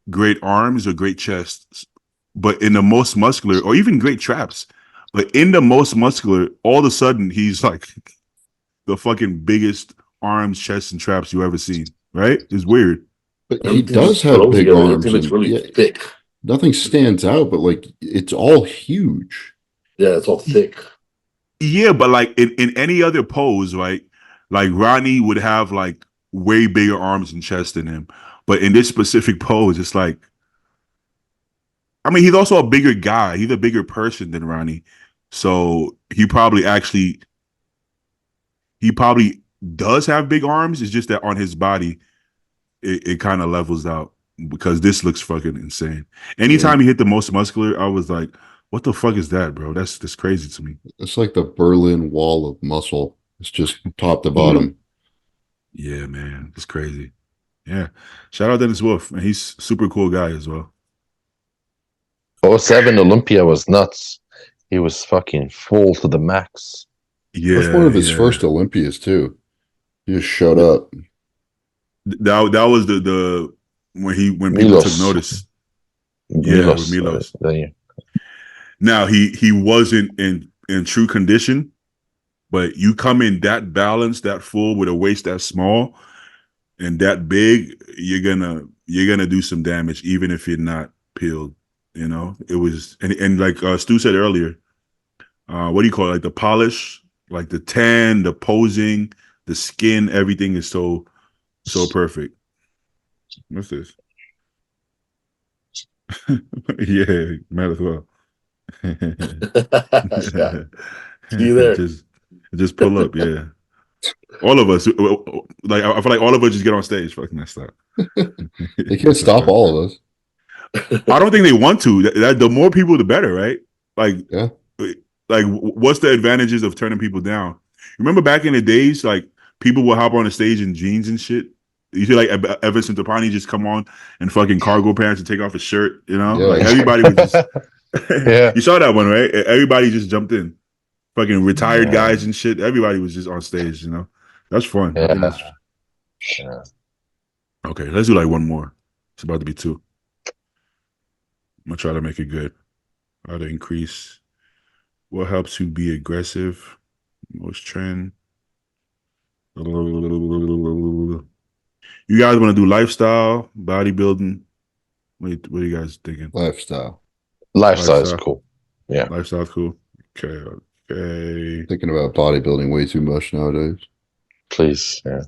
great arms or great chests, but in the most muscular, or even great traps, but in the most muscular, all of a sudden he's like the fucking biggest arms, chests, and traps you ever seen. Right? It's weird. But he Everything does just have flows big together. arms. Everything is and, really yeah, thick. nothing stands out, but like it's all huge. Yeah, it's all thick. Yeah, but like in any other pose, right? Like Ronnie would have like way bigger arms and chest than him. But in this specific pose, it's like, I mean, he's also a bigger guy. He's a bigger person than Ronnie. So he probably does have big arms. It's just that on his body, it kind of levels out because this looks fucking insane. Anytime he hit the most muscular, I was like, what the fuck is that, bro? That's crazy to me. It's like the Berlin Wall of muscle. It's just top to bottom. Yeah, man. It's crazy. Yeah. Shout out Dennis Wolf. And he's a super cool guy as well. '07 Olympia was nuts. He was fucking full to the max. Yeah. That's one of his first Olympias too. He just showed up. That was the when people Milos. took notice. Milos, with Milos. yeah. Now he wasn't in true condition, but you come in that balanced, that full with a waist that small and that big, you're gonna do some damage even if you're not peeled. You know, it was and like Stu said earlier, what do you call it? Like the polish, like the tan, the posing, the skin, everything is so perfect. What's this? Yeah, might as well. See you there. Just pull up, yeah. All of us, like I feel like all of us just get on stage. Fucking that stuff. They can't stop all of us. I don't think they want to. The more people, the better, right? Like, Yeah. Like, what's the advantages of turning people down? Remember back in the days, like people would hop on the stage in jeans and shit. You see, like Everson Tapani just come on in fucking cargo pants and take off his shirt. You know, Yeah. like everybody would just. Yeah. You saw that one, right? Everybody just jumped in. Fucking retired guys and shit. Everybody was just on stage. You know, that's fun. I think that's- Yeah. Okay, let's do like one more. It's about to be 2. I'm gonna try to make it good. How to increase. What helps you be aggressive? Most trend. You guys want to do lifestyle, bodybuilding? What are you guys thinking? Lifestyle. Lifestyle is cool. Yeah. Lifestyle's cool. Okay. Thinking about bodybuilding way too much nowadays. Please. Yeah.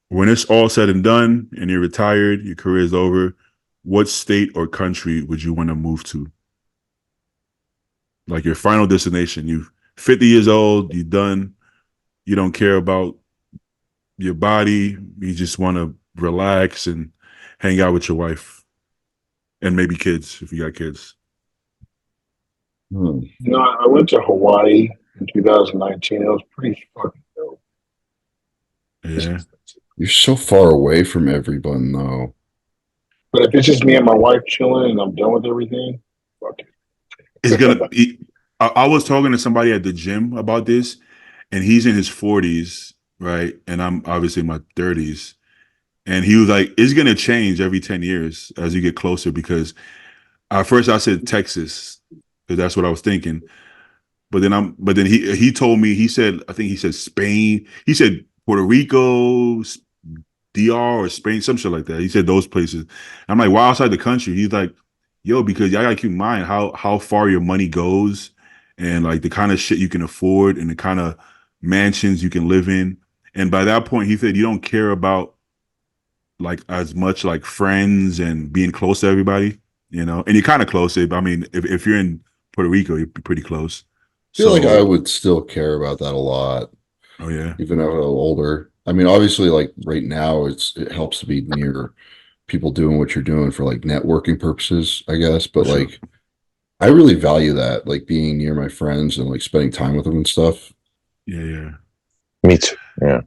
When it's all said and done and you're retired, your career is over, what state or country would you want to move to? Like your final destination. You're 50 years old, you're done. You don't care about your body. You just want to relax and hang out with your wife and maybe kids if you got kids. You know, I went to Hawaii in 2019. It was pretty fucking dope. Yeah. You're so far away from everyone, though. But if it's just me and my wife chilling and I'm done with everything, fuck it. It's gonna. I was talking to somebody at the gym about this, and he's in his 40s, right? And I'm obviously in my 30s, and he was like, "It's gonna change every 10 years as you get closer." Because at first I said Texas, because that's what I was thinking. But then he told me, I think he said Spain. He said Puerto Rico, DR or Spain, some shit like that. He said those places. I'm like, why outside the country? He's like, yo, because y'all gotta keep in mind how far your money goes and like the kind of shit you can afford and the kind of mansions you can live in. And by that point, he said you don't care about like as much like friends and being close to everybody, you know. And you're kind of close. I mean, if you're in Puerto Rico, you're pretty close. I feel like I would still care about that a lot. Oh yeah. Even though I'm older. I mean, obviously, like right now, it helps to be near people doing what you're doing for like networking purposes, I guess. But For sure. like, I really value that, like being near my friends and like spending time with them and stuff. Yeah. Me too. Yeah.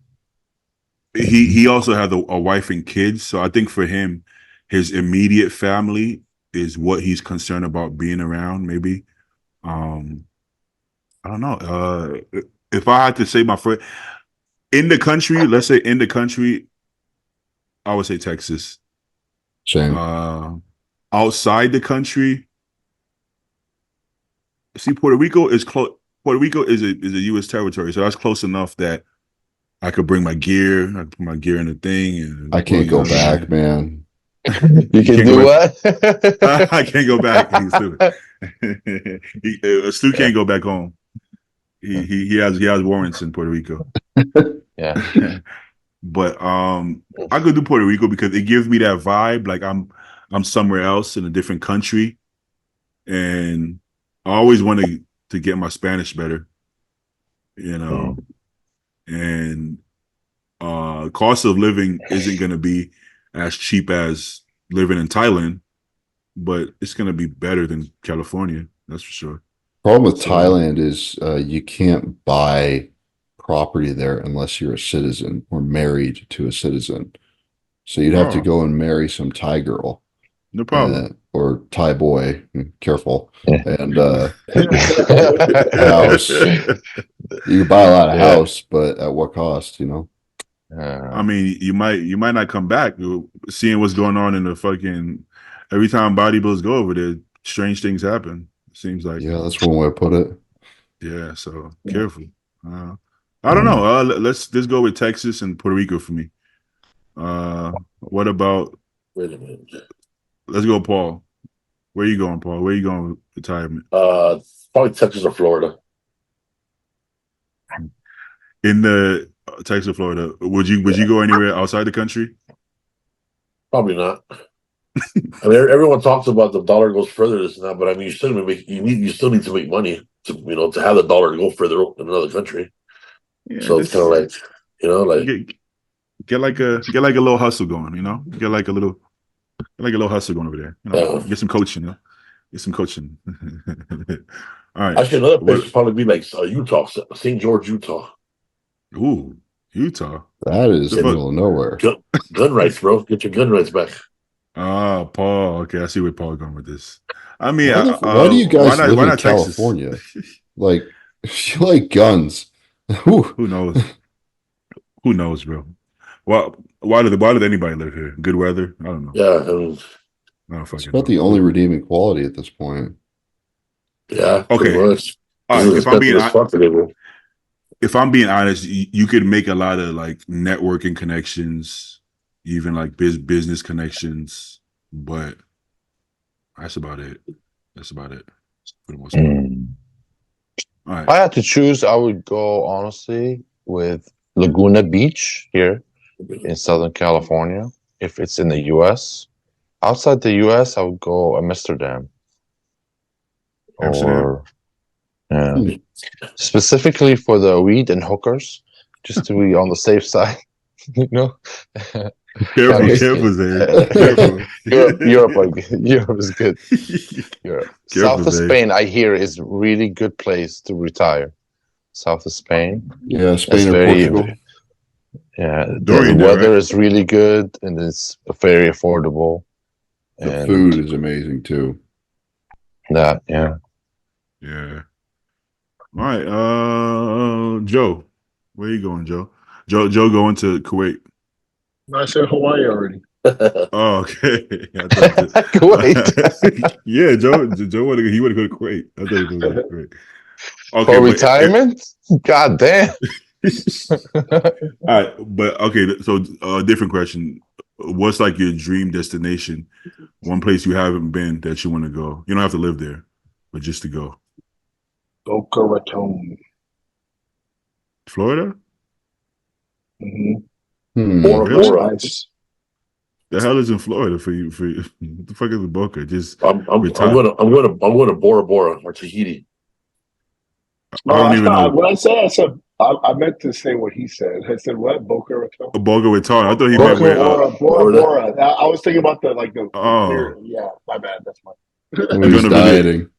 He also had a wife and kids, so I think for him, his immediate family is what he's concerned about being around. Maybe, I don't know. If I had to say my friend in the country, let's say in the country, I would say Texas. Same. Outside the country, see, Puerto Rico is close. Puerto Rico is a U.S. territory, so that's close enough that I could bring my gear. I could put my gear in the thing. And I can't go back, man. You can do what? I can't go back. Stu can't go back home. He has warrants in Puerto Rico. Yeah. But I could do Puerto Rico because it gives me that vibe, like I'm somewhere else in a different country, and I always wanted to get my Spanish better, you know. And cost of living isn't going to be as cheap as living in Thailand, but it's going to be better than California. That's for sure. Problem with Thailand is you can't buy property there unless you're a citizen or married to a citizen. So you'd have to go and marry some Thai girl. No problem. Or Thai boy. Careful. Yeah. And house. You buy a lot of house, but at what cost, you know? I mean, you might not come back. Seeing what's going on in the fucking every time bodybuilders go over there, strange things happen. It seems like that's one way to put it. Yeah, so careful. I don't know. Let's go with Texas and Puerto Rico for me. What about? Wait a minute. Let's go, Paul. Where you going, Paul? Where you going with retirement? Probably Texas or Florida. In the Texas or Florida, would you go anywhere outside the country? Probably not. I mean, everyone talks about the dollar goes further this and that, but I mean, you still need to make money to have the dollar go further in another country. Yeah, so it's kind of like get like a little hustle going, get like a little hustle going over there. Get some coaching, get some coaching. All right. Actually, another place would probably be like Utah, St. George, Utah. Ooh, Utah. That is in the middle of nowhere. Gun rights, bro. Get your gun rights back. Paul. Okay, I see where Paul's going with this. I mean, why do you guys live in California? Like, you like guns. Who knows? Who knows, bro? Why did anybody live here? Good weather? I don't know. Yeah, I mean, it's about the only redeeming quality at this point. Yeah. Okay. All right, if I'm being honest, you could make a lot of like networking connections, even like business connections, but that's about it. For the most part. All right. If I had to choose, I would go honestly with Laguna Beach here in Southern California. If it's in the U.S., outside the U.S., I would go Amsterdam. Or specifically for the weed and hookers, just to be on the safe side, Careful, Zay. Europe is good. South of Spain, I hear, is really good place to retire. South of Spain, Spain or Portugal. Yeah, the weather is really good and it's very affordable. The food is amazing too. Yeah. All right, Joe, where you going, Joe? Joe going to Kuwait. I said Hawaii already. Oh, okay. Kuwait. Yeah, Joe would go to Kuwait. I thought he was going to Kuwait. Okay, for retirement? God damn. All right, but okay. So, different question. What's like your dream destination? One place you haven't been that you want to go. You don't have to live there, but just to go. Boca Raton, Florida. Bora. The hell is in Florida for you? What the fuck is in Boca? Just I'm going to Bora Bora or Tahiti. I don't even know. What I said, I meant to say what he said. I said what? Boca Raton. Boca Raton. I thought he meant Bora. I was thinking about the Oh, yeah. My bad. That's my. He's dieting.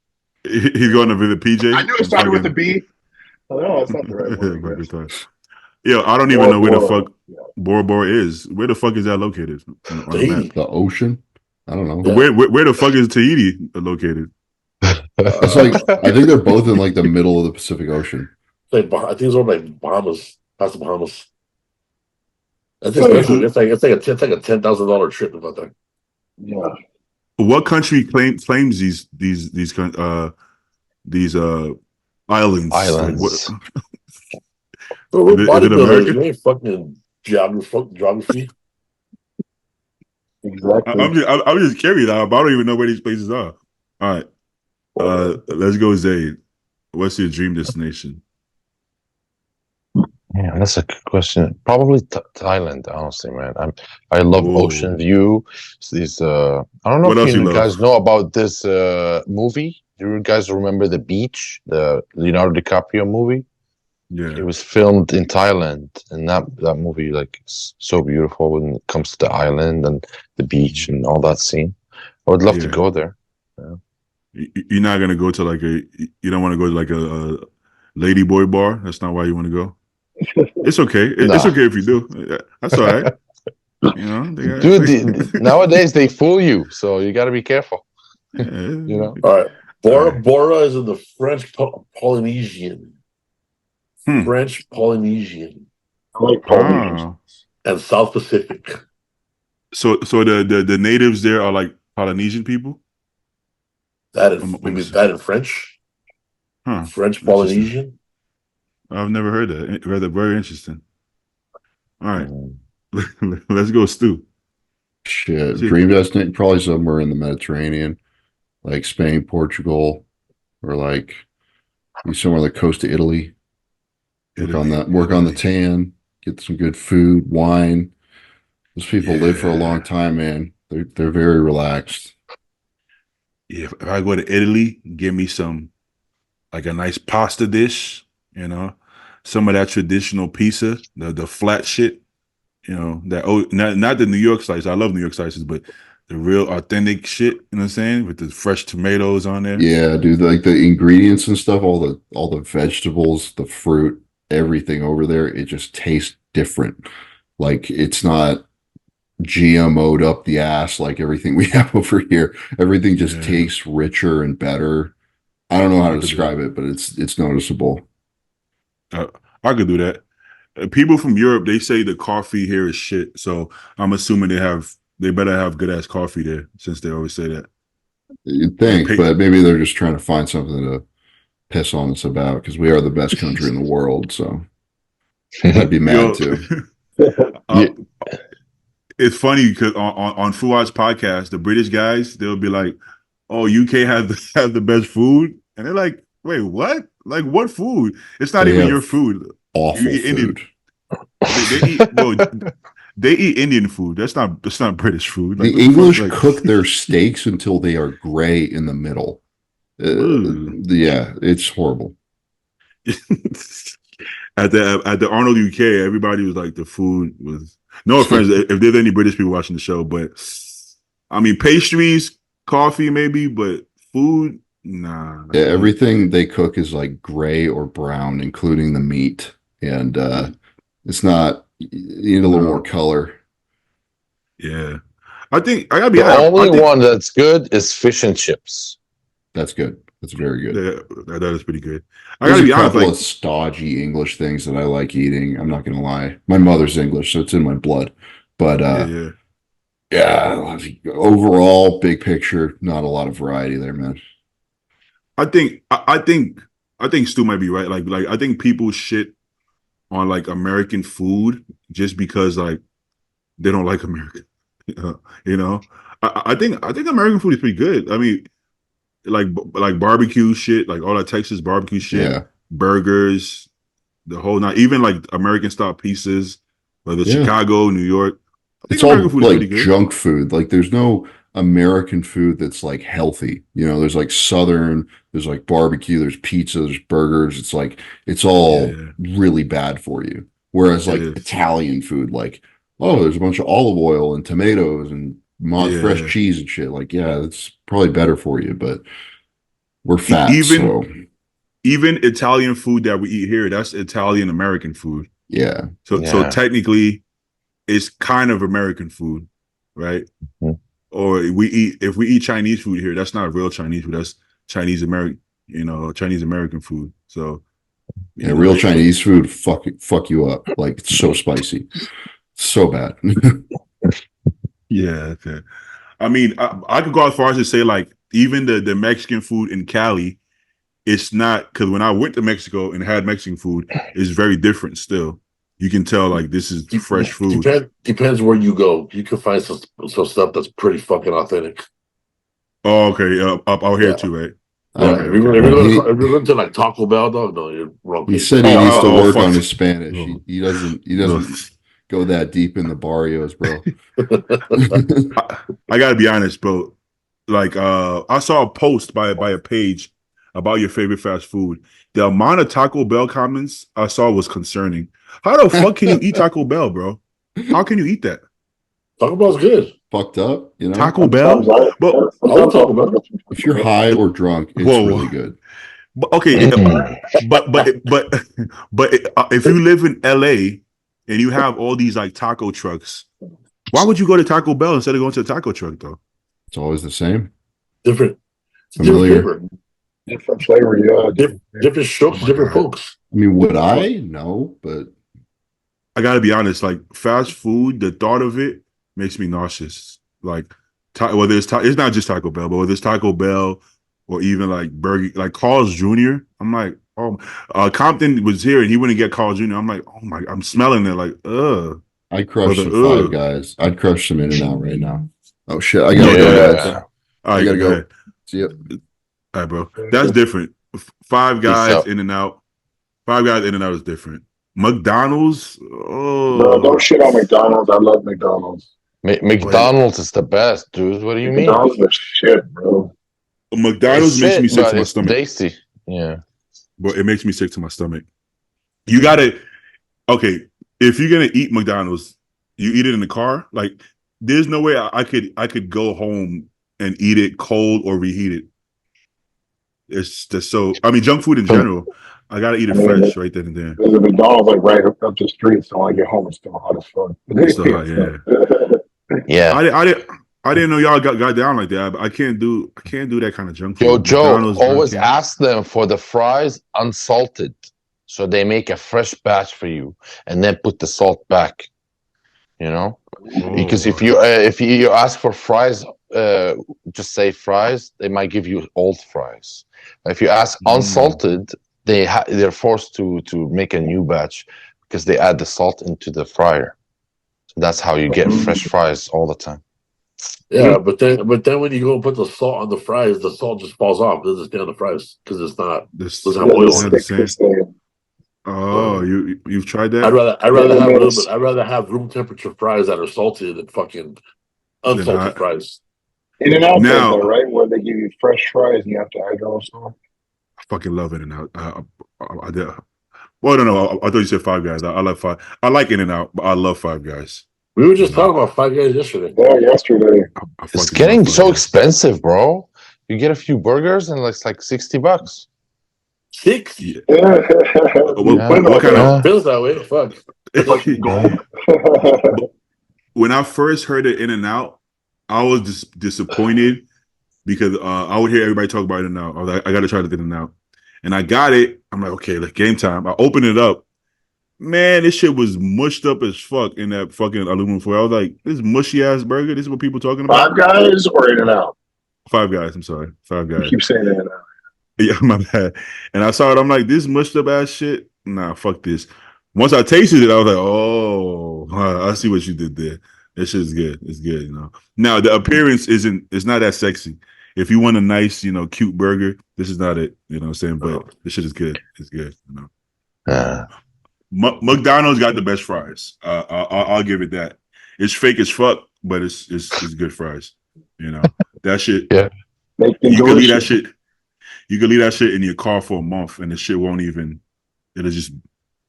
He's going to visit PJ. I knew it started with a B. No, it's not the right word. Yeah, I don't even know where the fuck Bora Bora is. Where the fuck is that located? On the ocean? I don't know. Where the fuck is Tahiti located? It's like I think they're both in like the middle of the Pacific Ocean. I think it's over like Bahamas, past the Bahamas. I think it's like a $10,000 trip about that. Yeah. What country claims these islands? Islands. Is it American? Fucking geography. Exactly. I'm just curious. I don't even know where these places are. All right. Let's go, Zayd. What's your dream destination? Yeah, That's a good question. Probably Thailand, honestly, man. I love Whoa. ocean view. These I don't know What if else you you love? guys know about this movie. Do you guys remember The Beach, the Leonardo DiCaprio movie? It Yeah. was filmed in Thailand, and that movie like is so beautiful when it comes to the island and the beach and all that scene. I would love to Yeah. go there. You're not gonna go to like you don't want to go to like a lady boy bar. That's not why you want to go. It's okay. It's Nah. okay if you do. That's all right. You know, Dude, nowadays they fool you, so you got to be careful. You know. All right. Bora Right. Bora is in the French Polynesian. Hmm. French Polynesian I like Polynesians. Ah. and South Pacific. So the natives there are like Polynesian people. That is I'm maybe assuming. that in French. Huh. French Interesting. Polynesian. I've never heard that. Rather very interesting. All right, Mm. let's go, Stu. Shit, See- dream destination probably somewhere in the Mediterranean, like Spain, Portugal, or like be somewhere on the coast of Italy. Work on the tan, get some good food, wine. Those people live for a long Yeah. time, man. They're very relaxed. If I go to Italy, give me some like a nice pasta dish, you know, some of that traditional pizza, the flat shit, you know, that not the New York slice. I love New York slices, but the real authentic shit, you know what I'm saying? With the fresh tomatoes on there. Yeah, dude, like the ingredients and stuff, all the vegetables, the fruit, everything over there, it just tastes different. Like it's not GMO'd up the ass like everything we have over here. Everything just Yeah. tastes richer and better. I don't know how I to could do describe it, but it's noticeable. I could do that. People from Europe, they say the coffee here is shit. So I'm assuming they better have good ass coffee there, since they always say that. You'd think, pay- but maybe they're just trying to find something to piss on us about because we are the best country in the world. So I'd be mad too. uh, it's funny because on Fuad's podcast, the British guys, they'll be like, "Oh, UK have the best food," and they're like, "Wait, what? Like what food? It's not They even have your food. Awful You eat Indian- food. They eat Indian food. That's not British food. Like, The what fuck, English like- cook their steaks until they are gray in the middle. Ooh. Yeah, it's horrible. at the Arnold UK, everybody was like, the food was no offense if there's any British people watching the show, but I mean pastries, coffee maybe, but food, nah. Yeah, everything they cook is like gray or brown, including the meat, and it's not. You need a little more color. Yeah, I think I gotta be The honest. only one that's good is fish and chips. That's good. That's very good. Yeah, that is pretty good. I There's gotta a be honest. couple Like, of stodgy English things that I like eating. I'm not gonna lie. My mother's English, so it's in my blood. But yeah, overall, big picture, not a lot of variety there, man. I think Stu might be right. Like I think people shit on like American food just because like they don't like American. You know, I think American food is pretty good. I mean, like barbecue shit, like all that Texas barbecue shit, Yeah. burgers, the whole night, even like American style pizzas, whether Yeah. Chicago, New York. I think It's all American food is pretty like good. junk food. Like there's no American food that's like healthy. You know, there's like Southern, there's like barbecue, there's pizza, there's burgers. It's like it's all Yeah. really bad for you. Whereas It like is. Italian food, like, oh, there's a bunch of olive oil and tomatoes and Yeah. fresh cheese and shit. Like, yeah, it's probably better for you, but we're fat. Even- so Even Italian food that we eat here, that's Italian American food. yeah. So Yeah. technically, it's kind of American food, right? Mhm. Or if we eat Chinese food here, that's not real Chinese food. That's Chinese American, Chinese American food. So Yeah, real Chinese food fuck you up. Like it's so spicy. So bad. Yeah, okay. I mean, I could go as far as to say like even the Mexican food in Cali, it's not because when I went to Mexico and had Mexican food, it's very different still. You can tell like this is fresh food. Depends where you go. You can find some stuff that's pretty fucking authentic. Oh, okay. Up out here Yeah. too, right? Yeah, if you're going to like Taco Bell, dog, no, you're wrong. He said he needs to work fuck. on his Spanish. He doesn't go that deep in the barrios, bro. I gotta be honest, bro. Like, I saw a post by a page about your favorite fast food. The amount of Taco Bell comments I saw was concerning. How the fuck can you eat Taco Bell, bro? How can you eat that? Taco Bell's good. Fucked up, you know. Taco Bell? But I'll talk about it. If you're high or drunk, it's really good. But okay, but if you live in LA and you have all these like taco trucks, why would you go to Taco Bell instead of going to a taco truck though? It's always the same. Different. Familiar. Different flavor, yeah. Different strokes, different folks. I mean, would I? No, but I gotta be honest. Like fast food, the thought of it makes me nauseous. Like, whether it's not just Taco Bell, but whether it's Taco Bell or even like Burger, like Carl's Jr. I'm like, oh, Compton was here and he wouldn't get Carl's Jr. I'm like, oh my, I'm smelling it like, ugh. I'd crush some Five Guys. I'd crush some In-N-Out right now. Oh shit, I gotta go, guys. All right, I gotta go. ahead. See ya. All right, bro. That's different. Five Guys, In-N-Out. Five Guys, In-N-Out is different. McDonald's, No, don't shit on McDonald's. I love McDonald's. McDonald's is the best, dude. What do you mean? McDonald's is shit, bro. McDonald's makes me sick to my stomach. Tasty. Yeah. But it makes me sick to my stomach. You gotta, okay, if you're gonna eat McDonald's, you eat it in the car. Like, there's no way I could go home and eat it cold or reheat it. It's just so, I mean, junk food in general, I gotta eat it fresh right then and there. There's a McDonald's like right up the street, so when I get home, it's still hot as fuck. It's still hot, yeah. Yeah. I didn't know y'all got down like that. I can't do that kind of junk food. Yo, Joe, McDonald's, always ask them for the fries unsalted, so they make a fresh batch for you, and then put the salt back. You know, because if you ask for fries, just say fries, they might give you old fries. If you ask unsalted, they're forced to make a new batch because they add the salt into the fryer. So that's how you get fresh fries all the time. Yeah, but then when you go and put the salt on the fries, the salt just falls off. It doesn't stay on the fries because it's not. Doesn't have oil on it. Oh, you've tried that? I'd rather have a little bit. I'd rather have room temperature fries that are salted than fucking unsalted fries. In-N-Out now, though, right? Where they give you fresh fries and you have to add your own salt. I fucking love In-N-Out. I did. Well, no, I thought you said Five Guys. I love I like In-N-Out, but I love Five Guys. We were just talking about Five Guys yesterday. Yeah, yesterday. It's getting so expensive, bro. You get a few burgers and it's like $60. 6? Yeah. What kind of feels that way? Fuck. When I first heard of In-N-Out, I was just disappointed because I would hear everybody talk about In-N-Out. I was like, I got to try the In-N-Out, and I got it. I'm like, okay, like game time. I opened it up. Man, this shit was mushed up as fuck in that fucking aluminum foil. I was like, this mushy ass burger. This is what people talking about. Five Guys or In-N-Out? Five Guys. I'm sorry, Five Guys. You keep saying In-N-Out. Yeah, my bad. And I saw it. I'm like, this mushed up ass shit. Nah, fuck this. Once I tasted it, I was like, oh, I see what you did there. That shit is good. It's good, you know. Now the appearance it's not that sexy. If you want a nice, you know, cute burger, this is not it. You know what I'm saying? But this shit is good. It's good, you know. McDonald's got the best fries. I'll give it that. It's fake as fuck, but it's good fries. You know that shit. Yeah, you can leave that shit. You can leave that shit in your car for a month, and the shit won't even. It'll just.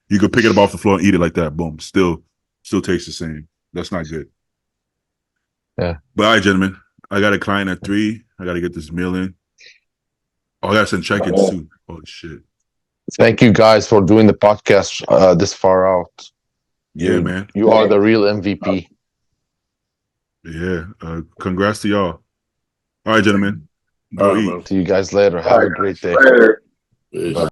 You could pick it up off the floor and eat it like that. Boom. Still tastes the same. That's not good. Yeah. But all right, gentlemen. I got a client at 3. I got to get this meal in. Oh, I got to send check-ins too. Oh shit. Thank you guys for doing the podcast this far out. Yeah, man. You are the real MVP. Yeah. Congrats to y'all. All right, gentlemen. Go eat. See you guys later. Have a great day. Later. Bye.